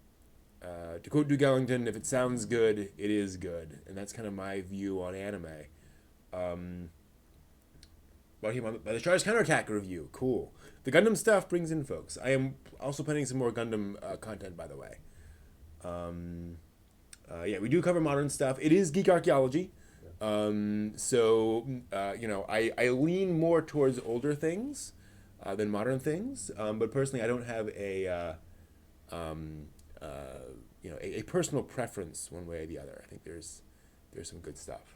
to quote Duke Ellington, if it sounds good, it is good, and that's kind of my view on anime. Um, About him by the Charged Counterattack review, cool. The Gundam stuff brings in folks. I am also planning some more Gundam content, by the way. Um, yeah, we do cover modern stuff. It is geek archaeology. I lean more towards older things than modern things. But personally, I don't have um, uh, a personal preference one way or the other. I think there's some good stuff.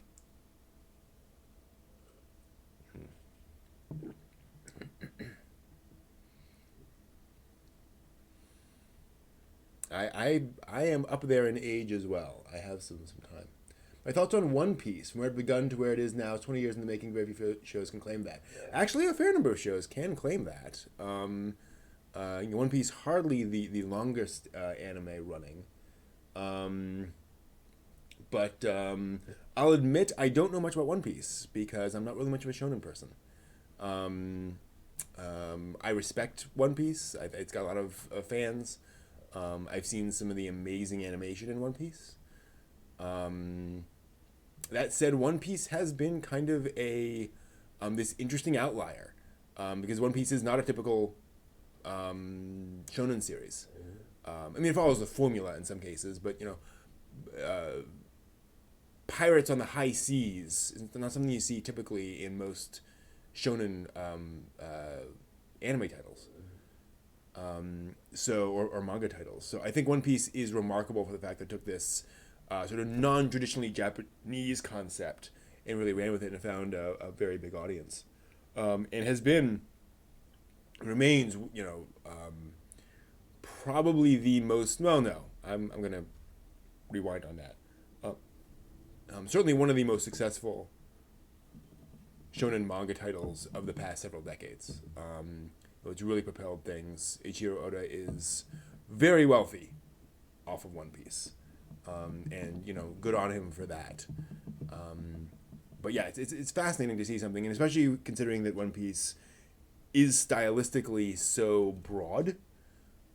I am up there in age as well. I have some time. My thoughts on One Piece, from where it begun to where it is now, 20 years in the making, very few shows can claim that.
Yeah.
Actually, a fair number of shows can claim that. One Piece, hardly the longest anime running. Um, but I'll admit I don't know much about One Piece because I'm not really much of a shonen person. Um, I respect One Piece. It's got a lot of fans. I've seen some of the amazing animation in One Piece. Um, that said, One Piece has been kind of a this interesting outlier because One Piece is not a typical shonen series. I mean, it follows the formula in some cases, but pirates on the high seas is not something you see typically in most shonen anime titles. Or manga titles. So I think One Piece is remarkable for the fact that it took this sort of non-traditionally Japanese concept and really ran with it and found a very big audience. And remains, probably the most, well, no, I'm going to rewind on that. Certainly one of the most successful shonen manga titles of the past several decades. It's really propelled things. Eiichiro Oda is very wealthy off of One Piece, and good on him for that. But yeah, it's fascinating to see something, and especially considering that One Piece is stylistically so broad,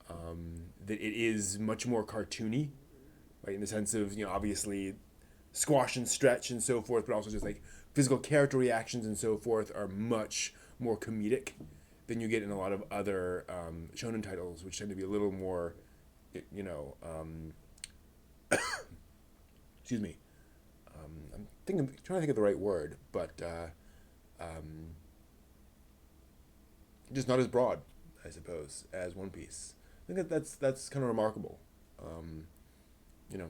that it is much more cartoony, right? In the sense of obviously squash and stretch and so forth, but also just like physical character reactions and so forth are much more comedic than you get in a lot of other shonen titles, which tend to be a little more, excuse me. Trying to think of the right word, but just not as broad, I suppose, as One Piece. I think that's kind of remarkable.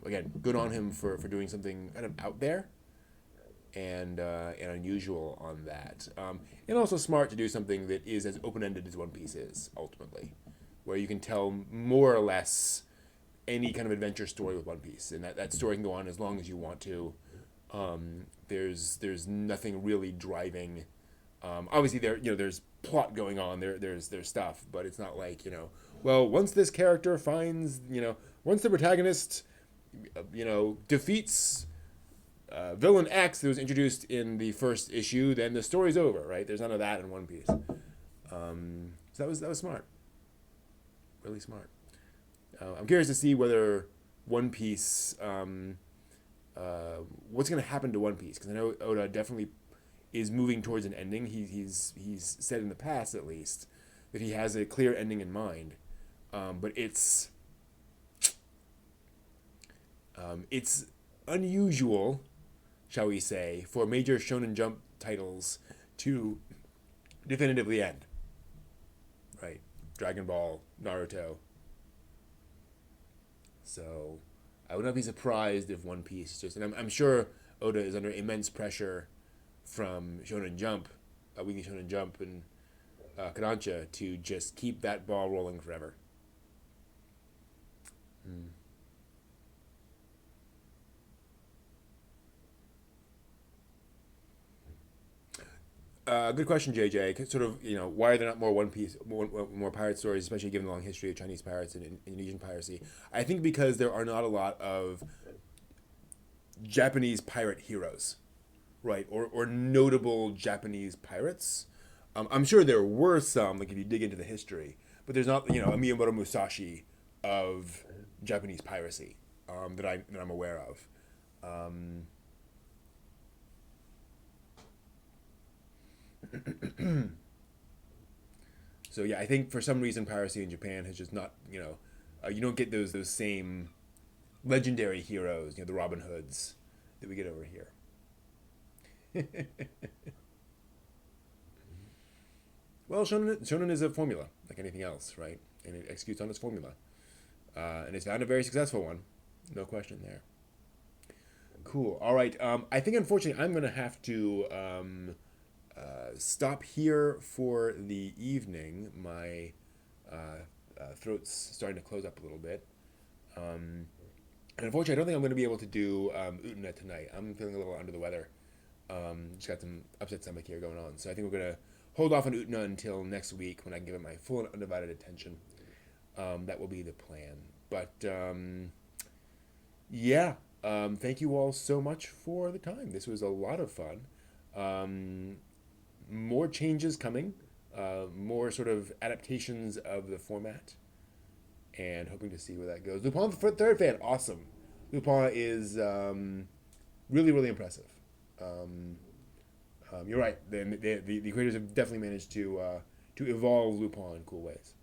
Again, good on him for doing something kind of out there and unusual on that. And also smart to do something that is as open-ended as One Piece is, ultimately, where you can tell more or less any kind of adventure story with One Piece, and that story can go on as long as you want to. There's nothing really driving. Obviously, there's plot going on. There's stuff, but it's not like well, once this character finds once the protagonist defeats villain X that was introduced in the first issue, then the story's over, right? There's none of that in One Piece. So that was smart, really smart. I'm curious to see whether One Piece, what's going to happen to One Piece, because I know Oda definitely is moving towards an ending. He's said in the past, at least, that he has a clear ending in mind, but it's unusual, shall we say, for major Shonen Jump titles to definitively end. Right? Dragon Ball, Naruto. So, I would not be surprised if One Piece just... And I'm sure Oda is under immense pressure from Shonen Jump, Weekly Shonen Jump, and Kodansha to just keep that ball rolling forever. Good question, JJ. Sort of, why are there not more One Piece, more pirate stories, especially given the long history of Chinese pirates and Indonesian piracy? I think because there are not a lot of Japanese pirate heroes, right? Or notable Japanese pirates. I'm sure there were some, like if you dig into the history, but there's not, a Miyamoto Musashi of Japanese piracy that I'm aware of. Um, so yeah, I think for some reason piracy in Japan has just not, you don't get those same legendary heroes, the Robin Hoods that we get over here. Well, shonen is a formula, like anything else, right? And it executes on its formula. And it's found a very successful one. No question there. Cool. All right. I think, unfortunately, I'm going to have to stop here for the evening. My throat's starting to close up a little bit. And unfortunately, I don't think I'm going to be able to do Utana tonight. I'm feeling a little under the weather. Just got some upset stomach here going on. So I think we're going to hold off on Utana until next week when I can give it my full and undivided attention. That will be the plan. But yeah, thank you all so much for the time. This was a lot of fun. More changes coming, more sort of adaptations of the format, and hoping to see where that goes. Lupin the Third fan, awesome. Lupin is really, really impressive. You're right. The creators have definitely managed to evolve Lupin in cool ways,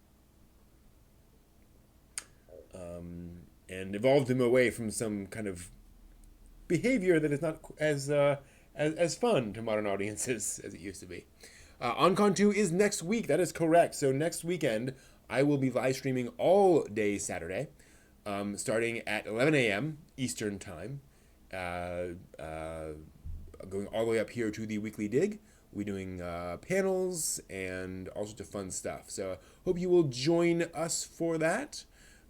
and evolved him away from some kind of behavior that is not as fun to modern audiences as it used to be. OnCon 2 is next week. That is correct. So next weekend, I will be live streaming all day Saturday, starting at 11 a.m. Eastern Time, going all the way up here to the Weekly Dig. We'll be doing panels and all sorts of fun stuff. So hope you will join us for that.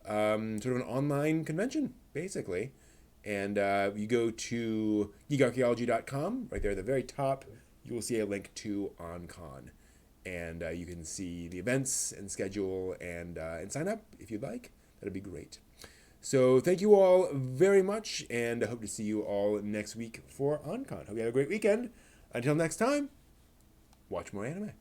Sort of an online convention, basically. And you go to geekarchaeology.com, right there at the very top, you will see a link to OnCon. And you can see the events and schedule and sign up if you'd like. That'd be great. So thank you all very much, and I hope to see you all next week for OnCon. Hope you have a great weekend. Until next time, watch more anime.